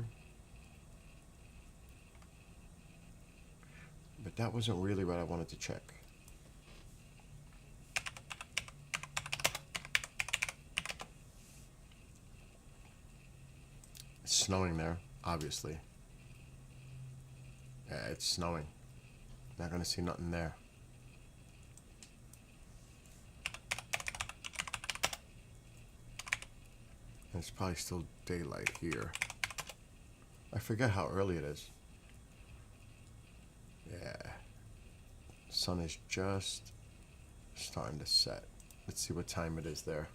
But that wasn't really what I wanted to check. It's snowing there, obviously. Yeah, it's snowing. Not gonna see nothing there. And it's probably still daylight here. I forget how early it is. Yeah. Sun is just starting to set. Let's see what time it is there.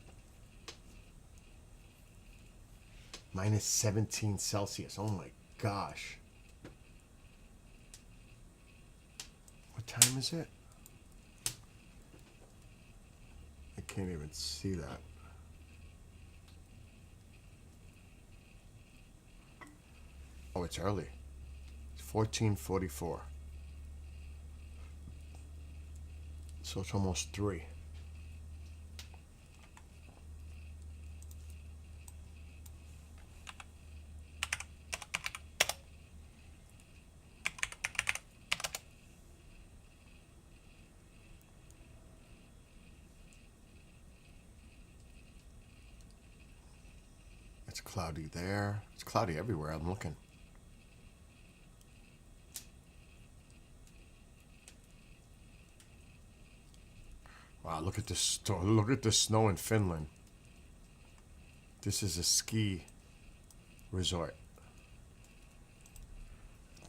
Minus 17 Celsius. Oh my gosh. What time is it? I can't even see that. Oh, it's early. It's 14:44. So it's almost 3. It's cloudy there. It's cloudy everywhere. I'm looking. Wow, look at this. Look at the snow in Finland. This is a ski resort.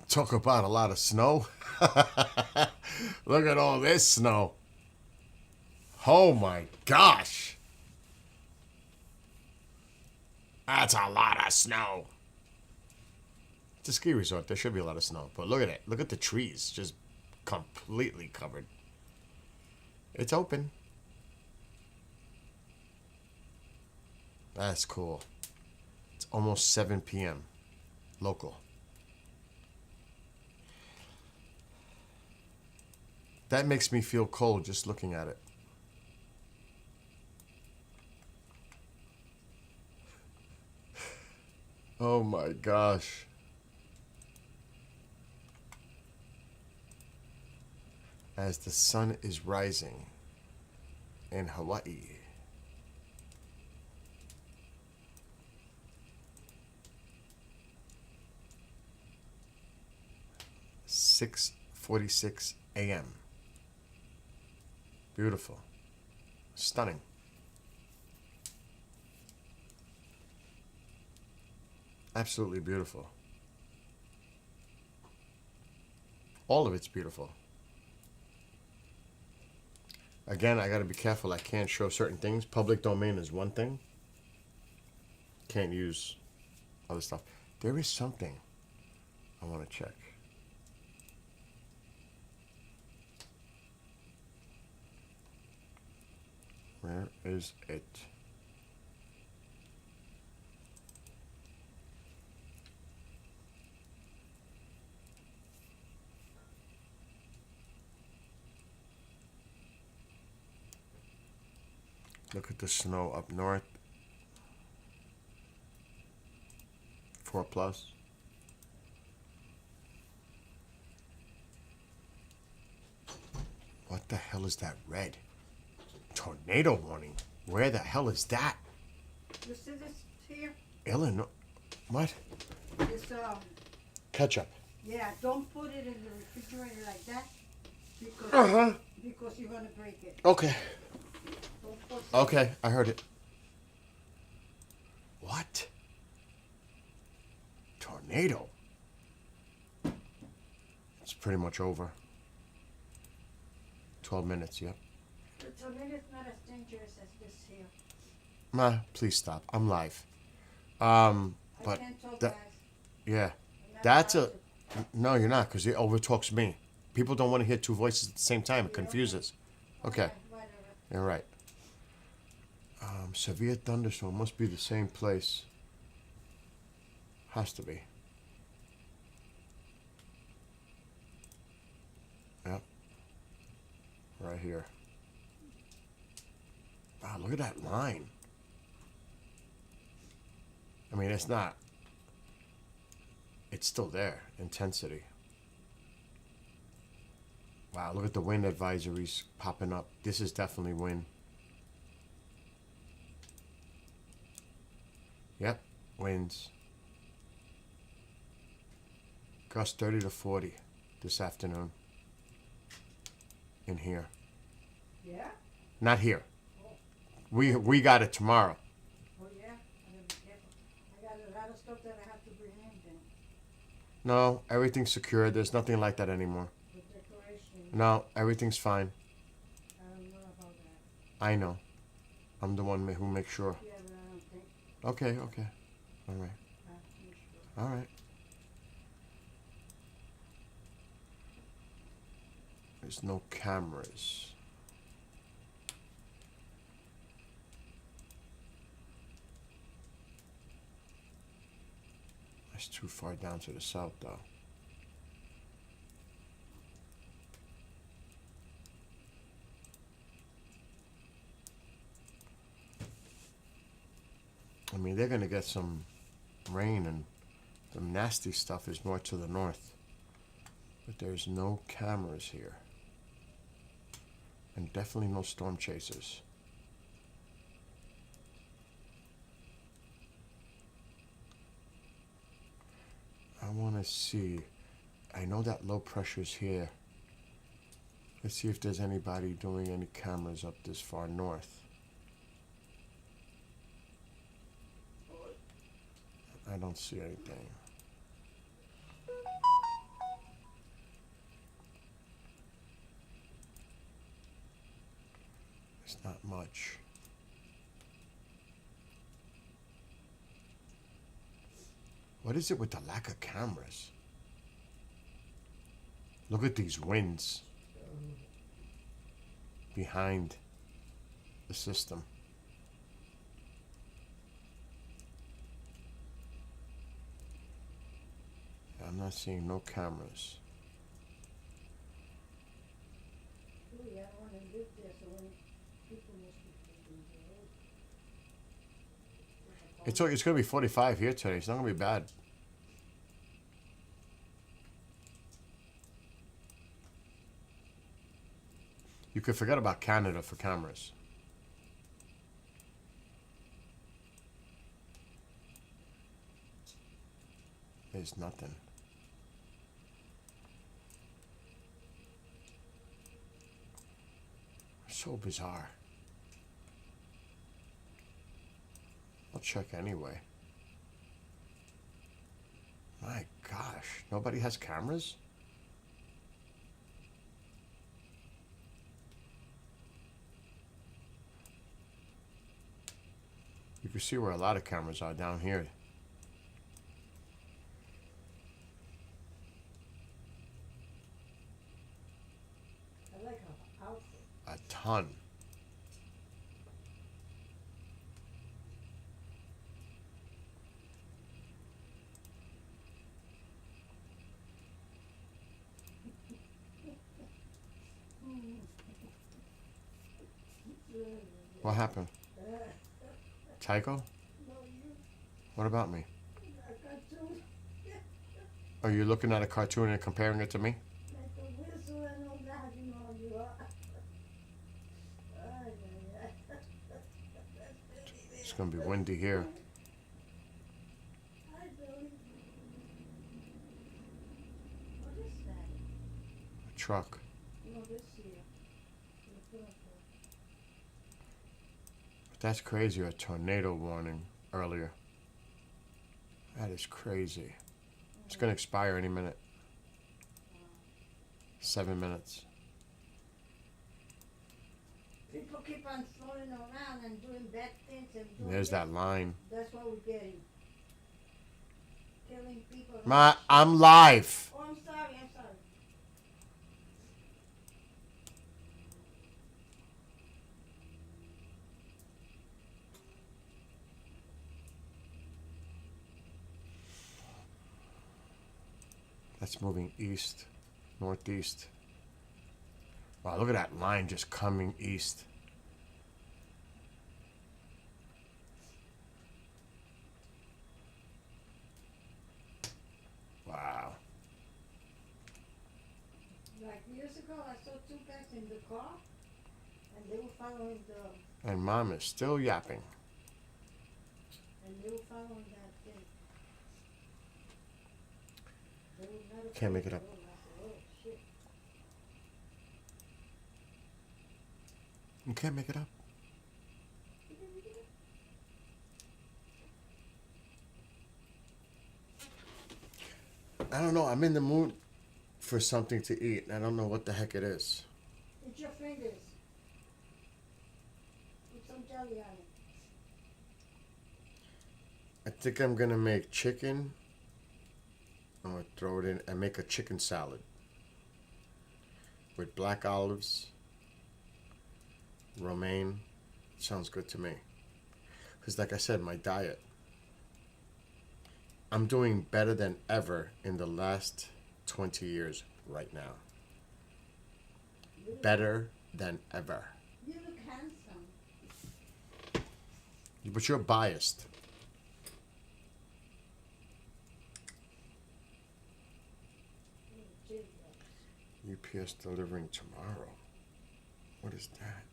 Talk about a lot of snow. Look at all this snow. Oh my gosh. That's a lot of snow. It's a ski resort. There should be a lot of snow. But look at it. Look at the trees. Just completely covered. It's open. That's cool. It's almost 7 p.m. local. That makes me feel cold just looking at it. Oh my gosh. As the sun is rising in Hawaii. (6:46 a.m.) Beautiful. Stunning. Absolutely beautiful. All of it's beautiful. Again, I gotta be careful. I can't show certain things. Public domain is one thing. Can't use other stuff. There is something I want to check. Where is it? Look at the snow up north. 4+. What the hell is that red? Tornado warning. Where the hell is that? You see this here? Illinois. What? This, Ketchup. yeah, don't put it in the refrigerator like that because, because you're gonna break it. Okay. Don't put Okay, I heard it. What? Tornado. It's pretty much over. 12 minutes, yep. The tornado is not as dangerous as this here. Ma, please stop. I'm live. I But can't talk, that- guys. yeah. I'm not That's allowed a... No, you're not, because it overtalks me. People don't want to hear two voices at the same time. It Yeah, confuses. to. Okay, Whatever. you're right. Severe thunderstorm must be the same place. Has to be. Yep. Right here. Wow, look at that line. I mean, it's not. It's still there. Intensity. Wow, look at the wind advisories popping up. This is definitely wind. Yep, winds. Gust 30 to 40 this afternoon. In here. Yeah? Not here. We got it tomorrow. Oh, yeah? I gotta be careful. I got a lot of stuff that I have to bring in then. No, everything's secure. There's nothing like that anymore. But No, everything's fine. I don't know about that. I know. I'm the one who makes sure. Yeah, but I don't think. Okay, okay. All right. I'm pretty sure. All right. There's no cameras. That's too far down to the south, though. I mean, they're gonna get some rain, and the nasty stuff is more to the north. But there's no cameras here. And definitely no storm chasers. I want to see. I know that low pressure's here. Let's see if there's anybody doing any cameras up this far north. I don't see anything. It's not much. What is it with the lack of cameras? Look at these winds behind the system. I'm not seeing no cameras. Really, I don't want to live there, so when people must be thinking, It's going to be 45 here today. It's not going to be bad. You could forget about Canada for cameras. There's nothing. So bizarre. I'll check anyway. My gosh, nobody has cameras? You can see where a lot of cameras are down here. I like her outfit. A ton. What happened? Tycho? No, you, What about me? I got to Are you looking at a cartoon and comparing it to me? make a whistle and all that, you know, you are. Ay, ay, ay. That's really It's gonna be windy here. I believe. What is that? A truck. No, this here. The purple. That's crazy. A tornado warning earlier. That is crazy. It's gonna expire any minute. 7 minutes. People keep on throwing around and doing bad things and doing There's this. that line. That's what we're getting. Killing people. I'm live. Oh, I'm sorry, I'm sorry. That's moving east, northeast. Wow, look at that line just coming east. Wow. Like years ago, I saw two guys in the car, and they were following the, And mom is still yapping. and they were following that thing. They were not Can't make afraid it up. to go, and I said, oh, shit. You can't make it up. I don't know. I'm in the mood for something to eat, and I don't know what the heck it is. It's your fingers. Put some jelly on it. I think I'm gonna make chicken. I'm gonna throw it in and make a chicken salad with black olives, romaine. Sounds good to me. Because, like I said, my diet, I'm doing better than ever in the last 20 years right now. Better than ever. You look handsome. But you're biased. UPS delivering tomorrow. What is that?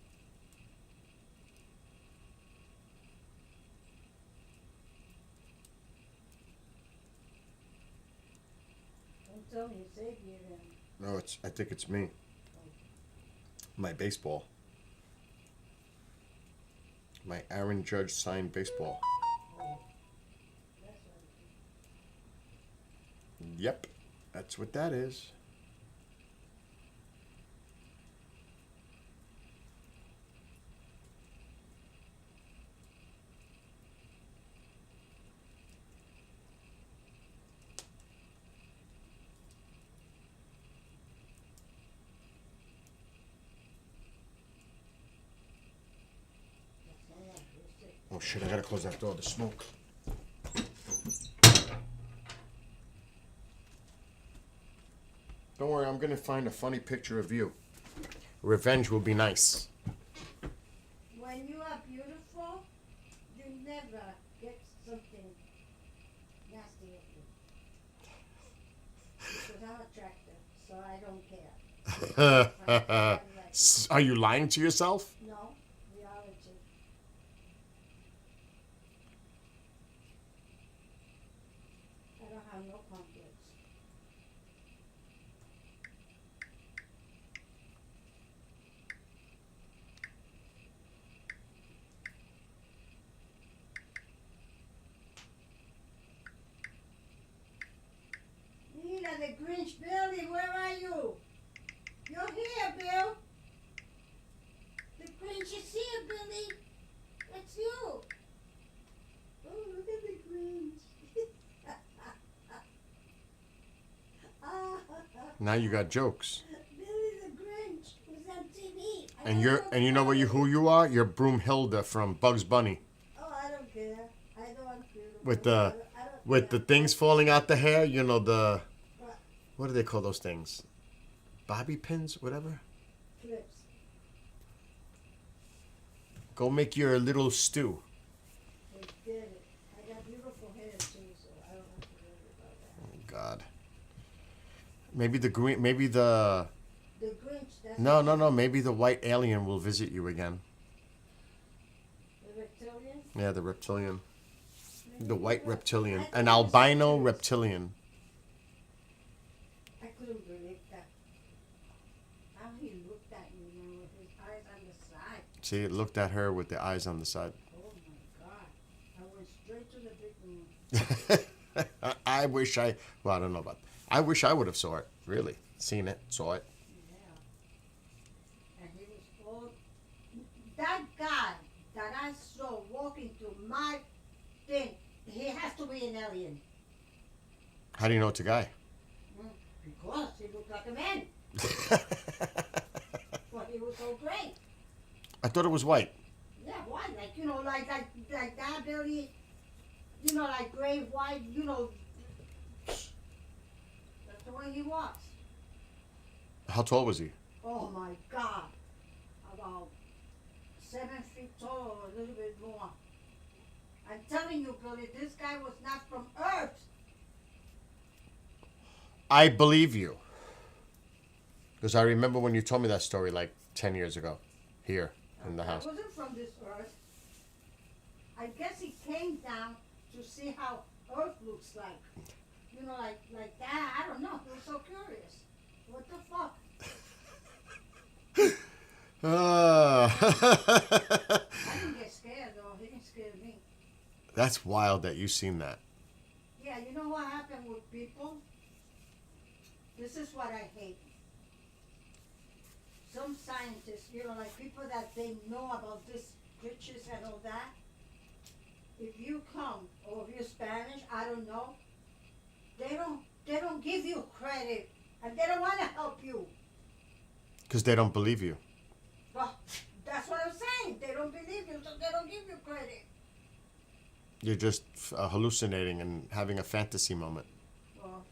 Don't tell me it's Xavier then. No, I think it's me. My baseball. My Aaron Judge signed baseball. That's what it Yep, that's what that is. Oh shit, I gotta close that door, the smoke. Don't worry, I'm gonna find a funny picture of you. Revenge will be nice. When you are beautiful, you never get something nasty at you. Because I'm attractive, so I don't care. Are you lying to yourself? No, reality. I don't have no complex. Nina, the Grinch, Billy, where are you? You're here, Bill. The Grinch is here, Billy. It's you. Oh, look at the Grinch. Now you got jokes. Billy the Grinch was on TV. And you know what who you are? You're Broomhilda from Bugs Bunny. Oh, I don't care. I know I'm beautiful. With the I don't with the care. things falling out the hair, you know the What? what do they call those things? Bobby pins, whatever. Clips. Go make your little stew. Forget it. I got beautiful hair too, so I don't have to worry about that. Oh God. Maybe the green, maybe the The Grinch, that's no, maybe the white alien will visit you again. the reptilian. Yeah, the reptilian. The white I reptilian. thought An it was albino serious. reptilian. I couldn't believe that. How he looked at me, man, with his eyes on the side. See, it looked at her with the eyes on the side. Oh my God. I went straight to the big room. I wish I don't know about. I wish I would have saw it. Really, seen it, saw it. Yeah. And he was all. That guy that I saw walking through my thing, he has to be an alien. How do you know it's a guy? Because he looked like a man. But he was so great. I thought it was white. Yeah, why? Like, you know, like that, Billy. You know, like gray, white, you know. That's the way he was. How tall was he? Oh my God. About 7 feet tall or a little bit more. I'm telling you, Billy, this guy was not from Earth. I believe you. Because I remember when you told me that story like 10 years ago, here in the I house. wasn't from this Earth. I guess he came down to see how Earth looks like. You know, like that. I don't know. He was so curious. What the fuck? Ah. I didn't get scared though. He didn't scare me. That's wild that you seen that. Yeah, you know what happened with people? This is what I hate. Some scientists, like people that they know about these creatures and all that. If you come, or if you're Spanish, I don't know. They don't give you credit, and they don't want to help you. Because they don't believe you. Well, that's what I'm saying. They don't believe you, so they don't give you credit. You're just hallucinating and having a fantasy moment. Well,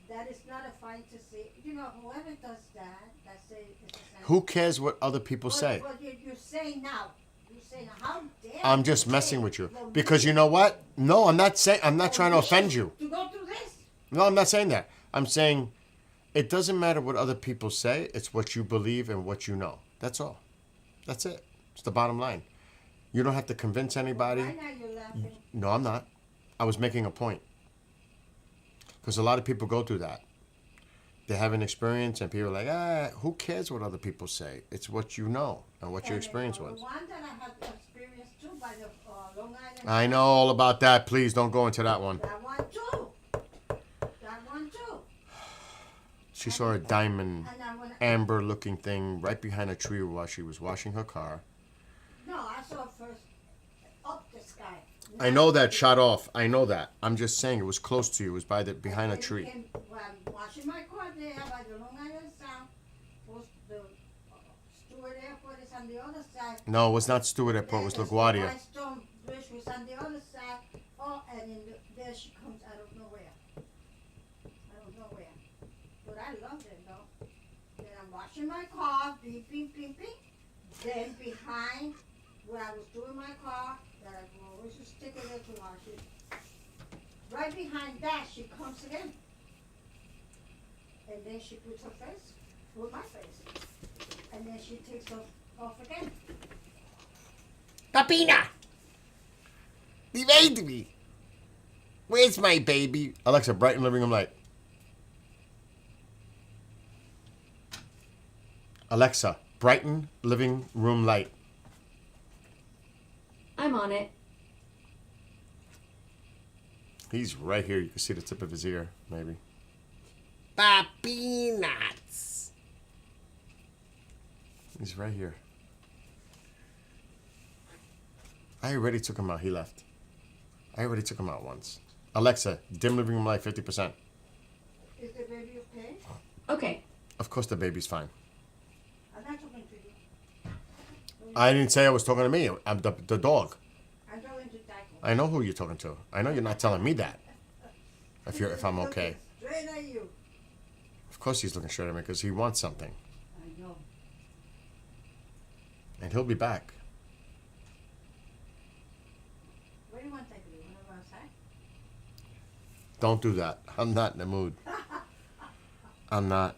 that is not a fantasy. Whoever does that say it's a fantasy. Who cares what other people say? But you're saying now. You're saying, how dare I'm you just say messing with you. the Because you know what? No, I'm not saying, I'm not trying to offend you. To go through this? No, I'm not saying that. I'm saying it doesn't matter what other people say. It's what you believe and what you know. That's all. That's it. It's the bottom line. You don't have to convince anybody. Why now you're laughing? No, I'm not. I was making a point. Because a lot of people go through that. They have an experience and people are like, who cares what other people say? It's what you know and what your experience was. The one that I had experienced too by the Long Island. I know all about that. Please don't go into that one. That one too. That one too. She saw a diamond, And I went, amber looking thing right behind a tree while she was washing her car. no, I saw it first up the sky. I know that shot off. I know that. I'm just saying it was close to you. It was behind a And tree. when I'm washing my car there by the Long Island Sound, the Stewart Airport is on the other side. No, it was not Stewart Airport. It was The LaGuardia. Whitestone Bridge was on the other side. Oh, and there she comes out of nowhere. I don't know where. But I loved it though. Then I'm washing my car, beep, beep, beep, beep. Then behind where I was doing my car, that I always just stick it there to wash it. Right behind that, she comes again. And then she puts her face with my face. And then she takes off again. Papina! The baby! Where's my baby? Alexa, brighten living room light. Alexa, brighten living room light. I'm on it. He's right here. You can see the tip of his ear, maybe. Papinuts. He's right here. I already took him out. He left. I already took him out once. Alexa, dim living room light 50%. Is the baby okay? Okay. Of course the baby's fine. I'm not talking to you. I didn't say I was talking to me. I'm the dog. I'm going to tackle. I know who you're talking to. I know you're not telling me that. If I'm okay. Straight at you. Of course he's looking straight at me because he wants something. I know. And he'll be back. Where do you want to take you? You want to go outside? Don't do that. I'm not in the mood. I'm not.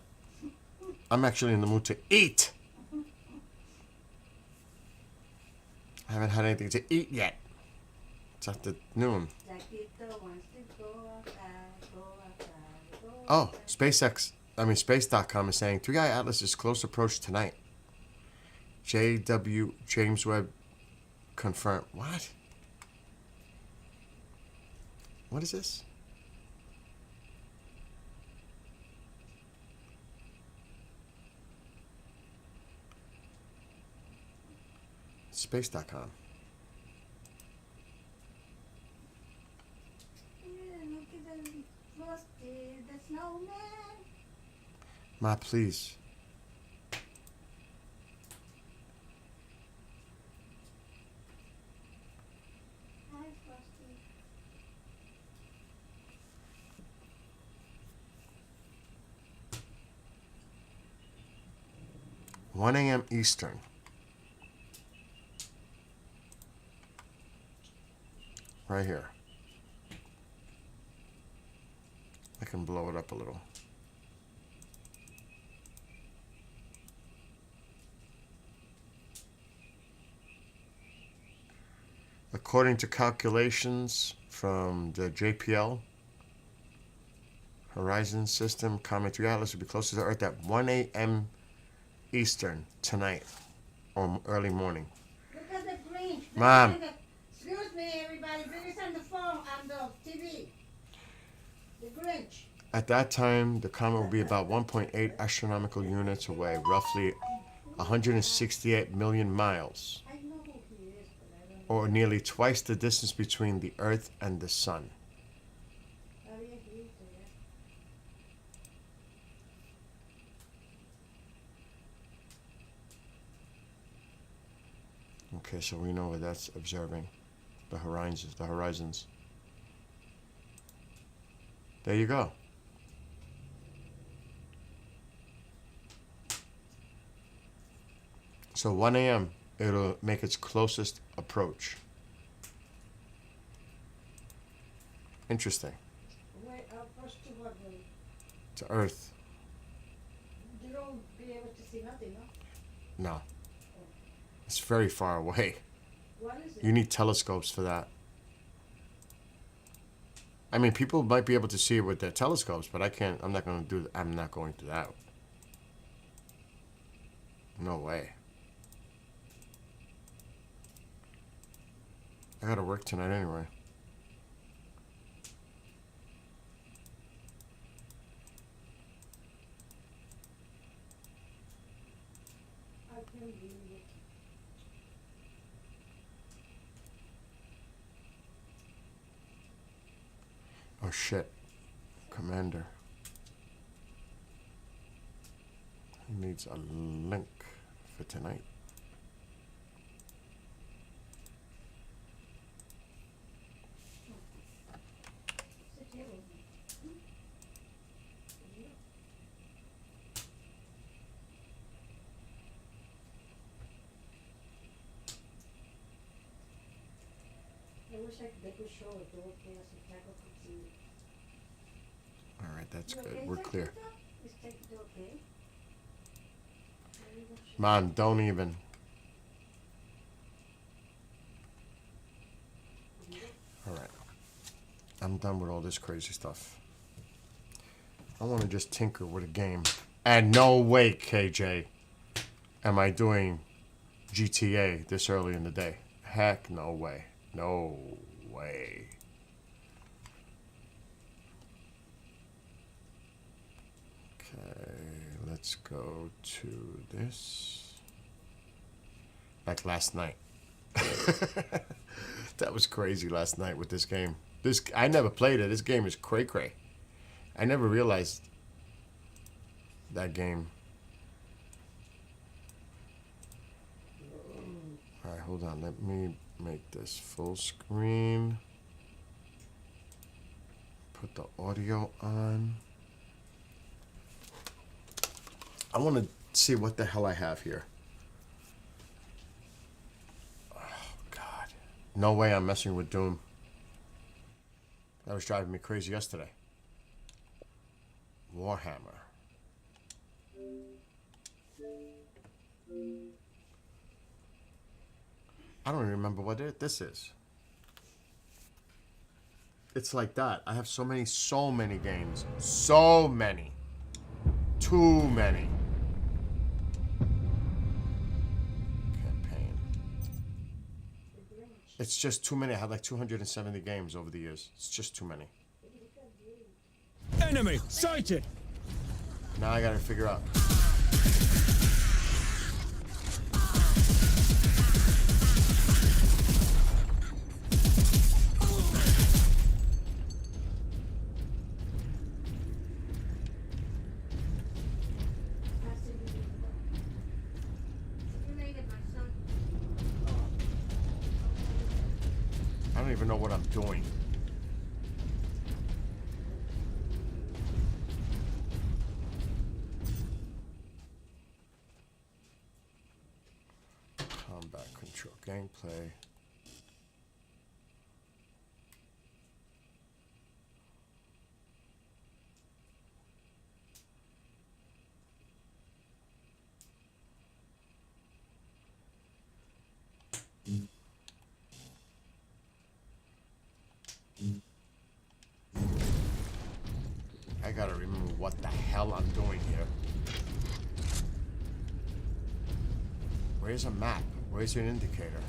I'm actually in the mood to eat. I haven't had anything to eat yet. It's after noon. Jaquito wants to go outside, go outside, go Oh, outside. Space.com is saying Three Eye Atlas is close approach tonight. JW James Webb confirmed. What? What is this? Space.com. Yeah, look at the Frosty, the snowman. Ma, please. Hi, Frosty. 1 a.m. Eastern. Right here. I can blow it up a little. According to calculations from the JPL Horizon System, Comet 3 Atlas will be closer to Earth at 1 a.m. Eastern tonight or early morning. Look at the Grinch. Mom. Excuse me, everybody. Billy's on the phone, on the TV. The Grinch. At that time, the comet will be about 1.8 astronomical units away, roughly 168 million miles, I know who he is, but I don't know. or nearly twice the distance between the Earth and the Sun. Sabía que hizo, ya. Okay, so we know what that's observing. The horizons. The horizons. There you go. So 1 a.m. it'll make its closest approach. Interesting. Wait, first to what, though? To Earth. You don't be able to see nothing, no? No. It's very far away. What is it? You need telescopes for that. I mean, people might be able to see it with their telescopes, but I can't. I'm not going to do. I'm not going to that. No way. I gotta work tonight anyway. I can't believe it. Oh shit. Commander. He needs a link for tonight. Sit here with me. I wish they could show it, the okay, as a tackle could see it. All right, that's You good. okay, We're clear. Technica? Is Technica okay? Maybe we'll show- Man, don't even. All right. I'm done with all this crazy stuff. I want to just tinker with a game. And no way, KJ, am I doing GTA this early in the day. Heck, no way. No way. Okay, let's go to this. Like last night. That was crazy last night with this game. I never played it. This game is cray cray. I never realized that game. All right, hold on. Let me make this full screen. Put the audio on. I want to see what the hell I have here. Oh, God. No way I'm messing with Doom. That was driving me crazy yesterday. Warhammer. I don't even remember what this is. It's like that. I have so many games. So many. Too many. Campaign. It's just too many. I had like 270 games over the years. It's just too many. Enemy sighted. Now I gotta figure out. I don't even know what I'm doing. Combat control, gameplay. I gotta remember what the hell I'm doing here. Where's a map? Where's an indicator?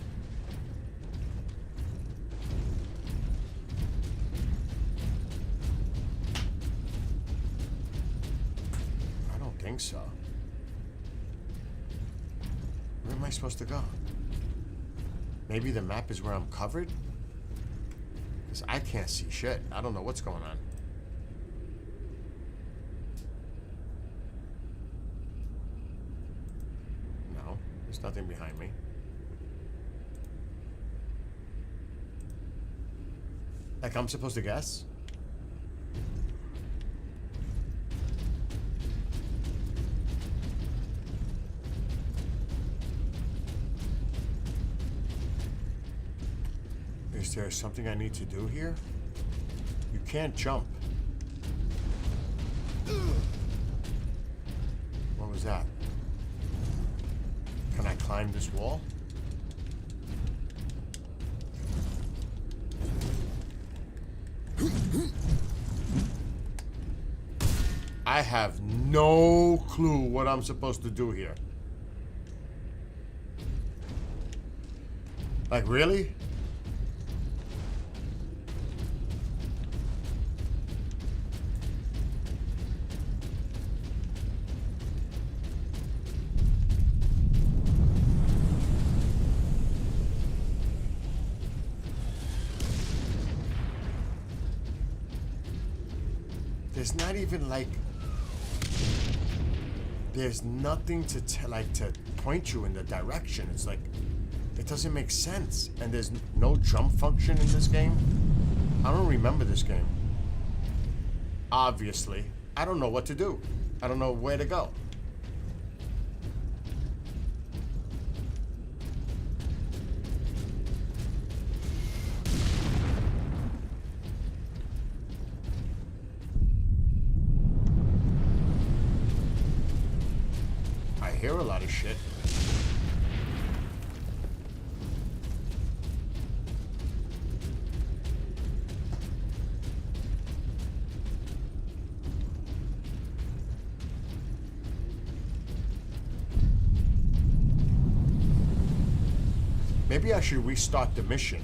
think so. Where am I supposed to go? Maybe the map is where I'm covered? Because I can't see shit. I don't know what's going on. No, there's nothing behind me. Like I'm supposed to guess? Is there something I need to do here? You can't jump. What was that? Can I climb this wall? I have no clue what I'm supposed to do here. Like, really? There's not even like, there's nothing to to point you in the direction. It's like, it doesn't make sense. And there's no jump function in this game. I don't remember this game. Obviously, I don't know what to do. I don't know where to go. I hear a lot of shit. Maybe I should restart the mission.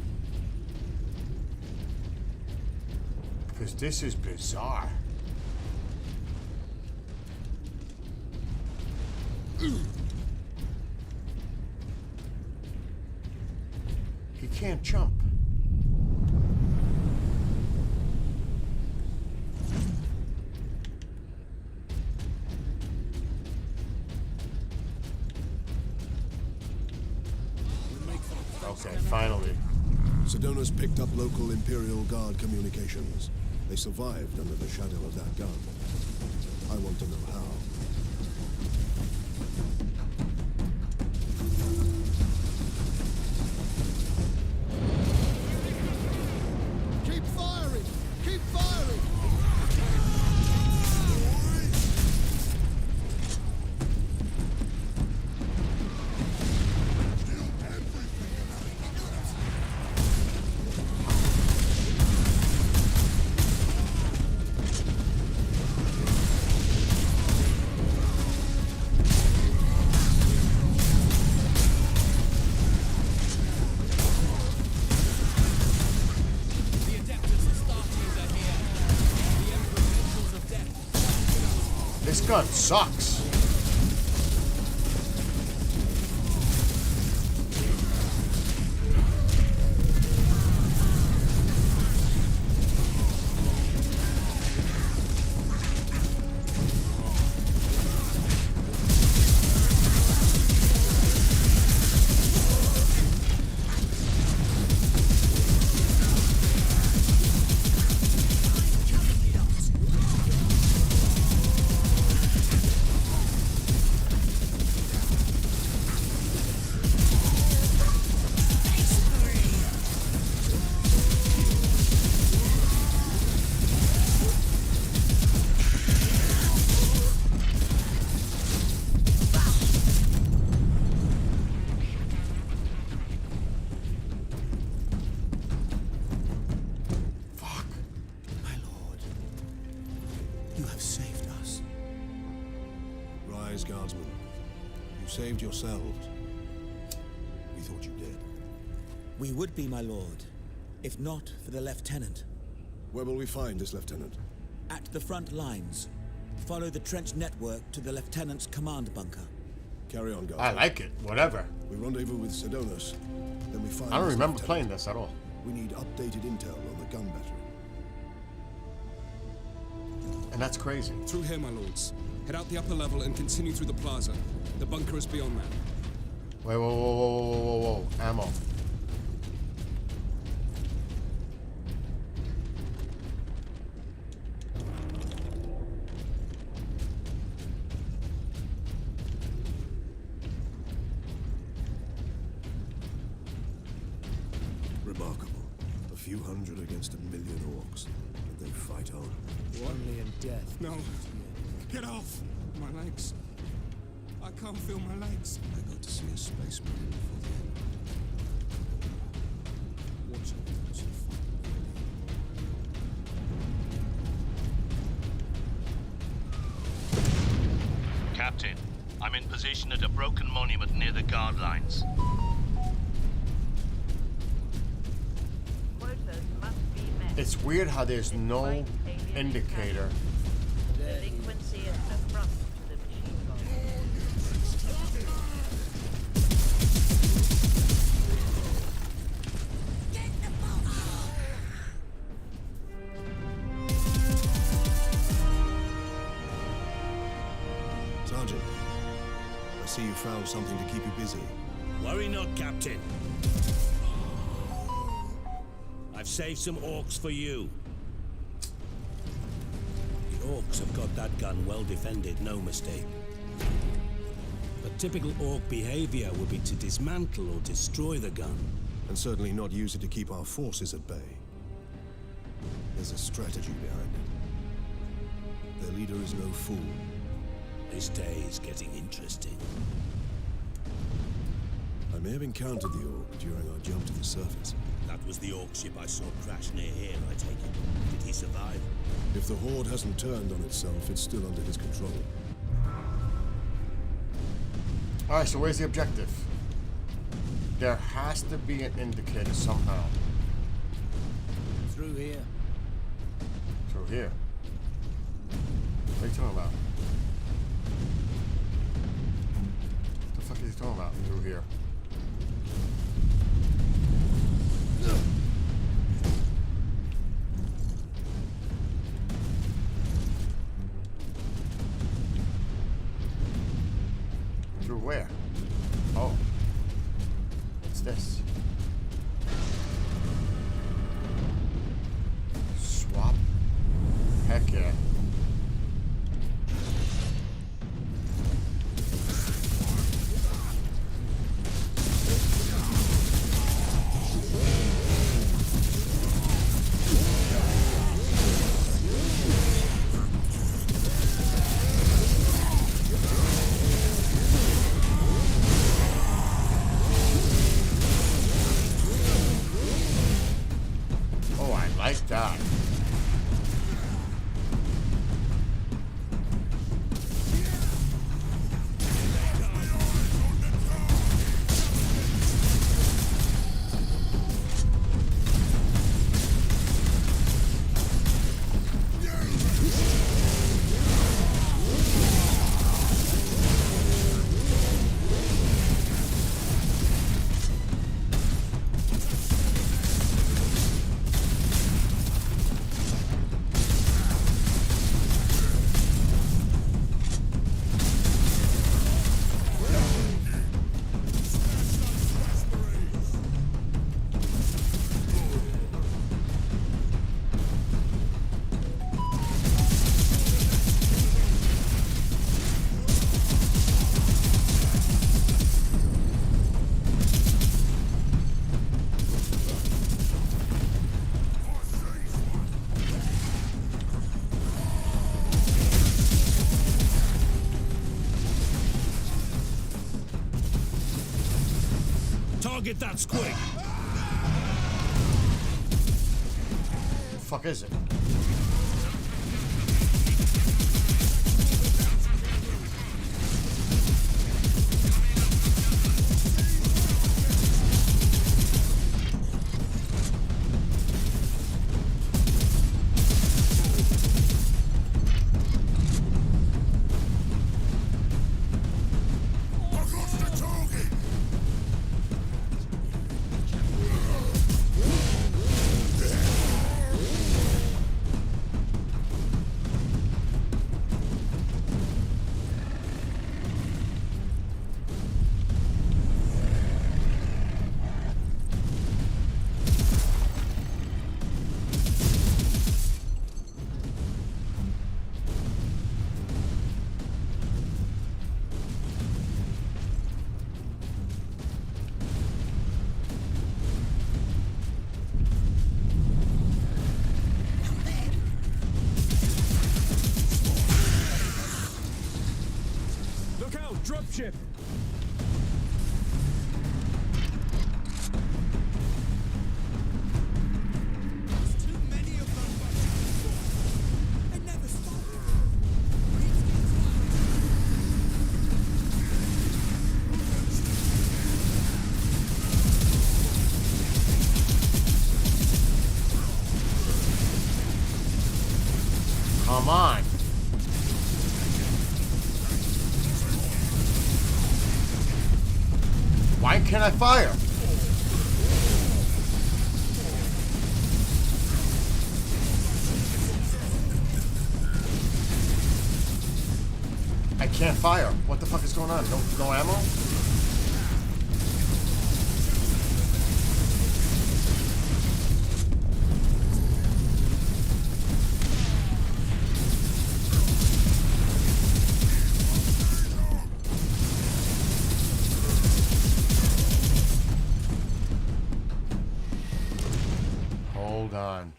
Because this is bizarre. He can't jump. Okay, finally. Sedona's picked up local Imperial Guard communications. They survived under the shadow of that gun. I want to know how. Keep firing! Keep firing! This gun sucks. Guardsmen. You saved yourselves. We thought you did. We would be, my lord, if not for the lieutenant. Where will we find this lieutenant? At the front lines. Follow the trench network to the lieutenant's command bunker. Carry on, guys. I like it. Whatever. We rendezvous with Sedonis. Then we find I don't this remember lieutenant. playing this at all. We need updated intel on the gun battery. And that's crazy. Through here, my lords. Head out the upper level and continue through the plaza. The bunker is beyond that. Wait, whoa. Ammo. Remarkable. A few hundred against 1 million orcs. And they fight on. Only in death. No. Get off! My legs. I can't feel my legs. I got to see a space marine before the end. Watch out, those who fight. Captain, I'm in position at a broken monument near the guard lines. It's weird how there's no indicator. Delinquency is an affront to the machine gun. Sergeant, I see you found something to keep you busy. Worry not, Captain. I've saved some orcs for you. The orcs have got that gun well defended, no mistake. But typical orc behavior would be to dismantle or destroy the gun. And certainly not use it to keep our forces at bay. There's a strategy behind it. Their leader is no fool. This day is getting interesting. I may have encountered the orc during our jump to the surface. That was the orc ship I saw crash near here, I take it. Did he survive? If the Horde hasn't turned on itself, it's still under his control. Alright, so where's the objective? There has to be an indicator somehow. Through here. Through here. What are you talking about? What the fuck is he talking about? Through here. Through where? Oh. What's this? Swap? Heck yeah. Oh, I like that. Target that squig! The fuck is it? Dropship! Too many of them. They never stop. Come on. Why can't I fire? I can't fire. What the fuck is going on? No ammo? Hold on.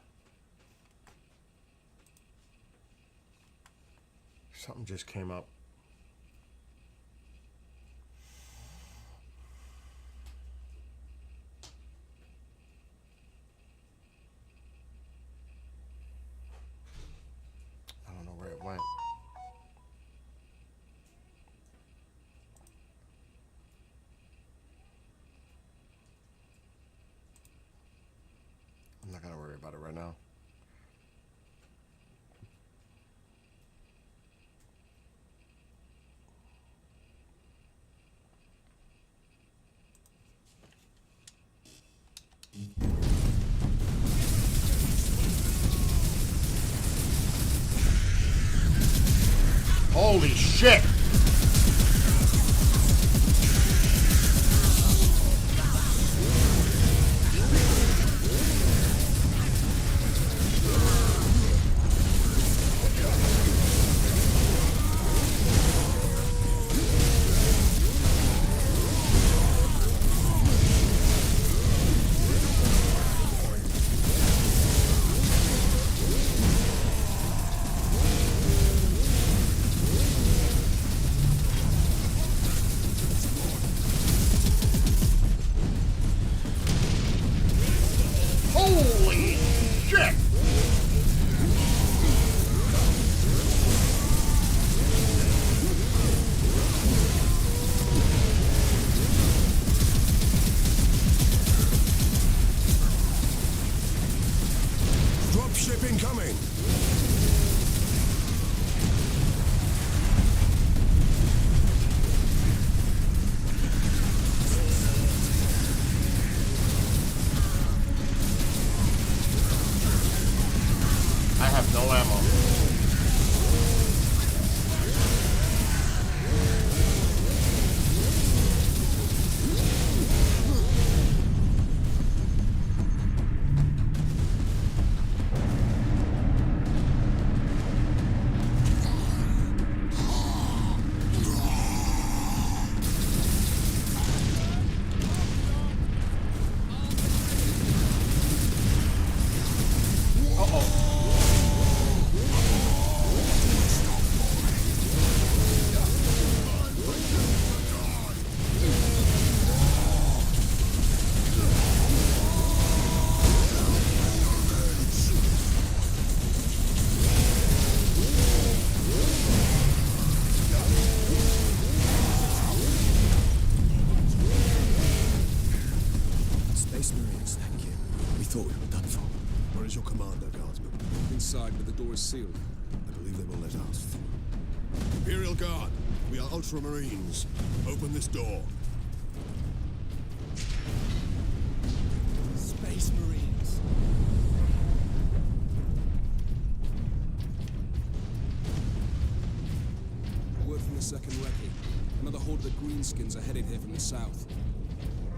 Something just came up. I don't know where it went. I'm not gonna worry about it right now. Holy shit! Holy shit! Dropship incoming! I have no ammo. Space Marines, thank you. We thought we were done for. Where is your commander, Guardsman? Inside, but the door is sealed. I believe they will let us through. Imperial Guard, we are Ultramarines. Open this door. Space Marines. Word from the second recce. Another horde of the Greenskins are headed here from the south.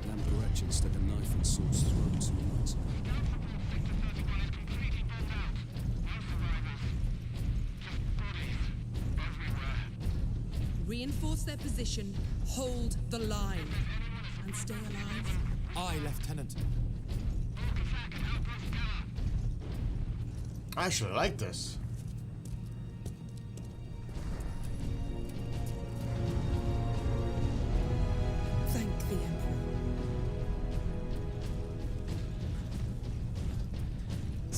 Lamb Gretchen stuck a knife in Saul's throat 2 months ago. Reinforce their position, hold the line, and stay alive. Aye, Lieutenant. I actually like this.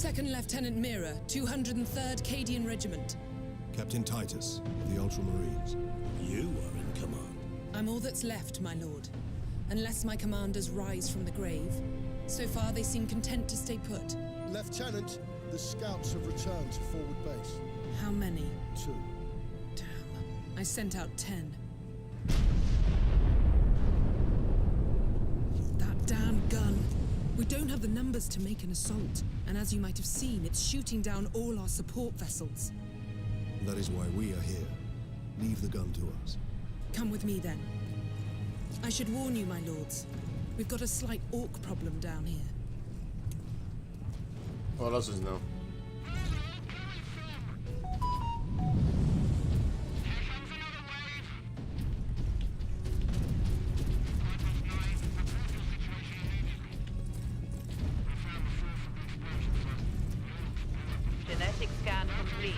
Second Lieutenant Mira, 203rd Cadian Regiment. Captain Titus, of the Ultramarines. You are in command. I'm all that's left, my lord. Unless my commanders rise from the grave. So far, they seem content to stay put. Lieutenant, the scouts have returned to forward base. How many? 2. Damn. I sent out 10. That damn gun. We don't have the numbers to make an assault. And as you might have seen, it's shooting down all our support vessels. That is why we are here. Leave the gun to us. Come with me, then. I should warn you, my lords. We've got a slight orc problem down here. What else is new? Genetic scan complete.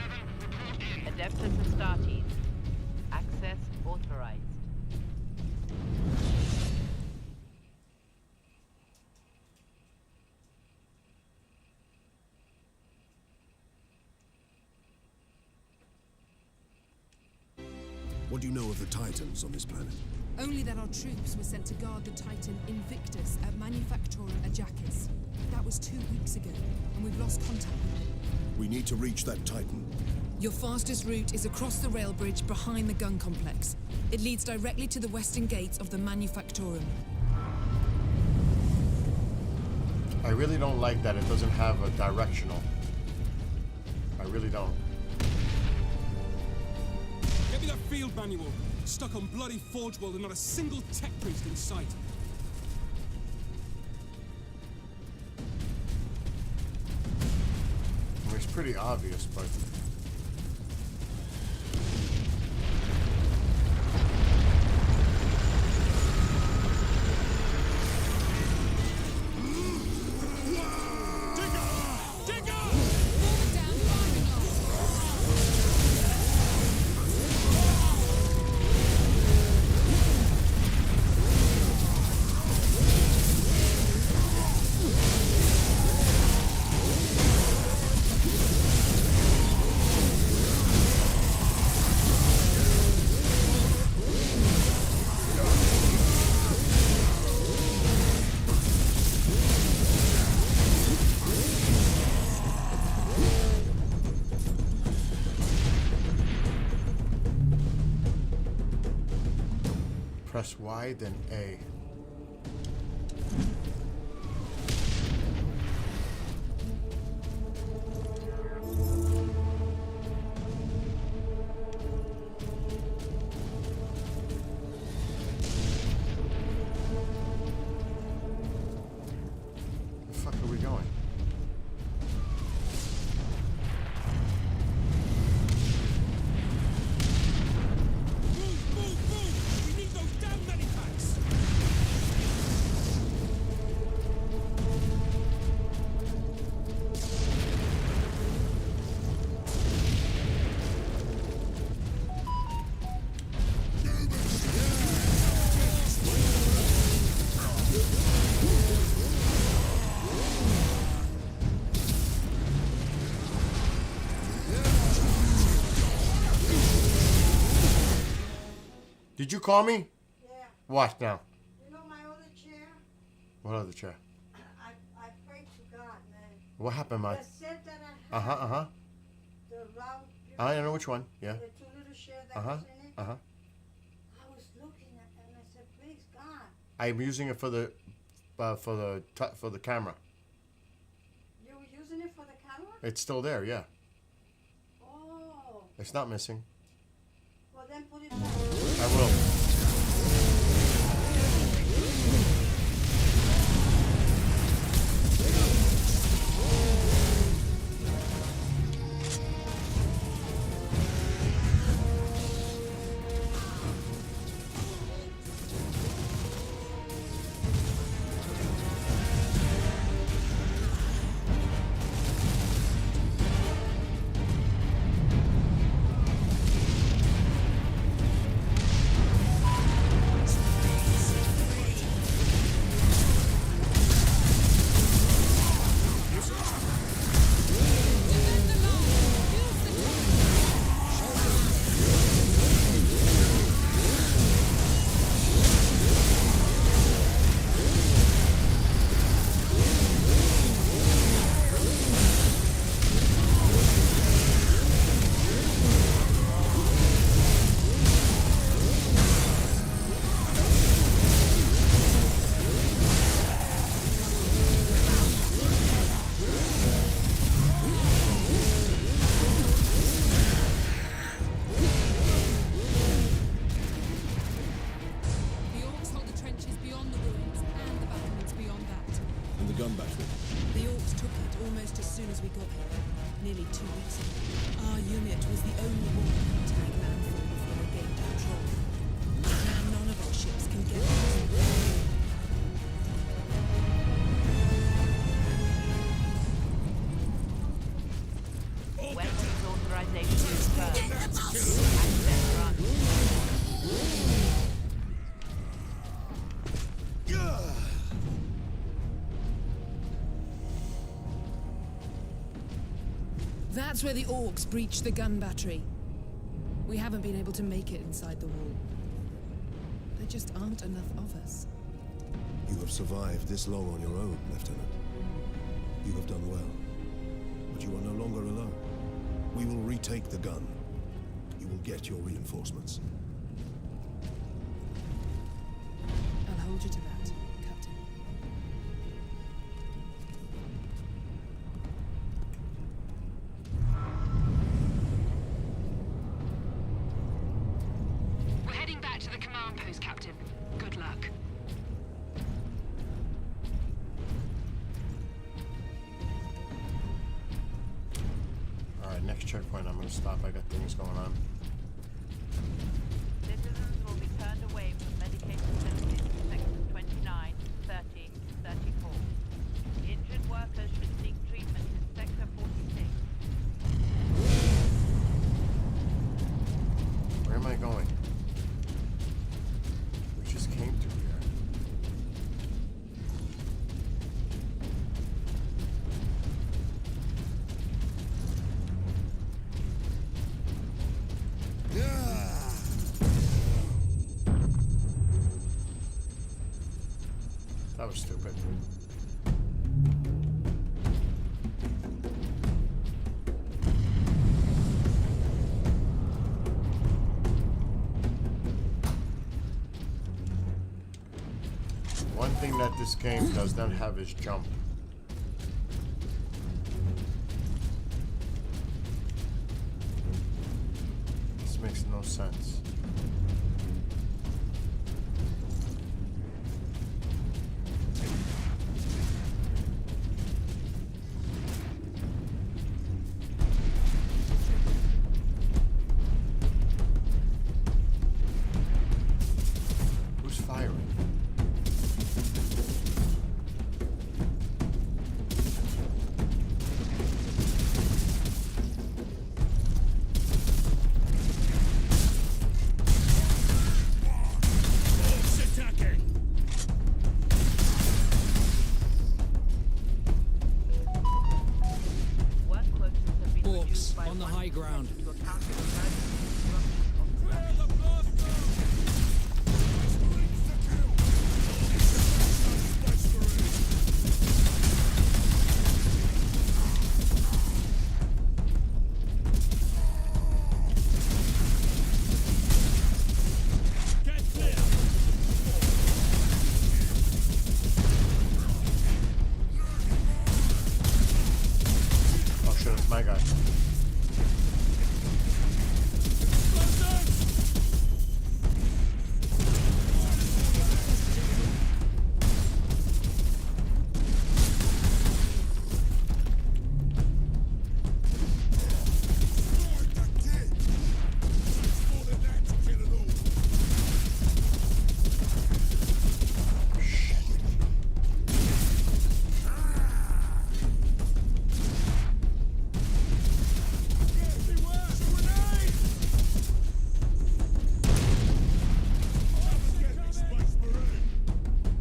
Adeptus Astartes. Access authorized. What do you know of the Titans on this planet? Only that our troops were sent to guard the Titan Invictus at Manufactorum Ajakis. That was 2 weeks ago, and we've lost contact with them. We need to reach that Titan. Your fastest route is across the rail bridge behind the gun complex. It leads directly to the western gates of the Manufactorum. I really don't like that it doesn't have a directional. I really don't. Get me that field manual. Stuck on bloody Forge World and not a single tech priest in sight. I mean, it's pretty obvious, but... Press Y, then A. Where the fuck are we going? Did you call me? Yeah. What now? You know my other chair? What other chair? I prayed to God, man. What happened, man? The set that I had. Uh-huh. The round. I know which one. Yeah. The 2 little chairs that was in it. Uh-huh. I was looking at it and I said, please God. I'm using it for the camera. You were using it for the camera? It's still there, yeah. Oh. It's not missing. Well, then put it back. I will. That's where the orcs breached the gun battery. We haven't been able to make it inside the wall. There just aren't enough of us. You have survived this long on your own, Lieutenant. You have done well. But you are no longer alone. We will retake the gun. You will get your reinforcements. I'll hold you to that, Captain. We're heading back to the command post, Captain. Good luck. Alright, next checkpoint, I'm gonna stop. I got things going on. Citizens will be turned away from medication centers in sectors 29, 30, 34. Injured workers should seek treatment in sector 46. Where am I going? We just came through here. That was stupid. One thing that this game does not have is jump. This makes no sense. Who's firing? Work quotas have been Orcs reduced by on the 1% high ground. to account for emergency disruption of production. Oh shit, it's my guy.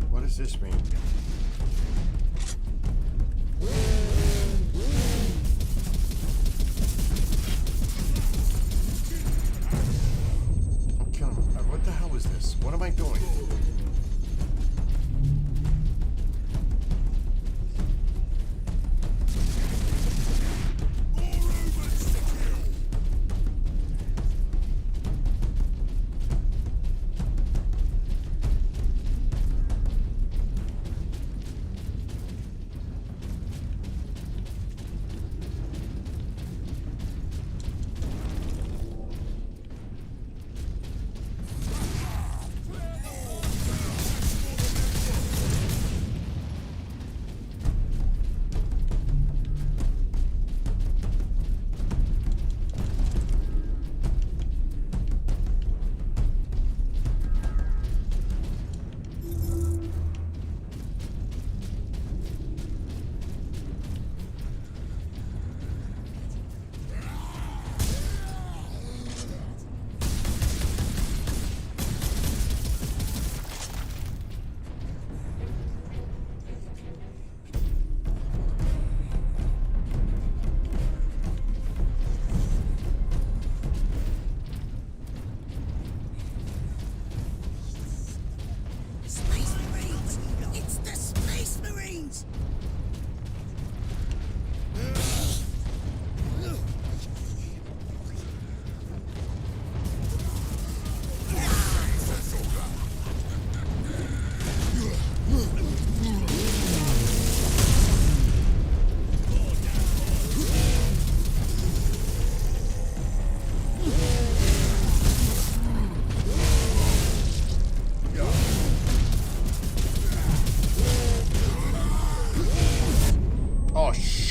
What does this mean? I'm killing him. What the hell is this? What am I doing?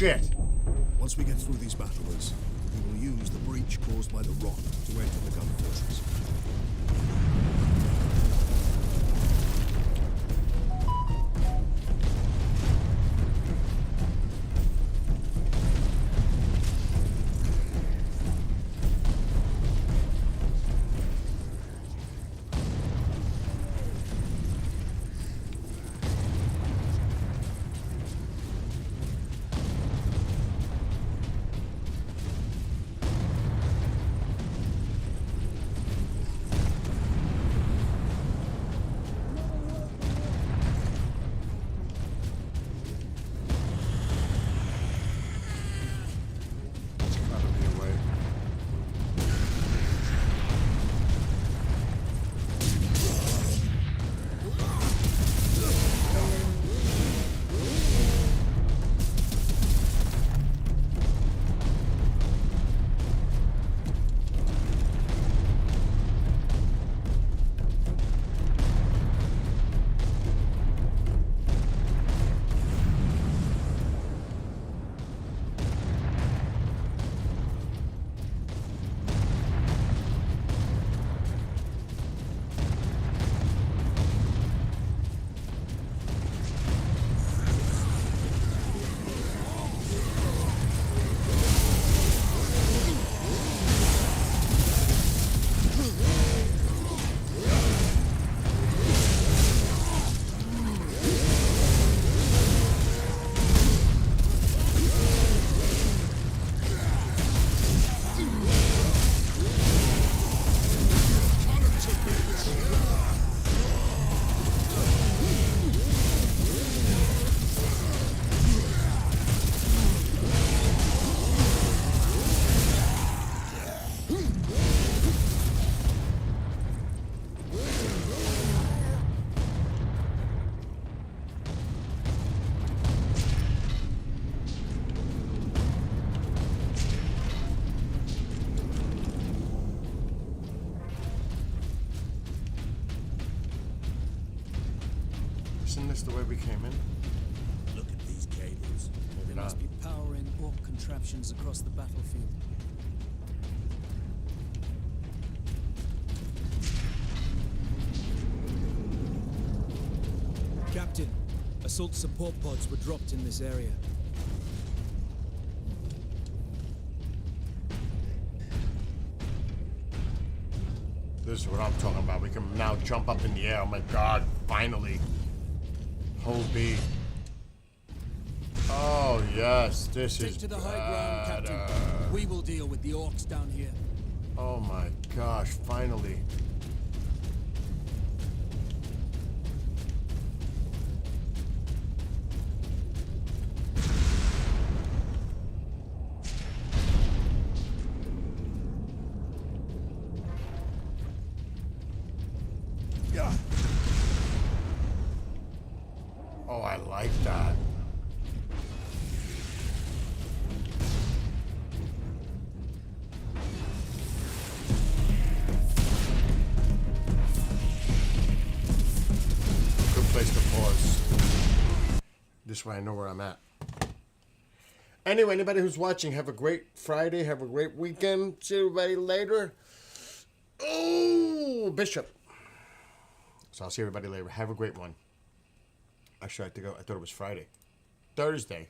shit. Once we get through these battlers, we will use the breach caused by the rock to enter the gun fortress. Gotta be a way. Isn't this the way we came in? Look at these cables. Maybe They not. must be powering orc contraptions across the battlefield. Captain, assault support pods were dropped in this area. This is what I'm talking about. We can now jump up in the air. Oh my god, finally. Hold B. Oh yes, this Stick is to the high ground, better. Captain. We will deal with the orcs down here. Oh my gosh, finally. Yeah. Oh, I like that. Good place to pause. This way I know where I'm at. Anyway, anybody who's watching, have a great Friday. Have a great weekend. See everybody later. Oh, Bishop. So I'll see everybody later. Have a great one. Actually, I thought it was Friday. Thursday.